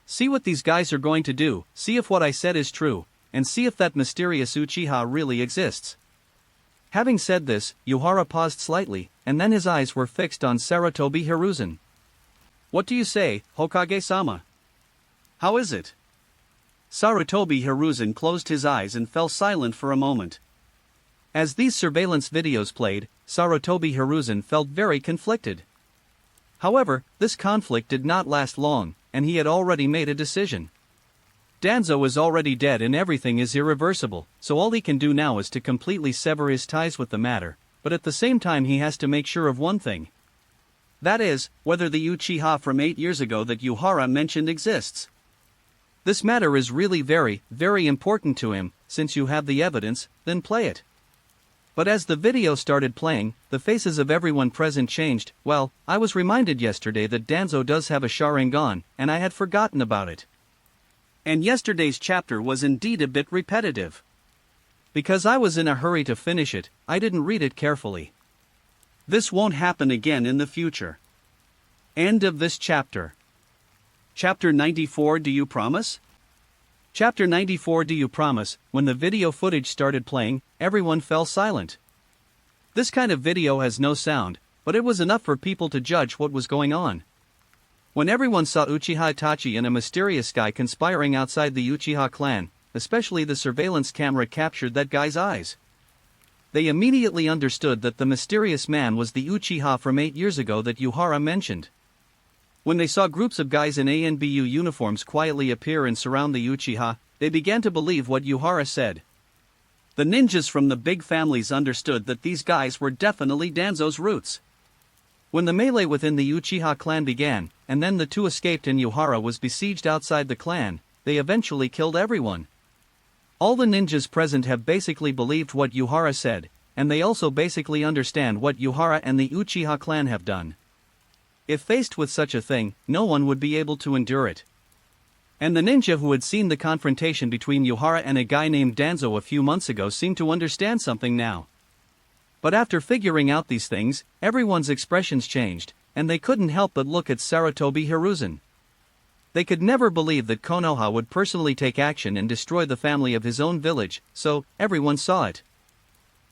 See what these guys are going to do, see if what I said is true, and see if that mysterious Uchiha really exists. Having said this, Yuhara paused slightly, and then his eyes were fixed on Sarutobi Hiruzen. What do you say, Hokage-sama? How is it? Sarutobi Hiruzen closed his eyes and fell silent for a moment. As these surveillance videos played, Sarutobi Hiruzen felt very conflicted. However, this conflict did not last long, and he had already made a decision. Danzo is already dead and everything is irreversible, so all he can do now is to completely sever his ties with the matter, but at the same time he has to make sure of one thing. That is, whether the Uchiha from 8 years ago that Yuhara mentioned exists. This matter is really very, very important to him. Since you have the evidence, then play it. But as the video started playing, the faces of everyone present changed. Well, I was reminded yesterday that Danzo does have a Sharingan, and I had forgotten about it. And yesterday's chapter was indeed a bit repetitive. Because I was in a hurry to finish it, I didn't read it carefully. This won't happen again in the future. End of this chapter. Chapter 94. Do you promise? Chapter 94. Do you promise? When the video footage started playing, everyone fell silent. This kind of video has no sound, but it was enough for people to judge what was going on. When everyone saw Uchiha Itachi and a mysterious guy conspiring outside the Uchiha clan, especially the surveillance camera captured that guy's eyes. They immediately understood that the mysterious man was the Uchiha from 8 years ago that Yuhara mentioned. When they saw groups of guys in ANBU uniforms quietly appear and surround the Uchiha, they began to believe what Yuhara said. The ninjas from the big families understood that these guys were definitely Danzo's roots. When the melee within the Uchiha clan began, and then the two escaped and Yuhara was besieged outside the clan, they eventually killed everyone. All the ninjas present have basically believed what Yuhara said, and they also basically understand what Yuhara and the Uchiha clan have done. If faced with such a thing, no one would be able to endure it. And the ninja who had seen the confrontation between Yuhara and a guy named Danzo a few months ago seemed to understand something now. But after figuring out these things, everyone's expressions changed, and they couldn't help but look at Sarutobi Hiruzen. They could never believe that Konoha would personally take action and destroy the family of his own village, so everyone saw it.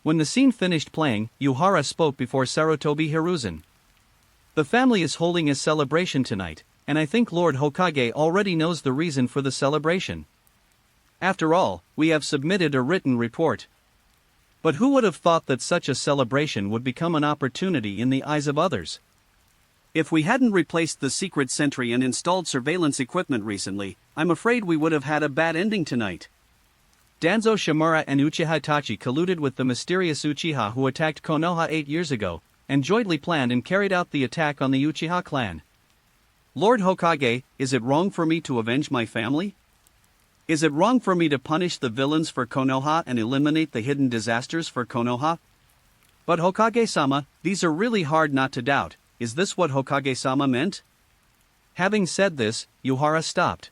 When the scene finished playing, Yuhara spoke before Sarutobi Hiruzen. The family is holding a celebration tonight, and I think Lord Hokage already knows the reason for the celebration. After all, we have submitted a written report. But who would have thought that such a celebration would become an opportunity in the eyes of others? If we hadn't replaced the secret sentry and installed surveillance equipment recently, I'm afraid we would have had a bad ending tonight. Danzo Shimura and Uchiha Itachi colluded with the mysterious Uchiha who attacked Konoha 8 years ago, and jointly planned and carried out the attack on the Uchiha clan. Lord Hokage, is it wrong for me to avenge my family? Is it wrong for me to punish the villains for Konoha and eliminate the hidden disasters for Konoha? But Hokage-sama, these are really hard not to doubt. Is this what Hokage-sama meant? Having said this, Yuhara stopped.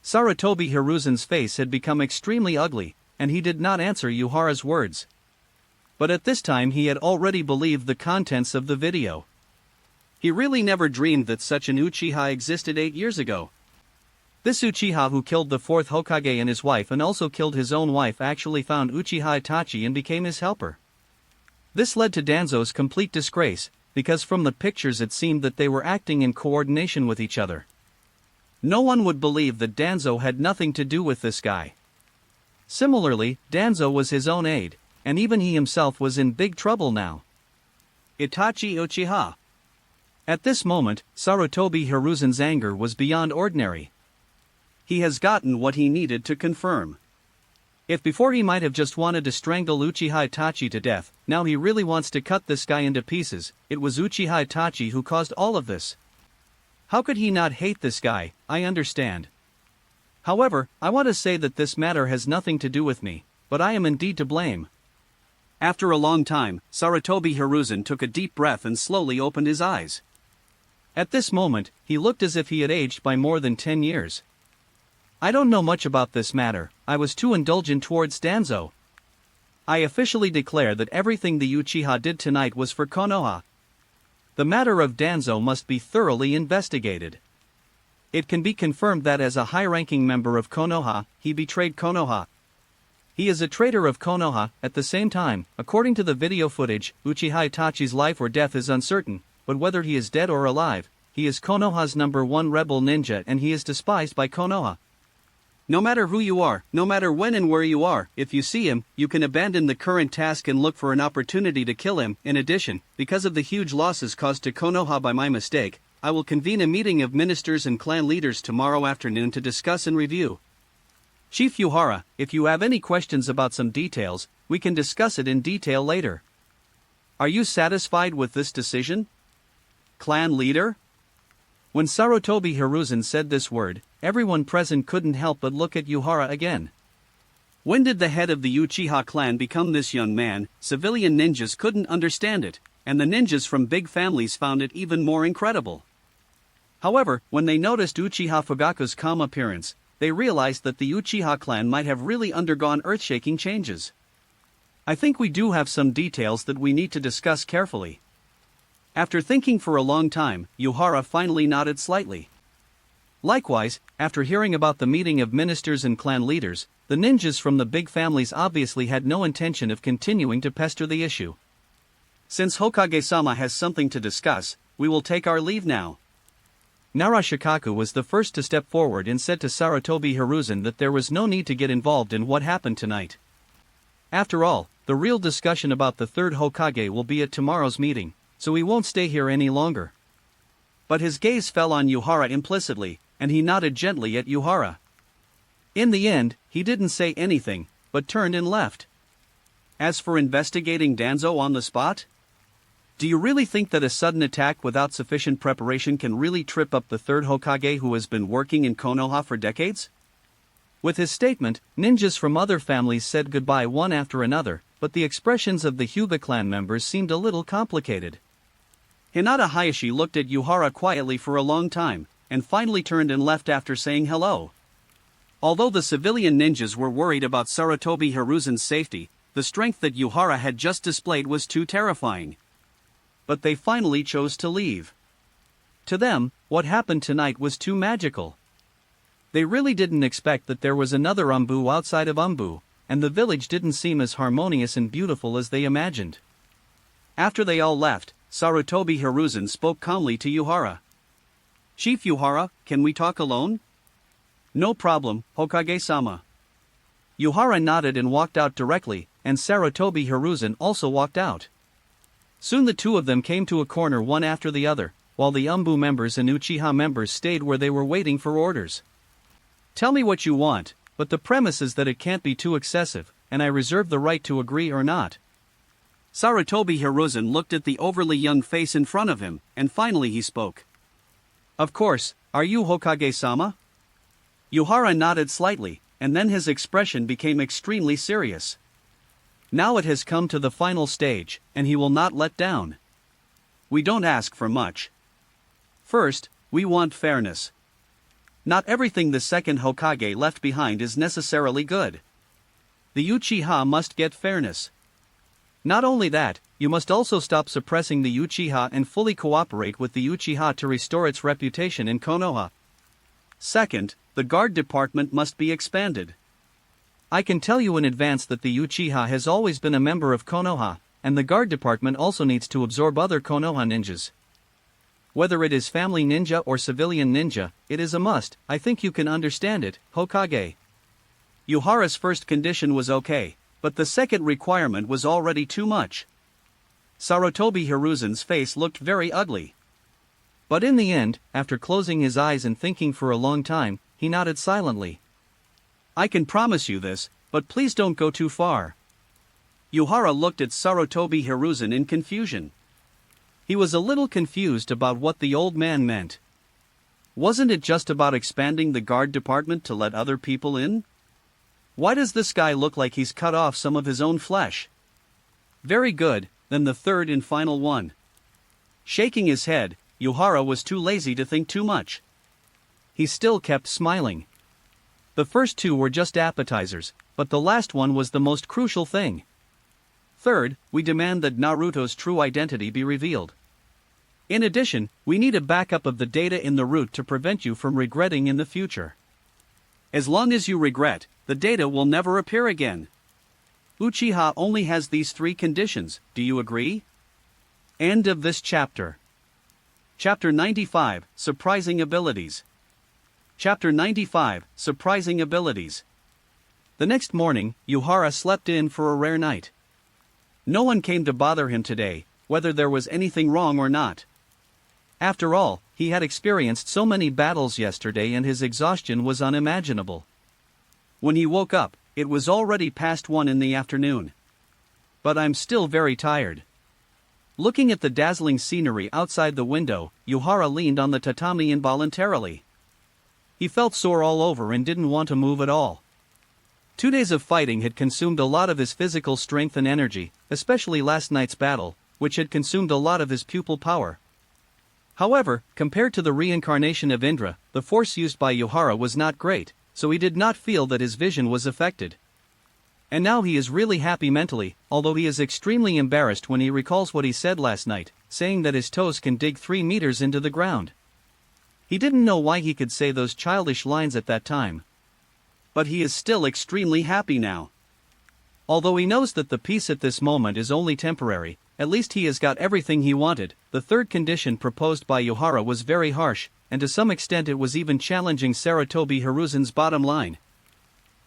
Sarutobi Hiruzen's face had become extremely ugly, and he did not answer Yuhara's words. But at this time he had already believed the contents of the video. He really never dreamed that such an Uchiha existed 8 years ago. This Uchiha who killed the 4th Hokage and his wife and also killed his own wife actually found Uchiha Itachi and became his helper. This led to Danzo's complete disgrace, because from the pictures it seemed that they were acting in coordination with each other. No one would believe that Danzo had nothing to do with this guy. Similarly, Danzo was his own aide, and even he himself was in big trouble now. Itachi Uchiha. At this moment, Sarutobi Hiruzen's anger was beyond ordinary. He has gotten what he needed to confirm. If before he might have just wanted to strangle Uchiha Itachi to death, now he really wants to cut this guy into pieces. It was Uchiha Itachi who caused all of this. How could he not hate this guy? I understand. However, I want to say that this matter has nothing to do with me, but I am indeed to blame. After a long time, Sarutobi Hiruzen took a deep breath and slowly opened his eyes. At this moment, he looked as if he had aged by more than 10 years. I don't know much about this matter. I was too indulgent towards Danzo. I officially declare that everything the Uchiha did tonight was for Konoha. The matter of Danzo must be thoroughly investigated. It can be confirmed that as a high-ranking member of Konoha, he betrayed Konoha. He is a traitor of Konoha. At the same time, according to the video footage, Uchiha Itachi's life or death is uncertain, but whether he is dead or alive, he is Konoha's #1 rebel ninja and he is despised by Konoha. No matter who you are, no matter when and where you are, if you see him, you can abandon the current task and look for an opportunity to kill him. In addition, because of the huge losses caused to Konoha by my mistake, I will convene a meeting of ministers and clan leaders tomorrow afternoon to discuss and review. Chief Yuhara, if you have any questions about some details, we can discuss it in detail later. Are you satisfied with this decision? Clan leader? When Sarutobi Hiruzen said this word, everyone present couldn't help but look at Yuhara again. When did the head of the Uchiha clan become this young man? Civilian ninjas couldn't understand it, and the ninjas from big families found it even more incredible. However, when they noticed Uchiha Fugaku's calm appearance, they realized that the Uchiha clan might have really undergone earth-shaking changes. I think we do have some details that we need to discuss carefully. After thinking for a long time, Yuhara finally nodded slightly. Likewise, after hearing about the meeting of ministers and clan leaders, the ninjas from the big families obviously had no intention of continuing to pester the issue. Since Hokage-sama has something to discuss, we will take our leave now. Nara Shikaku was the first to step forward and said to Sarutobi Hiruzen that there was no need to get involved in what happened tonight. After all, the real discussion about the third Hokage will be at tomorrow's meeting, so he won't stay here any longer. But his gaze fell on Yuhara implicitly, and he nodded gently at Yuhara. In the end, he didn't say anything, but turned and left. As for investigating Danzo on the spot? Do you really think that a sudden attack without sufficient preparation can really trip up the third Hokage who has been working in Konoha for decades? With his statement, ninjas from other families said goodbye one after another, but the expressions of the Hyuga clan members seemed a little complicated. Hinata Hayashi looked at Yuhara quietly for a long time, and finally turned and left after saying hello. Although the civilian ninjas were worried about Sarutobi Hiruzen's safety, the strength that Yuhara had just displayed was too terrifying. But they finally chose to leave. To them, what happened tonight was too magical. They really didn't expect that there was another Umbu outside of Umbu, and the village didn't seem as harmonious and beautiful as they imagined. After they all left, Sarutobi Hiruzen spoke calmly to Yuhara. Chief Yuhara, can we talk alone? No problem, Hokage-sama. Yuhara nodded and walked out directly, and Sarutobi Hiruzen also walked out. Soon the two of them came to a corner one after the other, while the Umbu members and Uchiha members stayed where they were waiting for orders. Tell me what you want, but the premise is that it can't be too excessive, and I reserve the right to agree or not. Sarutobi Hiruzen looked at the overly young face in front of him, and finally he spoke. Of course, are you Hokage-sama? Yuhara nodded slightly, and then his expression became extremely serious. Now it has come to the final stage, and he will not let down. We don't ask for much. First, we want fairness. Not everything the second Hokage left behind is necessarily good. The Uchiha must get fairness. Not only that, you must also stop suppressing the Uchiha and fully cooperate with the Uchiha to restore its reputation in Konoha. Second, the guard department must be expanded. I can tell you in advance that the Uchiha has always been a member of Konoha, and the guard department also needs to absorb other Konoha ninjas. Whether it is family ninja or civilian ninja, it is a must. I think you can understand it, Hokage. Yuhara's first condition was okay, but the second requirement was already too much. Sarutobi Hiruzen's face looked very ugly. But in the end, after closing his eyes and thinking for a long time, he nodded silently. I can promise you this, but please don't go too far. Yuhara looked at Sarutobi Hiruzen in confusion. He was a little confused about what the old man meant. Wasn't it just about expanding the guard department to let other people in? Why does this guy look like he's cut off some of his own flesh? Very good, then the third and final one. Shaking his head, Yuhara was too lazy to think too much. He still kept smiling. The first two were just appetizers, but the last one was the most crucial thing. Third, we demand that Naruto's true identity be revealed. In addition, we need a backup of the data in the root to prevent you from regretting in the future. As long as you regret, the data will never appear again. Uchiha only has these 3 conditions, do you agree? End of this chapter. Chapter 95, Surprising Abilities. Chapter 95, Surprising Abilities. The next morning, Yuhara slept in for a rare night. No one came to bother him today, whether there was anything wrong or not. After all, he had experienced so many battles yesterday and his exhaustion was unimaginable. When he woke up, it was already past 1 in the afternoon. But I'm still very tired. Looking at the dazzling scenery outside the window, Yuhara leaned on the tatami involuntarily. He felt sore all over and didn't want to move at all. 2 days of fighting had consumed a lot of his physical strength and energy, especially last night's battle, which had consumed a lot of his pupil power. However, compared to the reincarnation of Indra, the force used by Yuhara was not great, so he did not feel that his vision was affected. And now he is really happy mentally, although he is extremely embarrassed when he recalls what he said last night, saying that his toes can dig 3 meters into the ground. He didn't know why he could say those childish lines at that time. But he is still extremely happy now. Although he knows that the peace at this moment is only temporary, at least he has got everything he wanted. The third condition proposed by Yuhara was very harsh, and to some extent it was even challenging Sarutobi Hiruzen's bottom line.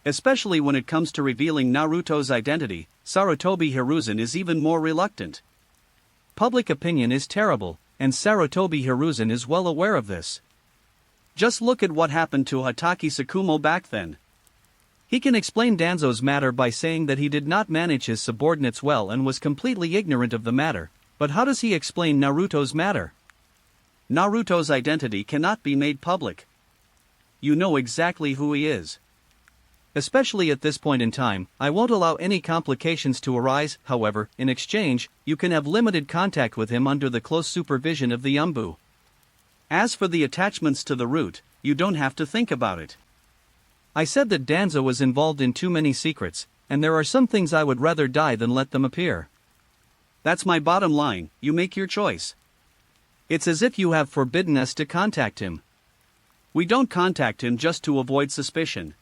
Especially when it comes to revealing Naruto's identity, Sarutobi Hiruzen is even more reluctant. Public opinion is terrible, and Sarutobi Hiruzen is well aware of this. Just look at what happened to Hatake Tsukumo back then. He can explain Danzo's matter by saying that he did not manage his subordinates well and was completely ignorant of the matter, but how does he explain Naruto's matter? Naruto's identity cannot be made public. You know exactly who he is. Especially at this point in time, I won't allow any complications to arise. However, in exchange, you can have limited contact with him under the close supervision of the Umbu. As for the attachments to the root, you don't have to think about it. I said that Danzo was involved in too many secrets, and there are some things I would rather die than let them appear. That's my bottom line, you make your choice. It's as if you have forbidden us to contact him. We don't contact him just to avoid suspicion.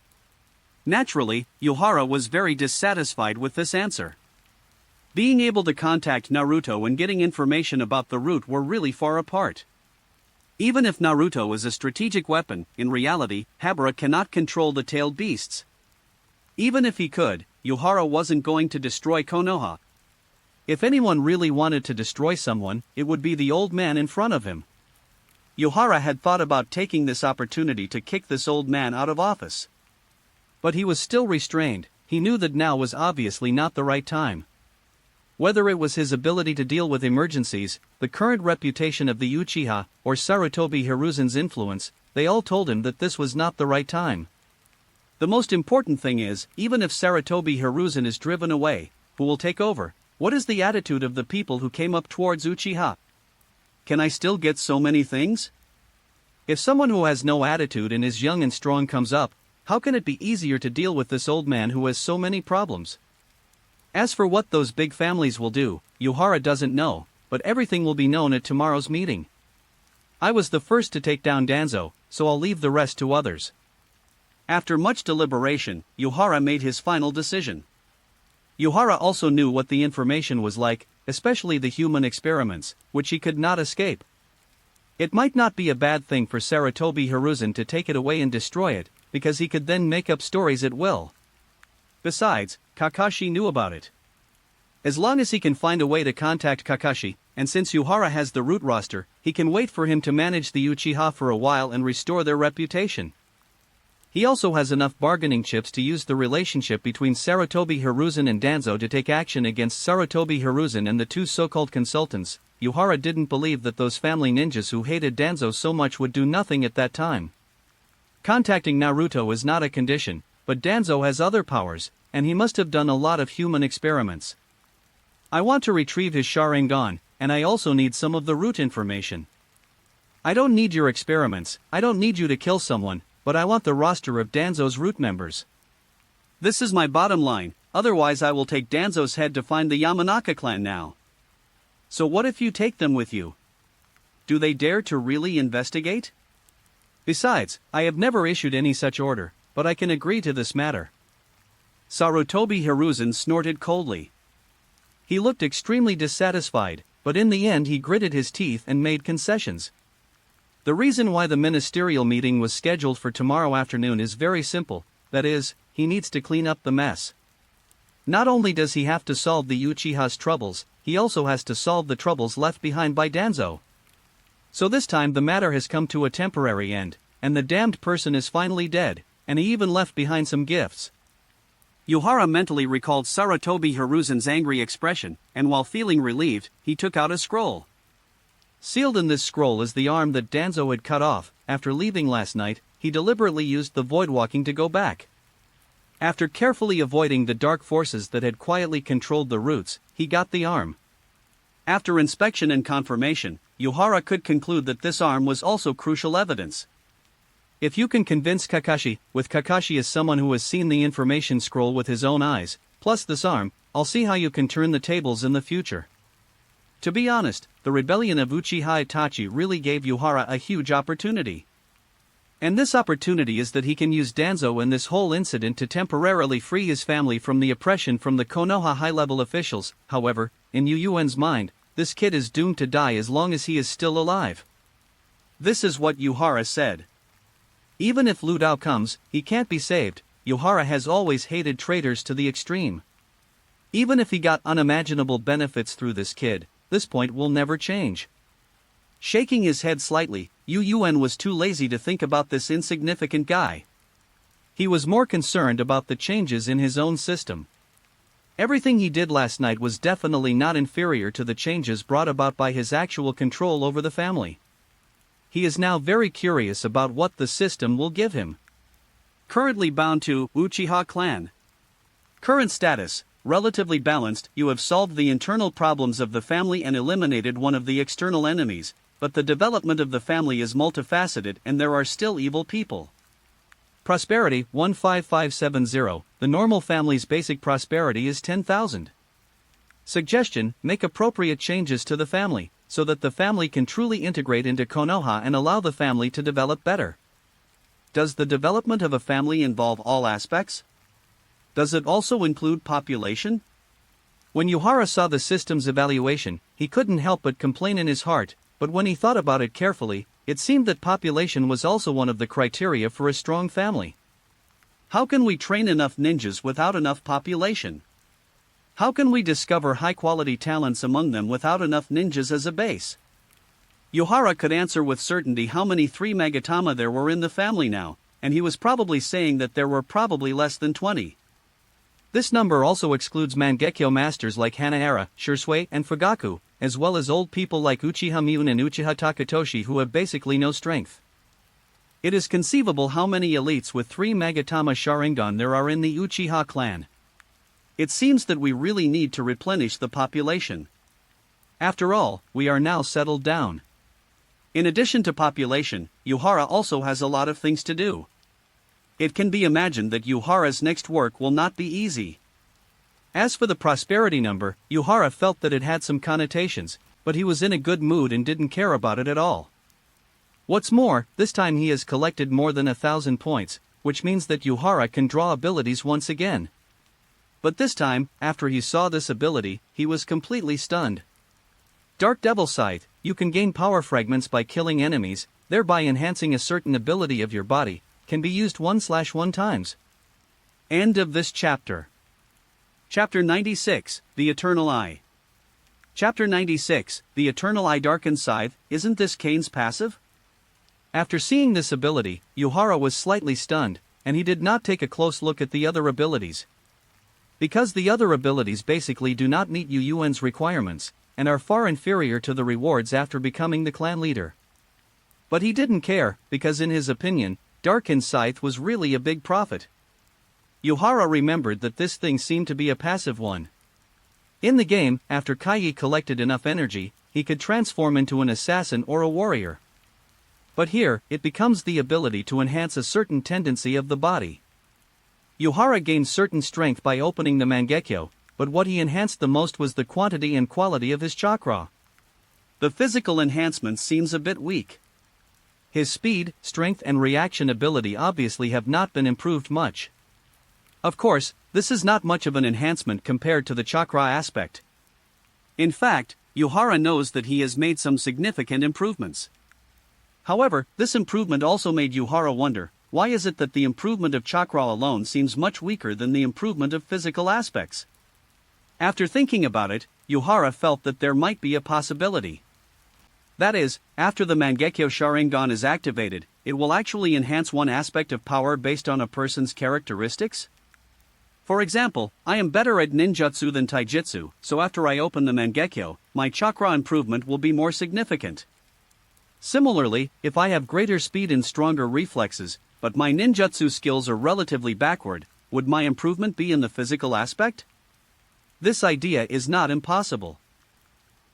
Naturally, Yuhara was very dissatisfied with this answer. Being able to contact Naruto and getting information about the root were really far apart. Even if Naruto is a strategic weapon, in reality, Habara cannot control the tailed beasts. Even if he could, Yuhara wasn't going to destroy Konoha. If anyone really wanted to destroy someone, it would be the old man in front of him. Yuhara had thought about taking this opportunity to kick this old man out of office. But he was still restrained. He knew that now was obviously not the right time. Whether it was his ability to deal with emergencies, the current reputation of the Uchiha, or Sarutobi Hiruzen's influence, they all told him that this was not the right time. The most important thing is, even if Sarutobi Hiruzen is driven away, who will take over? What is the attitude of the people who came up towards Uchiha? Can I still get so many things? If someone who has no attitude and is young and strong comes up, how can it be easier to deal with this old man who has so many problems? As for what those big families will do, Yuhara doesn't know, but everything will be known at tomorrow's meeting. I was the first to take down Danzo, so I'll leave the rest to others. After much deliberation, Yuhara made his final decision. Yuhara also knew what the information was like, especially the human experiments, which he could not escape. It might not be a bad thing for Sarutobi Hiruzen to take it away and destroy it, because he could then make up stories at will. Besides, Kakashi knew about it. As long as he can find a way to contact Kakashi, and since Yuhara has the root roster, he can wait for him to manage the Uchiha for a while and restore their reputation. He also has enough bargaining chips to use the relationship between Sarutobi Hiruzen and Danzo to take action against Sarutobi Hiruzen and the two so-called consultants. Yuhara didn't believe that those family ninjas who hated Danzo so much would do nothing at that time. Contacting Naruto is not a condition, but Danzo has other powers, and he must have done a lot of human experiments. I want to retrieve his Sharingan, and I also need some of the root information. I don't need your experiments, I don't need you to kill someone, but I want the roster of Danzo's root members. This is my bottom line, otherwise I will take Danzo's head to find the Yamanaka clan now. So what if you take them with you? Do they dare to really investigate? Besides, I have never issued any such order, but I can agree to this matter. Sarutobi Hiruzen snorted coldly. He looked extremely dissatisfied, but in the end he gritted his teeth and made concessions. The reason why the ministerial meeting was scheduled for tomorrow afternoon is very simple, that is, he needs to clean up the mess. Not only does he have to solve the Uchiha's troubles, he also has to solve the troubles left behind by Danzo. So this time the matter has come to a temporary end, and the damned person is finally dead, and he even left behind some gifts. Yuhara mentally recalled Sarutobi Hiruzen's angry expression, and while feeling relieved, he took out a scroll. Sealed in this scroll is the arm that Danzo had cut off. After leaving last night, he deliberately used the void walking to go back. After carefully avoiding the dark forces that had quietly controlled the roots, he got the arm. After inspection and confirmation, Yuhara could conclude that this arm was also crucial evidence. If you can convince Kakashi, with Kakashi as someone who has seen the information scroll with his own eyes, plus this arm, I'll see how you can turn the tables in the future. To be honest, the rebellion of Uchiha Itachi really gave Yuhara a huge opportunity. And this opportunity is that he can use Danzo in this whole incident to temporarily free his family from the oppression from the Konoha high-level officials. However, in Yu Yuen's mind, this kid is doomed to die as long as he is still alive. This is what Yuhara said. Even if Lu Dao comes, he can't be saved. Yuhara has always hated traitors to the extreme. Even if he got unimaginable benefits through this kid, this point will never change. Shaking his head slightly, Yu Yuen was too lazy to think about this insignificant guy. He was more concerned about the changes in his own system. Everything he did last night was definitely not inferior to the changes brought about by his actual control over the family. He is now very curious about what the system will give him. Currently bound to Uchiha clan. Current status: relatively balanced. You have solved the internal problems of the family and eliminated one of the external enemies, but the development of the family is multifaceted and there are still evil people. Prosperity 15570. The normal family's basic prosperity is 10,000. Suggestion: make appropriate changes to the family, so that the family can truly integrate into Konoha and allow the family to develop better. Does the development of a family involve all aspects? Does it also include population? When Yuhara saw the system's evaluation, he couldn't help but complain in his heart, but when he thought about it carefully, it seemed that population was also one of the criteria for a strong family. How can we train enough ninjas without enough population? How can we discover high-quality talents among them without enough ninjas as a base? Yuhara could answer with certainty how many 3 Magatama there were in the family now, and he was probably saying that there were probably less than 20. This number also excludes Mangekyo masters like Hanahara, Shursui, and Fugaku, as well as old people like Uchiha Miun and Uchiha Takatoshi who have basically no strength. It is conceivable how many elites with 3 Magatama Sharingan there are in the Uchiha clan. It seems that we really need to replenish the population. After all, we are now settled down. In addition to population, Yuhara also has a lot of things to do. It can be imagined that Yuhara's next work will not be easy. As for the prosperity number, Yuhara felt that it had some connotations, but he was in a good mood and didn't care about it at all. What's more, this time he has collected more than 1,000 points, which means that Yuhara can draw abilities once again. But this time, after he saw this ability, he was completely stunned. Dark Devil Scythe, you can gain power fragments by killing enemies, thereby enhancing a certain ability of your body, can be used 1/1 times. End of this chapter. Chapter 96, The Eternal Eye. Chapter 96, The Eternal Eye Darkened Scythe, isn't this Kane's passive? After seeing this ability, Yuhara was slightly stunned, and he did not take a close look at the other abilities. Because the other abilities basically do not meet Yuan's requirements, and are far inferior to the rewards after becoming the clan leader. But he didn't care, because in his opinion, Darkened Scythe was really a big profit. Yuhara remembered that this thing seemed to be a passive one. In the game, after Kai collected enough energy, he could transform into an assassin or a warrior. But here, it becomes the ability to enhance a certain tendency of the body. Yuhara gained certain strength by opening the Mangekyo, but what he enhanced the most was the quantity and quality of his chakra. The physical enhancement seems a bit weak. His speed, strength and reaction ability obviously have not been improved much. Of course, this is not much of an enhancement compared to the chakra aspect. In fact, Yuhara knows that he has made some significant improvements. However, this improvement also made Yuhara wonder, why is it that the improvement of chakra alone seems much weaker than the improvement of physical aspects? After thinking about it, Yuhara felt that there might be a possibility. That is, after the Mangekyo Sharingan is activated, it will actually enhance one aspect of power based on a person's characteristics? For example, I am better at ninjutsu than taijutsu, so after I open the Mangekyo, my chakra improvement will be more significant. Similarly, if I have greater speed and stronger reflexes, but my ninjutsu skills are relatively backward, would my improvement be in the physical aspect? This idea is not impossible.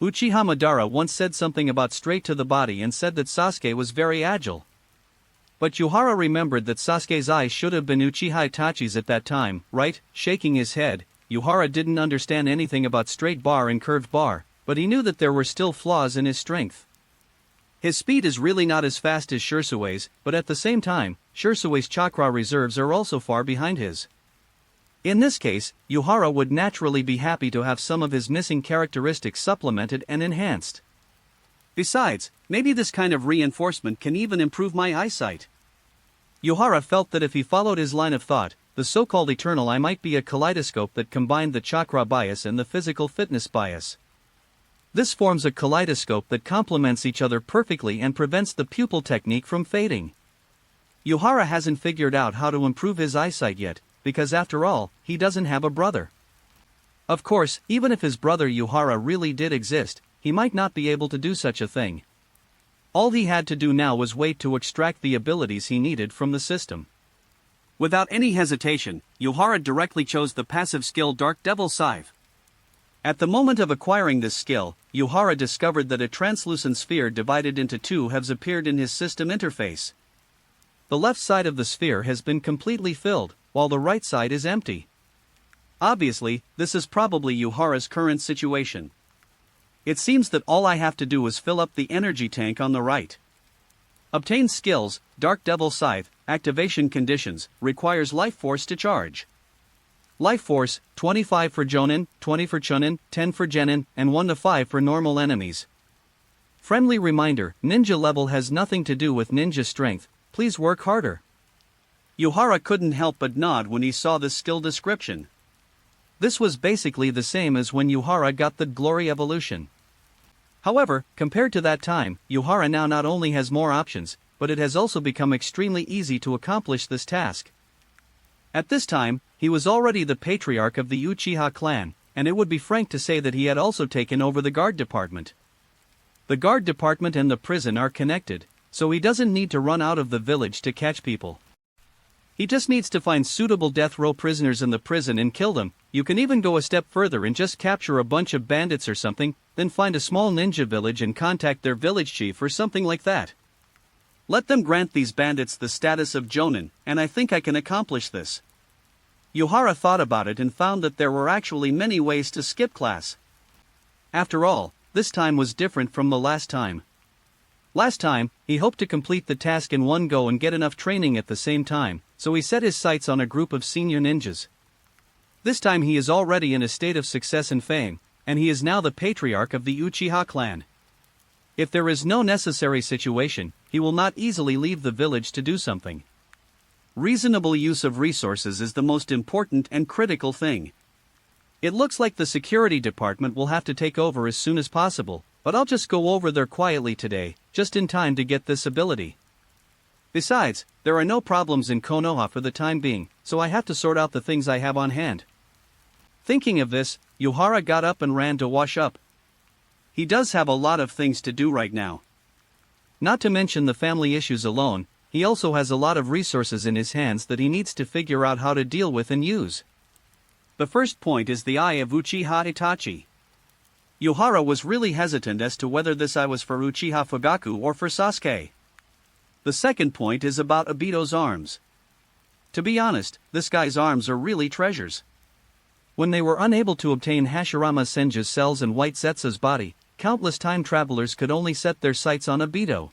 Uchiha Madara once said something about straight to the body and said that Sasuke was very agile. But Yuhara remembered that Sasuke's eyes should have been Uchiha Itachi's at that time, right? Shaking his head, Yuhara didn't understand anything about straight bar and curved bar, but he knew that there were still flaws in his strength. His speed is really not as fast as Shursui's, but at the same time, Shursui's chakra reserves are also far behind his. In this case, Yuhara would naturally be happy to have some of his missing characteristics supplemented and enhanced. Besides, maybe this kind of reinforcement can even improve my eyesight. Yuhara felt that if he followed his line of thought, the so-called Eternal Eye might be a kaleidoscope that combined the chakra bias and the physical fitness bias. This forms a kaleidoscope that complements each other perfectly and prevents the pupil technique from fading. Yuhara hasn't figured out how to improve his eyesight yet, because after all, he doesn't have a brother. Of course, even if his brother Yuhara really did exist, he might not be able to do such a thing. All he had to do now was wait to extract the abilities he needed from the system. Without any hesitation, Yuhara directly chose the passive skill Dark Devil Scythe. At the moment of acquiring this skill, Yuhara discovered that a translucent sphere divided into two has appeared in his system interface. The left side of the sphere has been completely filled, while the right side is empty. Obviously, this is probably Yuhara's current situation. It seems that all I have to do is fill up the energy tank on the right. Obtain skills, Dark Devil Scythe, activation conditions, requires life force to charge. Life force, 25 for Jonin, 20 for Chunin, 10 for Genin, and 1 to 5 for normal enemies. Friendly reminder, ninja level has nothing to do with ninja strength, please work harder. Yuhara couldn't help but nod when he saw this skill description. This was basically the same as when Yuhara got the Glory Evolution. However, compared to that time, Yuhara now not only has more options, but it has also become extremely easy to accomplish this task. At this time, he was already the patriarch of the Uchiha clan, and it would be frank to say that he had also taken over the guard department. The guard department and the prison are connected, so he doesn't need to run out of the village to catch people. He just needs to find suitable death row prisoners in the prison and kill them. You can even go a step further and just capture a bunch of bandits or something, then find a small ninja village and contact their village chief or something like that. Let them grant these bandits the status of jonin, and I think I can accomplish this. Yuhara thought about it and found that there were actually many ways to skip class. After all, this time was different from the last time. Last time, he hoped to complete the task in one go and get enough training at the same time, so he set his sights on a group of senior ninjas. This time he is already in a state of success and fame, and he is now the patriarch of the Uchiha clan. If there is no necessary situation, he will not easily leave the village to do something. Reasonable use of resources is the most important and critical thing. It looks like the security department will have to take over as soon as possible, but I'll just go over there quietly today, just in time to get this ability. Besides, there are no problems in Konoha for the time being, so I have to sort out the things I have on hand. Thinking of this, Yuhara got up and ran to wash up. He does have a lot of things to do right now. Not to mention the family issues alone, he also has a lot of resources in his hands that he needs to figure out how to deal with and use. The first point is the eye of Uchiha Itachi. Yuhara was really hesitant as to whether this eye was for Uchiha Fugaku or for Sasuke. The second point is about Obito's arms. To be honest, this guy's arms are really treasures. When they were unable to obtain Hashirama Senju's cells and White Zetsu's body, countless time travelers could only set their sights on Obito.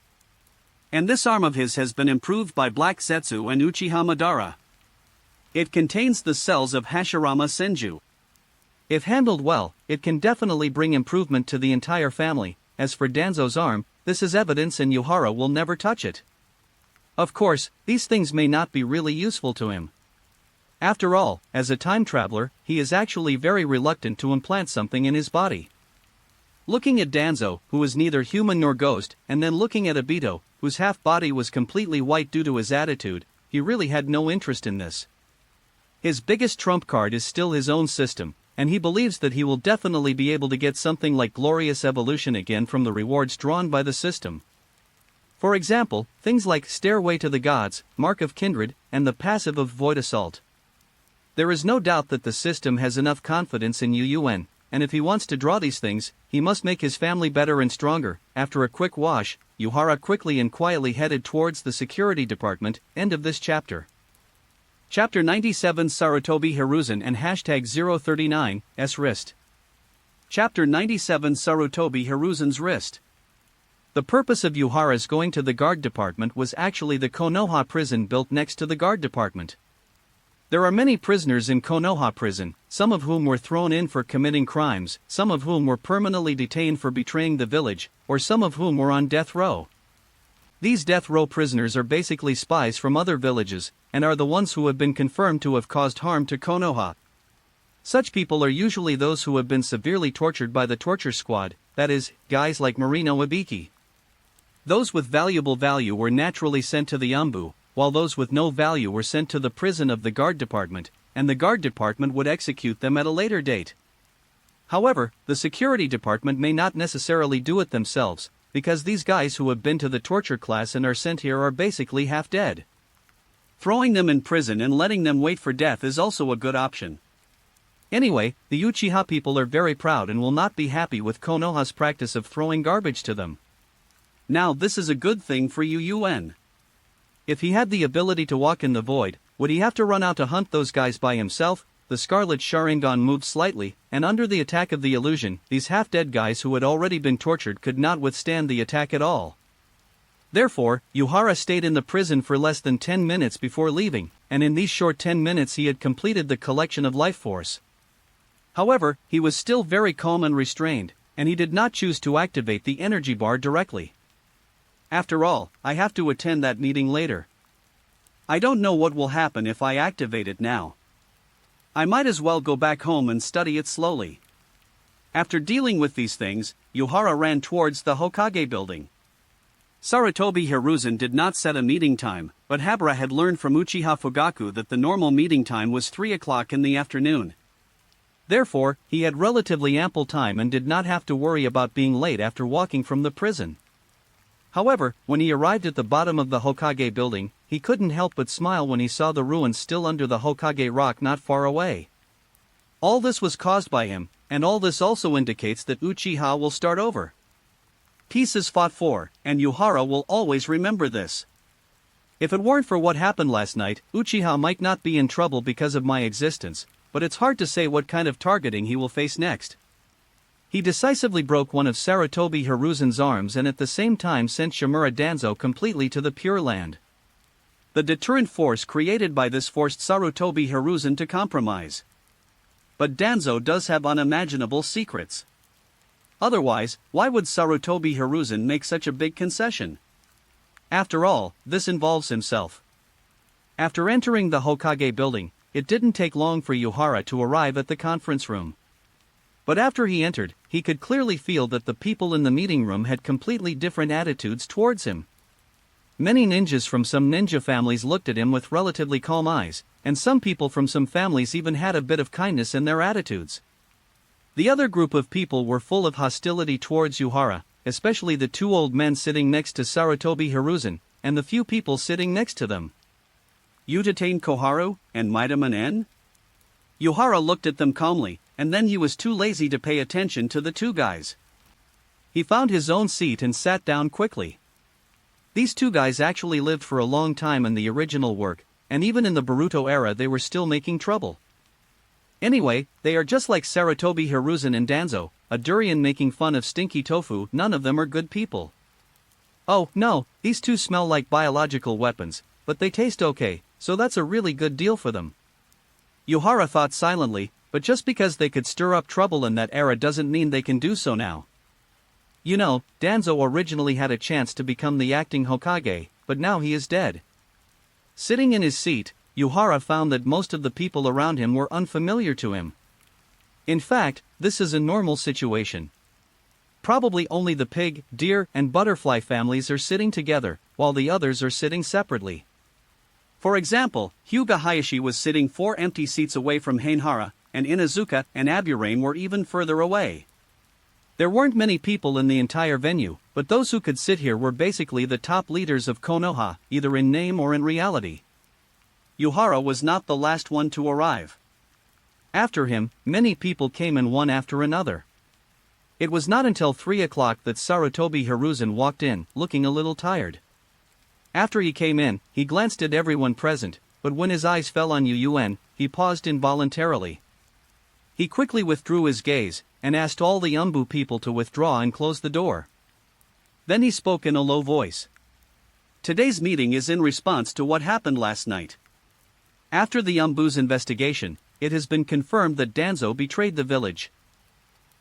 And this arm of his has been improved by Black Zetsu and Uchiha Madara. It contains the cells of Hashirama Senju. If handled well, it can definitely bring improvement to the entire family. As for Danzo's arm, this is evidence and Yuhara will never touch it. Of course, these things may not be really useful to him. After all, as a time traveler, he is actually very reluctant to implant something in his body. Looking at Danzo, who is neither human nor ghost, and then looking at Obito, whose half-body was completely white due to his attitude, he really had no interest in this. His biggest trump card is still his own system, and he believes that he will definitely be able to get something like glorious evolution again from the rewards drawn by the system. For example, things like Stairway to the Gods, Mark of Kindred, and the passive of Void Assault. There is no doubt that the system has enough confidence in Yuuen, and if he wants to draw these things, he must make his family better and stronger. After a quick wash, Yuhara quickly and quietly headed towards the security department. End of this chapter. Chapter 97 Sarutobi Hiruzen and #039, S wrist. Chapter 97 Sarutobi Hiruzen's wrist. The purpose of Yuhara's going to the guard department was actually the Konoha prison built next to the guard department. There are many prisoners in Konoha prison, some of whom were thrown in for committing crimes, some of whom were permanently detained for betraying the village, or some of whom were on death row. These death row prisoners are basically spies from other villages, and are the ones who have been confirmed to have caused harm to Konoha. Such people are usually those who have been severely tortured by the torture squad, that is, guys like Marino Ibiki. Those with valuable value were naturally sent to the Ambu, while those with no value were sent to the prison of the guard department, and the guard department would execute them at a later date. However, the security department may not necessarily do it themselves, because these guys who have been to the torture class and are sent here are basically half dead. Throwing them in prison and letting them wait for death is also a good option. Anyway, the Uchiha people are very proud and will not be happy with Konoha's practice of throwing garbage to them. Now this is a good thing for Yuuen. If he had the ability to walk in the void, would he have to run out to hunt those guys by himself? The Scarlet Sharingan moved slightly, and under the attack of the illusion, these half-dead guys who had already been tortured could not withstand the attack at all. Therefore, Yuhara stayed in the prison for less than 10 minutes before leaving, and in these short 10 minutes he had completed the collection of life force. However, he was still very calm and restrained, and he did not choose to activate the energy bar directly. After all, I have to attend that meeting later. I don't know what will happen if I activate it now. I might as well go back home and study it slowly. After dealing with these things, Yuhara ran towards the Hokage building. Sarutobi Hiruzen did not set a meeting time, but Habara had learned from Uchiha Fugaku that the normal meeting time was 3 o'clock in the afternoon. Therefore, he had relatively ample time and did not have to worry about being late after walking from the prison. However, when he arrived at the bottom of the Hokage building, he couldn't help but smile when he saw the ruins still under the Hokage rock not far away. All this was caused by him, and all this also indicates that Uchiha will start over. Peace is fought for, and Yuhara will always remember this. If it weren't for what happened last night, Uchiha might not be in trouble because of my existence, but it's hard to say what kind of targeting he will face next. He decisively broke one of Sarutobi Hiruzen's arms and at the same time sent Shimura Danzo completely to the Pure Land. The deterrent force created by this forced Sarutobi Hiruzen to compromise. But Danzo does have unimaginable secrets. Otherwise, why would Sarutobi Hiruzen make such a big concession? After all, this involves himself. After entering the Hokage building, it didn't take long for Yuhara to arrive at the conference room. But after he entered, he could clearly feel that the people in the meeting room had completely different attitudes towards him. Many ninjas from some ninja families looked at him with relatively calm eyes, and some people from some families even had a bit of kindness in their attitudes. The other group of people were full of hostility towards Yuhara, especially the two old men sitting next to Sarutobi Hiruzen, and the few people sitting next to them. Uchiha Koharu and Maida Manen? Yuhara looked at them calmly, and then he was too lazy to pay attention to the two guys. He found his own seat and sat down quickly. These two guys actually lived for a long time in the original work, and even in the Boruto era they were still making trouble. Anyway, they are just like Sarutobi Hiruzen and Danzo, a durian making fun of stinky tofu. None of them are good people. Oh, no, these two smell like biological weapons, but they taste okay, so that's a really good deal for them. Yuhara thought silently, but just because they could stir up trouble in that era doesn't mean they can do so now. You know, Danzo originally had a chance to become the acting Hokage, but now he is dead. Sitting in his seat, Yuhara found that most of the people around him were unfamiliar to him. In fact, this is a normal situation. Probably only the pig, deer, and butterfly families are sitting together, while the others are sitting separately. For example, Hyuga Hayashi was sitting 4 empty seats away from Hainhara, and Inazuka and Aburane were even further away. There weren't many people in the entire venue, but those who could sit here were basically the top leaders of Konoha, either in name or in reality. Yuhara was not the last one to arrive. After him, many people came in one after another. It was not until 3 o'clock that Sarutobi Hiruzen walked in, looking a little tired. After he came in, he glanced at everyone present, but when his eyes fell on Yuen, he paused involuntarily. He quickly withdrew his gaze, and asked all the Umbu people to withdraw and close the door. Then he spoke in a low voice. Today's meeting is in response to what happened last night. After the Umbu's investigation, it has been confirmed that Danzo betrayed the village.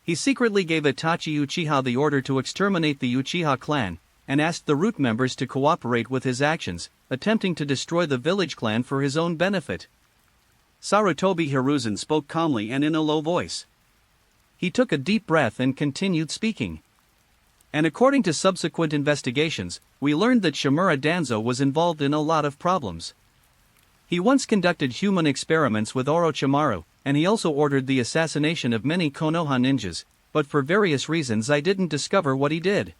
He secretly gave Itachi Uchiha the order to exterminate the Uchiha clan, and asked the root members to cooperate with his actions, attempting to destroy the village clan for his own benefit. Sarutobi Hiruzen spoke calmly and in a low voice. He took a deep breath and continued speaking. And according to subsequent investigations, we learned that Shimura Danzo was involved in a lot of problems. He once conducted human experiments with Orochimaru, and he also ordered the assassination of many Konoha ninjas, but for various reasons I didn't discover what he did.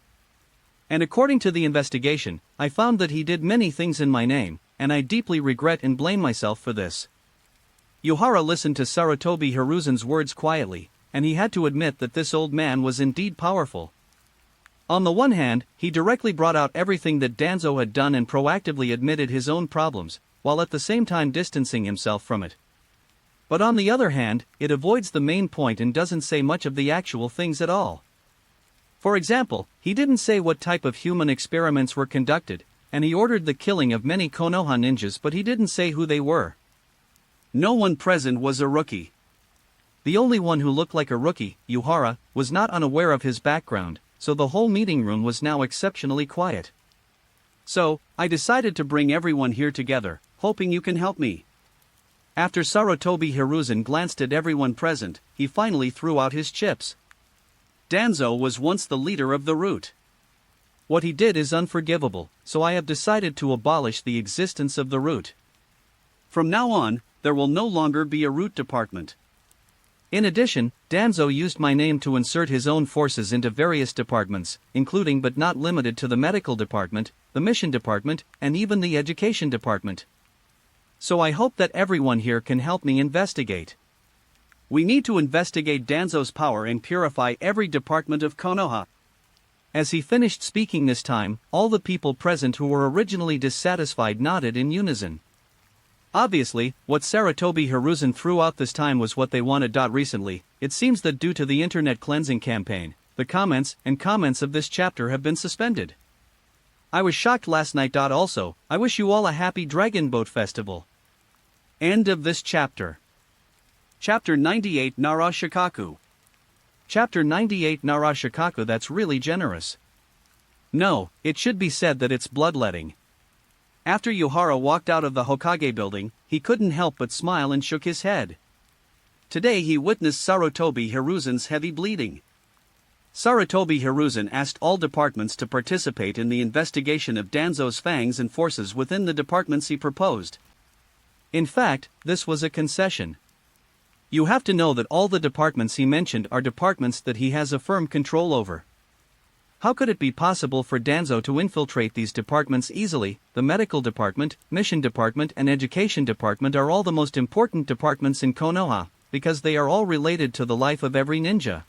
And according to the investigation, I found that he did many things in my name, and I deeply regret and blame myself for this. Yuhara listened to Sarutobi Hiruzen's words quietly, and he had to admit that this old man was indeed powerful. On the one hand, he directly brought out everything that Danzo had done and proactively admitted his own problems, while at the same time distancing himself from it. But on the other hand, it avoids the main point and doesn't say much of the actual things at all. For example, he didn't say what type of human experiments were conducted, and he ordered the killing of many Konoha ninjas, but he didn't say who they were. No one present was a rookie. The only one who looked like a rookie, Yuhara, was not unaware of his background, so the whole meeting room was now exceptionally quiet. So, I decided to bring everyone here together, hoping you can help me. After Sarutobi Hiruzen glanced at everyone present, he finally threw out his chips. Danzo was once the leader of the root. What he did is unforgivable, so I have decided to abolish the existence of the root. From now on, there will no longer be a root department. In addition, Danzo used my name to insert his own forces into various departments, including but not limited to the medical department, the mission department, and even the education department. So I hope that everyone here can help me investigate. We need to investigate Danzo's power and purify every department of Konoha. As he finished speaking this time, all the people present who were originally dissatisfied nodded in unison. Obviously, what Sarutobi Hiruzen threw out this time was what they wanted. Recently, it seems that due to the internet cleansing campaign, the comments of this chapter have been suspended. I was shocked last night. Also, I wish you all a happy Dragon Boat Festival. End of this chapter. Chapter 98 Nara Shikaku. Chapter 98 Nara Shikaku. That's really generous. No, it should be said that it's bloodletting. After Yuhara walked out of the Hokage building, he couldn't help but smile and shook his head. Today he witnessed Sarutobi Hiruzen's heavy bleeding. Sarutobi Hiruzen asked all departments to participate in the investigation of Danzo's fangs and forces within the departments he proposed. In fact, this was a concession. You have to know that all the departments he mentioned are departments that he has a firm control over. How could it be possible for Danzo to infiltrate these departments easily? The medical department, mission department, and education department are all the most important departments in Konoha, because they are all related to the life of every ninja.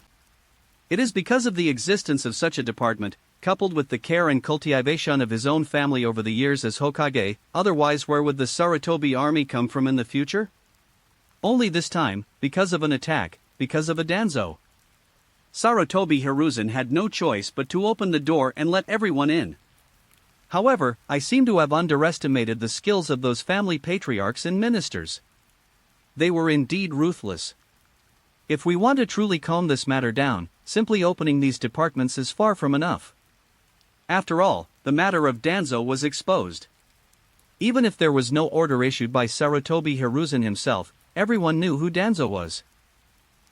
It is because of the existence of such a department, coupled with the care and cultivation of his own family over the years as Hokage, otherwise where would the Sarutobi army come from in the future? Only this time, because of an attack, because of a Danzo. Sarutobi Hiruzen had no choice but to open the door and let everyone in. However, I seem to have underestimated the skills of those family patriarchs and ministers. They were indeed ruthless. If we want to truly calm this matter down, simply opening these departments is far from enough. After all, the matter of Danzo was exposed. Even if there was no order issued by Sarutobi Hiruzen himself, everyone knew who Danzo was.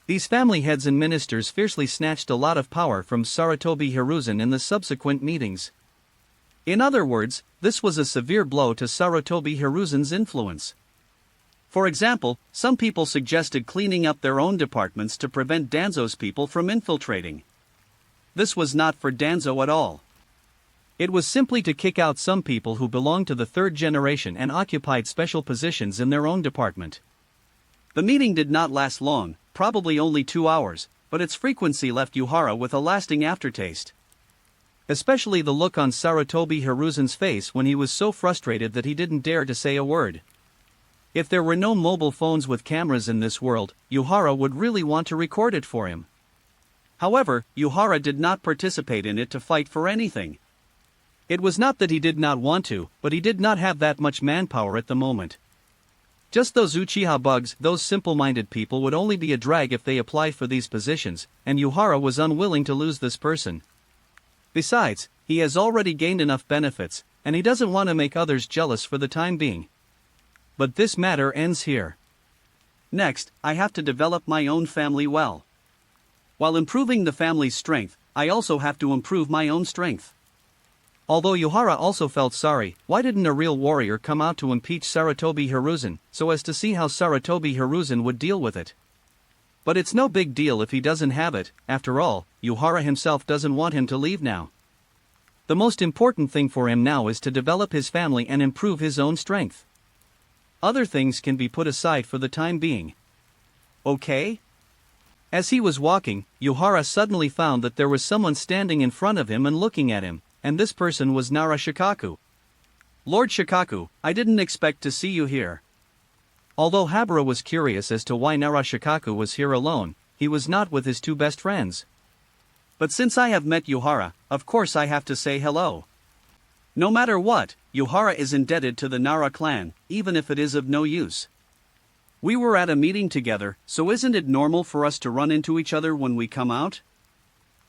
These family heads and ministers fiercely snatched a lot of power from Sarutobi Hiruzen in the subsequent meetings. In other words, this was a severe blow to Sarutobi Hiruzen's influence. For example, some people suggested cleaning up their own departments to prevent Danzo's people from infiltrating. This was not for Danzo at all. It was simply to kick out some people who belonged to the third generation and occupied special positions in their own department. The meeting did not last long, probably only 2 hours, but its frequency left Yuhara with a lasting aftertaste. Especially the look on Sarutobi Hiruzen's face when he was so frustrated that he didn't dare to say a word. If there were no mobile phones with cameras in this world, Yuhara would really want to record it for him. However, Yuhara did not participate in it to fight for anything. It was not that he did not want to, but he did not have that much manpower at the moment. Just those Uchiha bugs, those simple-minded people would only be a drag if they apply for these positions, and Yuhara was unwilling to lose this person. Besides, he has already gained enough benefits, and he doesn't want to make others jealous for the time being. But this matter ends here. Next, I have to develop my own family well. While improving the family's strength, I also have to improve my own strength. Although Yuhara also felt sorry, why didn't a real warrior come out to impeach Sarutobi Hiruzen, so as to see how Sarutobi Hiruzen would deal with it? But it's no big deal if he doesn't have it. After all, Yuhara himself doesn't want him to leave now. The most important thing for him now is to develop his family and improve his own strength. Other things can be put aside for the time being. Okay? As he was walking, Yuhara suddenly found that there was someone standing in front of him and looking at him, and this person was Nara Shikaku. Lord Shikaku, I didn't expect to see you here. Although Habara was curious as to why Nara Shikaku was here alone, he was not with his two best friends. But since I have met Yuhara, of course I have to say hello. No matter what, Yuhara is indebted to the Nara clan, even if it is of no use. We were at a meeting together, so isn't it normal for us to run into each other when we come out?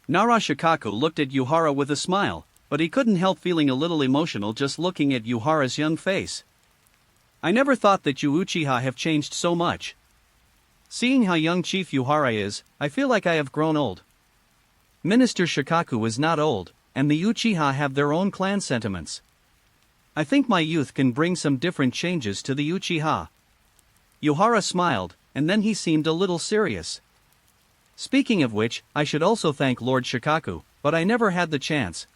Nara Shikaku looked at Yuhara with a smile, but he couldn't help feeling a little emotional just looking at Yuhara's young face. I never thought that you Uchiha have changed so much. Seeing how young Chief Yuhara is, I feel like I have grown old. Minister Shikaku is not old, and the Uchiha have their own clan sentiments. I think my youth can bring some different changes to the Uchiha." Yuhara smiled, and then he seemed a little serious. "Speaking of which, I should also thank Lord Shikaku, but I never had the chance."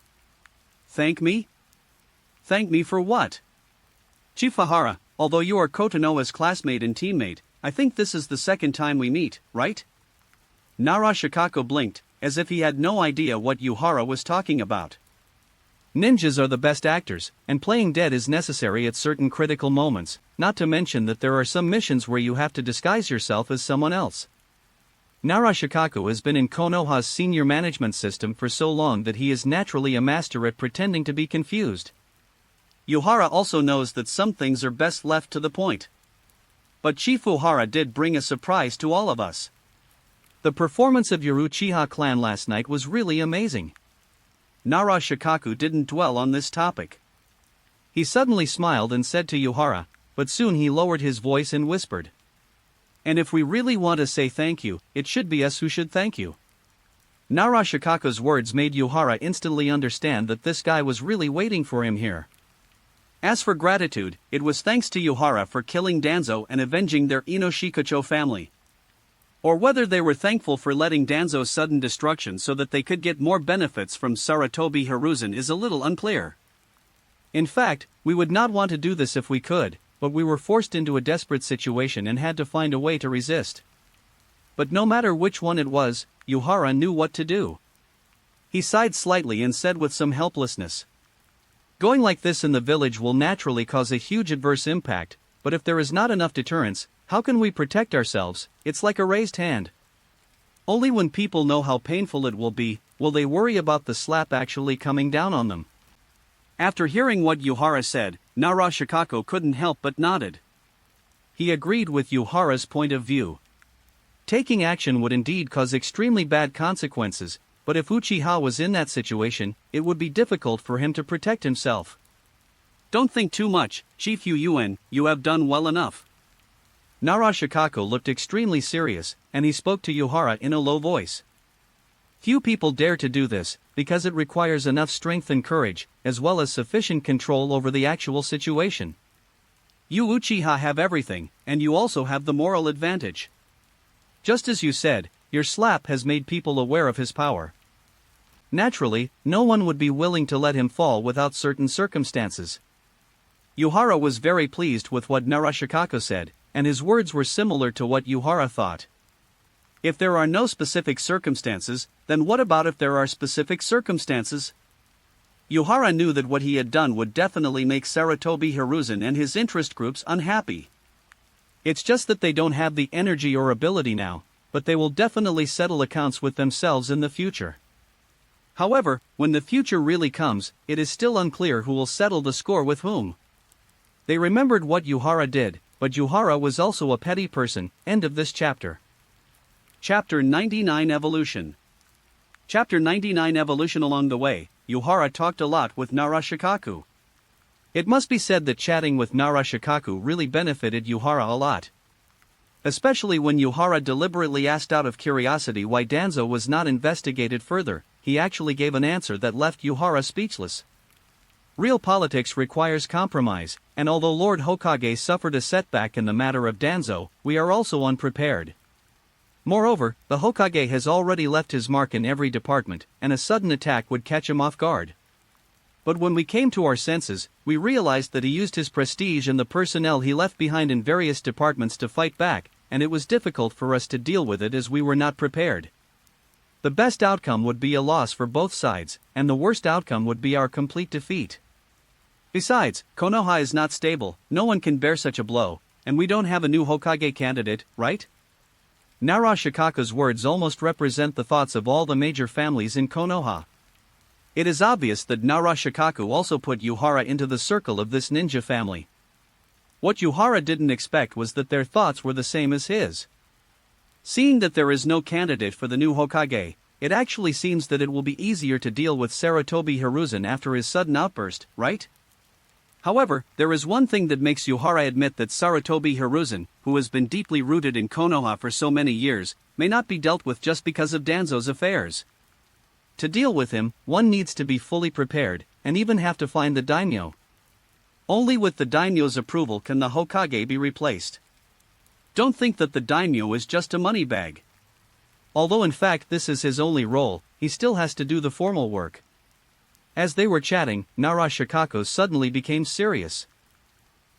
"Thank me? Thank me for what?" "Chief Yuhara, although you are Kotonoha's classmate and teammate, I think this is the second time we meet, right?" Nara Shikaku blinked, as if he had no idea what Yuhara was talking about. Ninjas are the best actors, and playing dead is necessary at certain critical moments, not to mention that there are some missions where you have to disguise yourself as someone else. Nara Shikaku has been in Konoha's senior management system for so long that he is naturally a master at pretending to be confused. Yuhara also knows that some things are best left to the point. But Chief Yuhara did bring a surprise to all of us. The performance of your Uchiha clan last night was really amazing. Nara Shikaku didn't dwell on this topic. He suddenly smiled and said to Yuhara, but soon he lowered his voice and whispered, "And if we really want to say thank you, it should be us who should thank you." Nara Shikaku's words made Yuhara instantly understand that this guy was really waiting for him here. As for gratitude, it was thanks to Yuhara for killing Danzo and avenging their Inoshikacho family. Or whether they were thankful for letting Danzo's sudden destruction so that they could get more benefits from Sarutobi Hiruzen is a little unclear. In fact, we would not want to do this if we could, but we were forced into a desperate situation and had to find a way to resist. But no matter which one it was, Yuhara knew what to do. He sighed slightly and said with some helplessness, "Going like this in the village will naturally cause a huge adverse impact, but if there is not enough deterrence, how can we protect ourselves? It's like a raised hand. Only when people know how painful it will be, will they worry about the slap actually coming down on them." After hearing what Yuhara said, Nara Shikaku couldn't help but nodded. He agreed with Yuhara's point of view. Taking action would indeed cause extremely bad consequences, but if Uchiha was in that situation, it would be difficult for him to protect himself. "Don't think too much, Chief Yuuen, you have done well enough." Nara Shikaku looked extremely serious, and he spoke to Yuhara in a low voice. "Few people dare to do this, because it requires enough strength and courage, as well as sufficient control over the actual situation. You Uchiha have everything, and you also have the moral advantage. Just as you said, your slap has made people aware of his power. Naturally, no one would be willing to let him fall without certain circumstances." Yuhara was very pleased with what Nara Shikaku said, and his words were similar to what Yuhara thought. If there are no specific circumstances, then what about if there are specific circumstances? Yuhara knew that what he had done would definitely make Sarutobi Hiruzen and his interest groups unhappy. It's just that they don't have the energy or ability now, but they will definitely settle accounts with themselves in the future. However, when the future really comes, it is still unclear who will settle the score with whom. They remembered what Yuhara did, but Yuhara was also a petty person. End of this chapter. Chapter 99 Evolution. Chapter 99 Evolution. Along the way, Yuhara talked a lot with Nara Shikaku. It must be said that chatting with Nara Shikaku really benefited Yuhara a lot. Especially when Yuhara deliberately asked out of curiosity why Danzo was not investigated further, he actually gave an answer that left Yuhara speechless. Real politics requires compromise, and although Lord Hokage suffered a setback in the matter of Danzo, we are also unprepared. Moreover, the Hokage has already left his mark in every department, and a sudden attack would catch him off guard. But when we came to our senses, we realized that he used his prestige and the personnel he left behind in various departments to fight back, and it was difficult for us to deal with it as we were not prepared. The best outcome would be a loss for both sides, and the worst outcome would be our complete defeat. Besides, Konoha is not stable, no one can bear such a blow, and we don't have a new Hokage candidate, right? Nara Shikaku's words almost represent the thoughts of all the major families in Konoha. It is obvious that Nara Shikaku also put Yuhara into the circle of this ninja family. What Yuhara didn't expect was that their thoughts were the same as his. Seeing that there is no candidate for the new Hokage, it actually seems that it will be easier to deal with Sarutobi Hiruzen after his sudden outburst, right? However, there is one thing that makes Yuhara admit that Sarutobi Hiruzen, who has been deeply rooted in Konoha for so many years, may not be dealt with just because of Danzo's affairs. To deal with him, one needs to be fully prepared, and even have to find the daimyo. Only with the daimyo's approval can the Hokage be replaced. Don't think that the daimyo is just a money bag. Although in fact this is his only role, he still has to do the formal work. As they were chatting, Nara Shikaku suddenly became serious.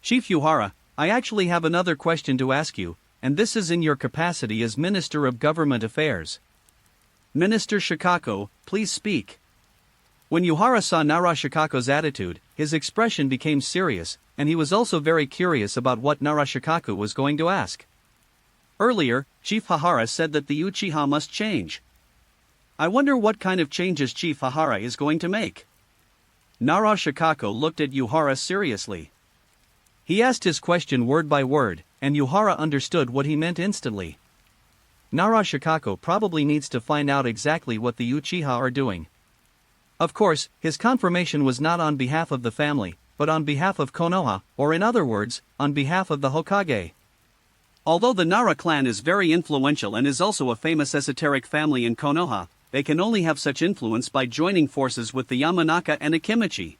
Chief Yuhara, I actually have another question to ask you, and this is in your capacity as Minister of Government Affairs. Minister Shikaku, please speak. When Yuhara saw Nara Shikaku's attitude, his expression became serious, and he was also very curious about what Nara Shikaku was going to ask. Earlier, Chief Hahara said that the Uchiha must change. I wonder what kind of changes Chief Hahara is going to make. Nara Shikaku looked at Yuhara seriously. He asked his question word by word, and Yuhara understood what he meant instantly. Nara Shikaku probably needs to find out exactly what the Uchiha are doing. Of course, his confirmation was not on behalf of the family, but on behalf of Konoha, or in other words, on behalf of the Hokage. Although the Nara clan is very influential and is also a famous esoteric family in Konoha, they can only have such influence by joining forces with the Yamanaka and Akimichi.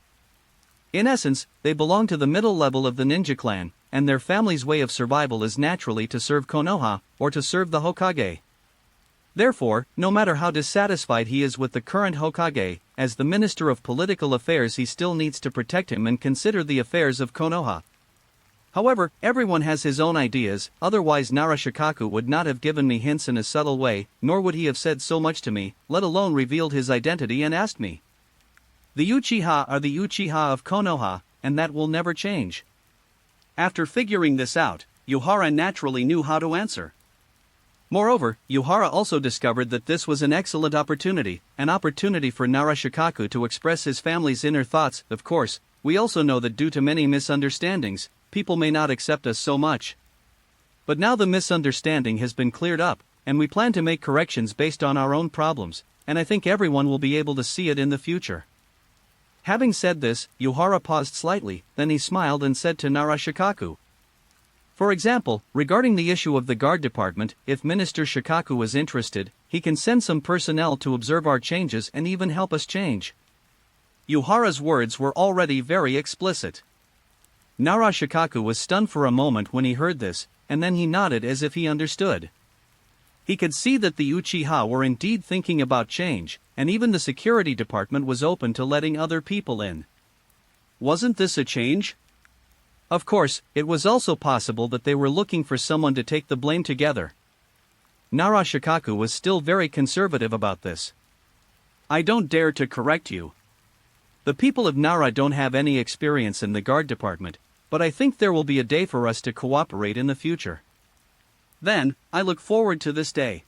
In essence, they belong to the middle level of the ninja clan, and their family's way of survival is naturally to serve Konoha, or to serve the Hokage. Therefore, no matter how dissatisfied he is with the current Hokage, as the Minister of Political Affairs he still needs to protect him and consider the affairs of Konoha. However, everyone has his own ideas, otherwise Nara Shikaku would not have given me hints in a subtle way, nor would he have said so much to me, let alone revealed his identity and asked me. The Uchiha are the Uchiha of Konoha, and that will never change. After figuring this out, Yuhara naturally knew how to answer. Moreover, Yuhara also discovered that this was an excellent opportunity, an opportunity for Nara Shikaku to express his family's inner thoughts. Of course, we also know that due to many misunderstandings, people may not accept us so much. But now the misunderstanding has been cleared up, and we plan to make corrections based on our own problems, and I think everyone will be able to see it in the future. Having said this, Yuhara paused slightly, then he smiled and said to Nara Shikaku. For example, regarding the issue of the guard department, if Minister Shikaku is interested, he can send some personnel to observe our changes and even help us change. Yuhara's words were already very explicit. Nara Shikaku was stunned for a moment when he heard this, and then he nodded as if he understood. He could see that the Uchiha were indeed thinking about change, and even the security department was open to letting other people in. Wasn't this a change? Of course, it was also possible that they were looking for someone to take the blame together. Nara Shikaku was still very conservative about this. I don't dare to correct you. The people of Nara don't have any experience in the guard department, but I think there will be a day for us to cooperate in the future. Then, I look forward to this day.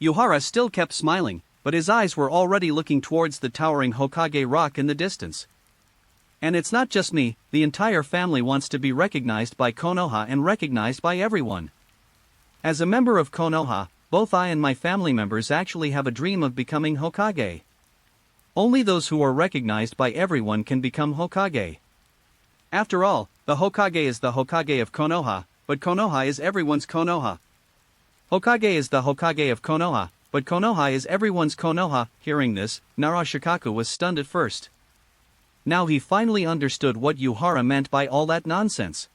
Yuhara still kept smiling, but his eyes were already looking towards the towering Hokage rock in the distance. And it's not just me, the entire family wants to be recognized by Konoha and recognized by everyone. As a member of Konoha, both I and my family members actually have a dream of becoming Hokage. Only those who are recognized by everyone can become Hokage. After all, the Hokage is the Hokage of Konoha, but Konoha is everyone's Konoha. Hokage is the Hokage of Konoha, but Konoha is everyone's Konoha. Hearing this, Nara Shikaku was stunned at first. Now he finally understood what Yuhara meant by all that nonsense.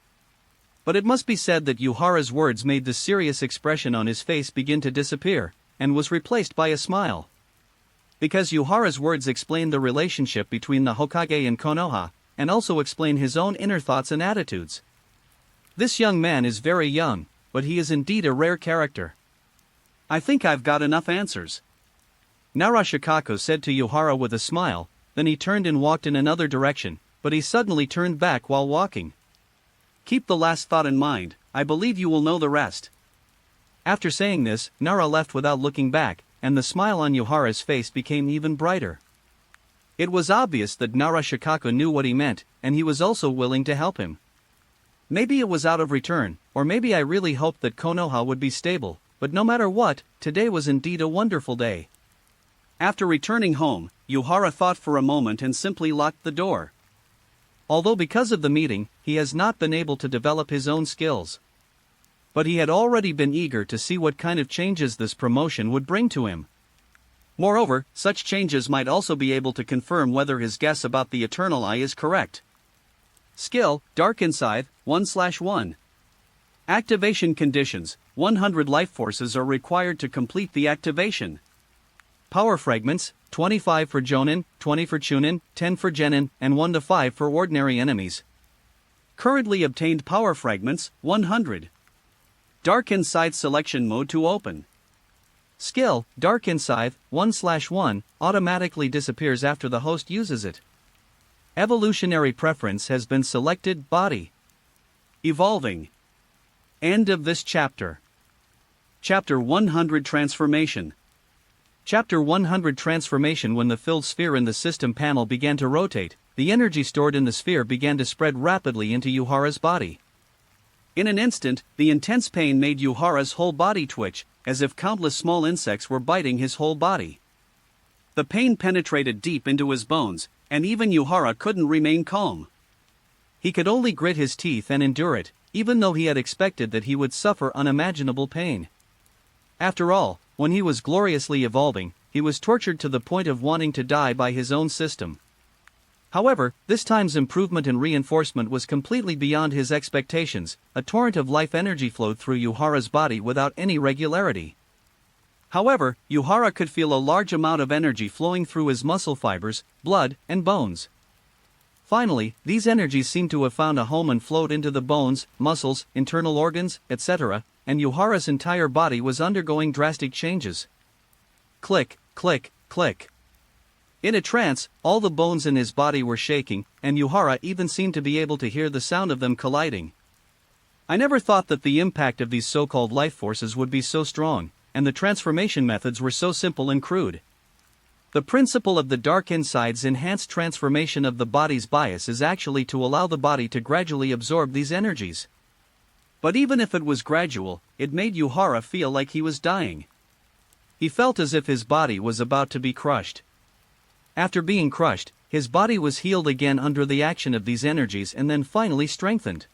But it must be said that Yuhara's words made the serious expression on his face begin to disappear, and was replaced by a smile. Because Yuhara's words explained the relationship between the Hokage and Konoha, and also explain his own inner thoughts and attitudes. This young man is very young, but he is indeed a rare character. I think I've got enough answers. Nara Shikaku said to Yuhara with a smile, then he turned and walked in another direction, but he suddenly turned back while walking. Keep the last thought in mind, I believe you will know the rest. After saying this, Nara left without looking back, and the smile on Yuhara's face became even brighter. It was obvious that Nara Shikaku knew what he meant, and he was also willing to help him. Maybe it was out of return, or maybe I really hoped that Konoha would be stable, but no matter what, today was indeed a wonderful day. After returning home, Yuhara thought for a moment and simply locked the door. Although because of the meeting, he has not been able to develop his own skills. But he had already been eager to see what kind of changes this promotion would bring to him. Moreover, such changes might also be able to confirm whether his guess about the Eternal Eye is correct. Skill, Darkened Scythe, 1/1. Activation conditions, 100 life forces are required to complete the activation. Power fragments, 25 for Jonin, 20 for Chunin, 10 for Genin, and 1 to 5 for ordinary enemies. Currently obtained power fragments, 100. Darkened Scythe selection mode to open. Skill, Darkened Scythe, 1/1, automatically disappears after the host uses it. Evolutionary preference has been selected, body. Evolving. End of this chapter. Chapter 100 Transformation. Chapter 100 Transformation. When the filled sphere in the system panel began to rotate, the energy stored in the sphere began to spread rapidly into Yuhara's body. In an instant, the intense pain made Yuhara's whole body twitch, as if countless small insects were biting his whole body. The pain penetrated deep into his bones, and even Yuhara couldn't remain calm. He could only grit his teeth and endure it, even though he had expected that he would suffer unimaginable pain. After all, when he was gloriously evolving, he was tortured to the point of wanting to die by his own system. However, this time's improvement and reinforcement was completely beyond his expectations. A torrent of life energy flowed through Yuhara's body without any regularity. However, Yuhara could feel a large amount of energy flowing through his muscle fibers, blood, and bones. Finally, these energies seemed to have found a home and flowed into the bones, muscles, internal organs, etc., and Yuhara's entire body was undergoing drastic changes. Click, click, click. In a trance, all the bones in his body were shaking, and Yuhara even seemed to be able to hear the sound of them colliding. I never thought that the impact of these so-called life forces would be so strong, and the transformation methods were so simple and crude. The principle of the Darkened Scythe's enhanced transformation of the body's bias is actually to allow the body to gradually absorb these energies. But even if it was gradual, it made Yuhara feel like he was dying. He felt as if his body was about to be crushed. After being crushed, his body was healed again under the action of these energies and then finally strengthened.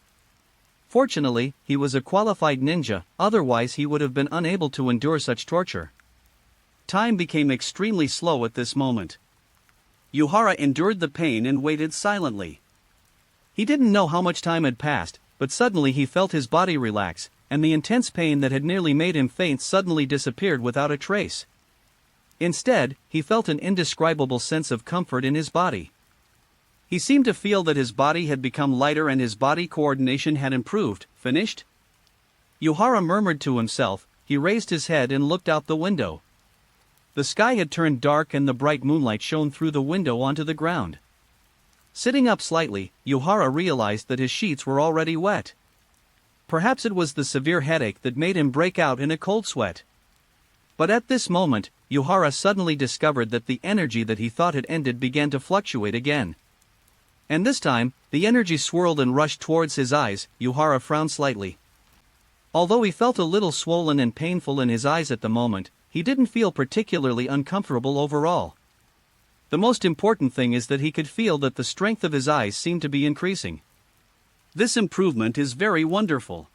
Fortunately, he was a qualified ninja, otherwise he would have been unable to endure such torture. Time became extremely slow at this moment. Yuhara endured the pain and waited silently. He didn't know how much time had passed, but suddenly he felt his body relax, and the intense pain that had nearly made him faint suddenly disappeared without a trace. Instead, he felt an indescribable sense of comfort in his body. He seemed to feel that his body had become lighter and his body coordination had improved. Finished? Yuhara murmured to himself. He raised his head and looked out the window. The sky had turned dark and the bright moonlight shone through the window onto the ground. Sitting up slightly, Yuhara realized that his sheets were already wet. Perhaps it was the severe headache that made him break out in a cold sweat. But at this moment, Yuhara suddenly discovered that the energy that he thought had ended began to fluctuate again. And this time, the energy swirled and rushed towards his eyes. Yuhara frowned slightly. Although he felt a little swollen and painful in his eyes at the moment, he didn't feel particularly uncomfortable overall. The most important thing is that he could feel that the strength of his eyes seemed to be increasing. This improvement is very wonderful.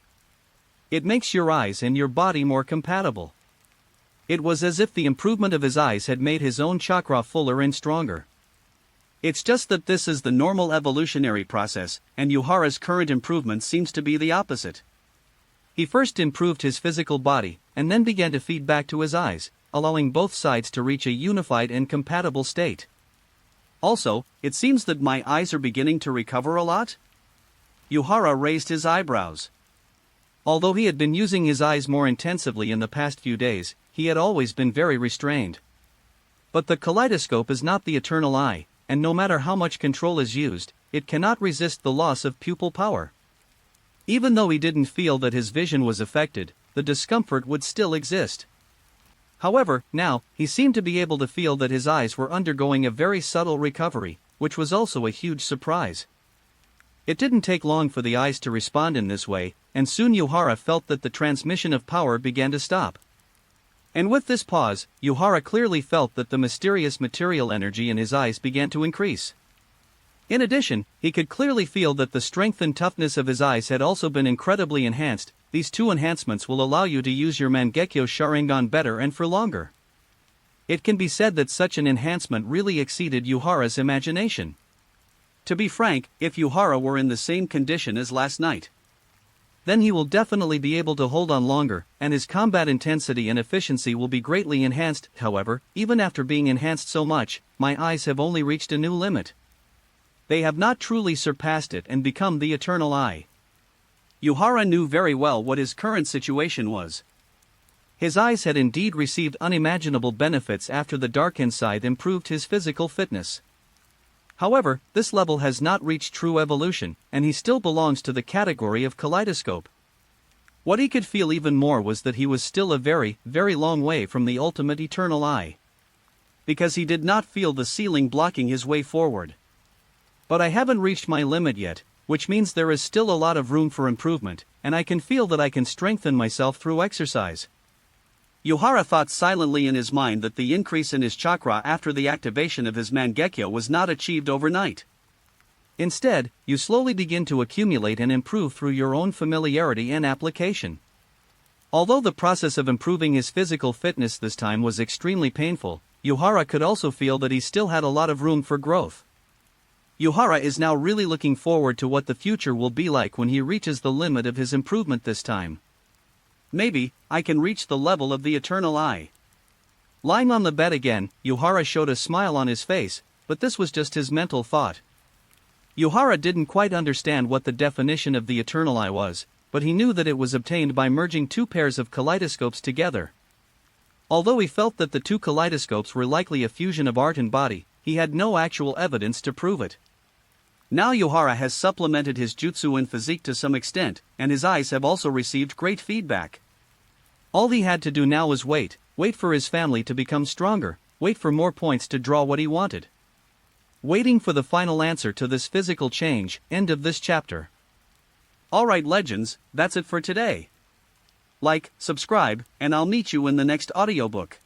It makes your eyes and your body more compatible. It was as if the improvement of his eyes had made his own chakra fuller and stronger. It's just that this is the normal evolutionary process, and Yuhara's current improvement seems to be the opposite. He first improved his physical body, and then began to feed back to his eyes, allowing both sides to reach a unified and compatible state. Also, it seems that my eyes are beginning to recover a lot? Yuhara raised his eyebrows. Although he had been using his eyes more intensively in the past few days, he had always been very restrained. But the kaleidoscope is not the eternal eye, and no matter how much control is used, it cannot resist the loss of pupil power. Even though he didn't feel that his vision was affected, the discomfort would still exist. However, now, he seemed to be able to feel that his eyes were undergoing a very subtle recovery, which was also a huge surprise. It didn't take long for the eyes to respond in this way, and soon Yuhara felt that the transmission of power began to stop. And with this pause, Yuhara clearly felt that the mysterious material energy in his eyes began to increase. In addition, he could clearly feel that the strength and toughness of his eyes had also been incredibly enhanced. These two enhancements will allow you to use your Mangekyo Sharingan better and for longer. It can be said that such an enhancement really exceeded Yuhara's imagination. To be frank, if Yuhara were in the same condition as last night, then he will definitely be able to hold on longer, and his combat intensity and efficiency will be greatly enhanced. However, even after being enhanced so much, my eyes have only reached a new limit. They have not truly surpassed it and become the eternal eye. Yuhara knew very well what his current situation was. His eyes had indeed received unimaginable benefits after the dark inside improved his physical fitness. However, this level has not reached true evolution, and he still belongs to the category of kaleidoscope. What he could feel even more was that he was still a very, very long way from the ultimate eternal eye. Because he did not feel the ceiling blocking his way forward. But I haven't reached my limit yet, which means there is still a lot of room for improvement, and I can feel that I can strengthen myself through exercise. Yuhara thought silently in his mind that the increase in his chakra after the activation of his Mangekyo was not achieved overnight. Instead, you slowly begin to accumulate and improve through your own familiarity and application. Although the process of improving his physical fitness this time was extremely painful, Yuhara could also feel that he still had a lot of room for growth. Yuhara is now really looking forward to what the future will be like when he reaches the limit of his improvement this time. Maybe, I can reach the level of the eternal eye. Lying on the bed again, Yuhara showed a smile on his face, but this was just his mental thought. Yuhara didn't quite understand what the definition of the eternal eye was, but he knew that it was obtained by merging two pairs of kaleidoscopes together. Although he felt that the two kaleidoscopes were likely a fusion of art and body, he had no actual evidence to prove it. Now Yuhara has supplemented his jutsu and physique to some extent, and his eyes have also received great feedback. All he had to do now was wait for his family to become stronger, wait for more points to draw what he wanted. Waiting for the final answer to this physical change. End of this chapter. Alright legends, that's it for today. Like, subscribe, and I'll meet you in the next audiobook.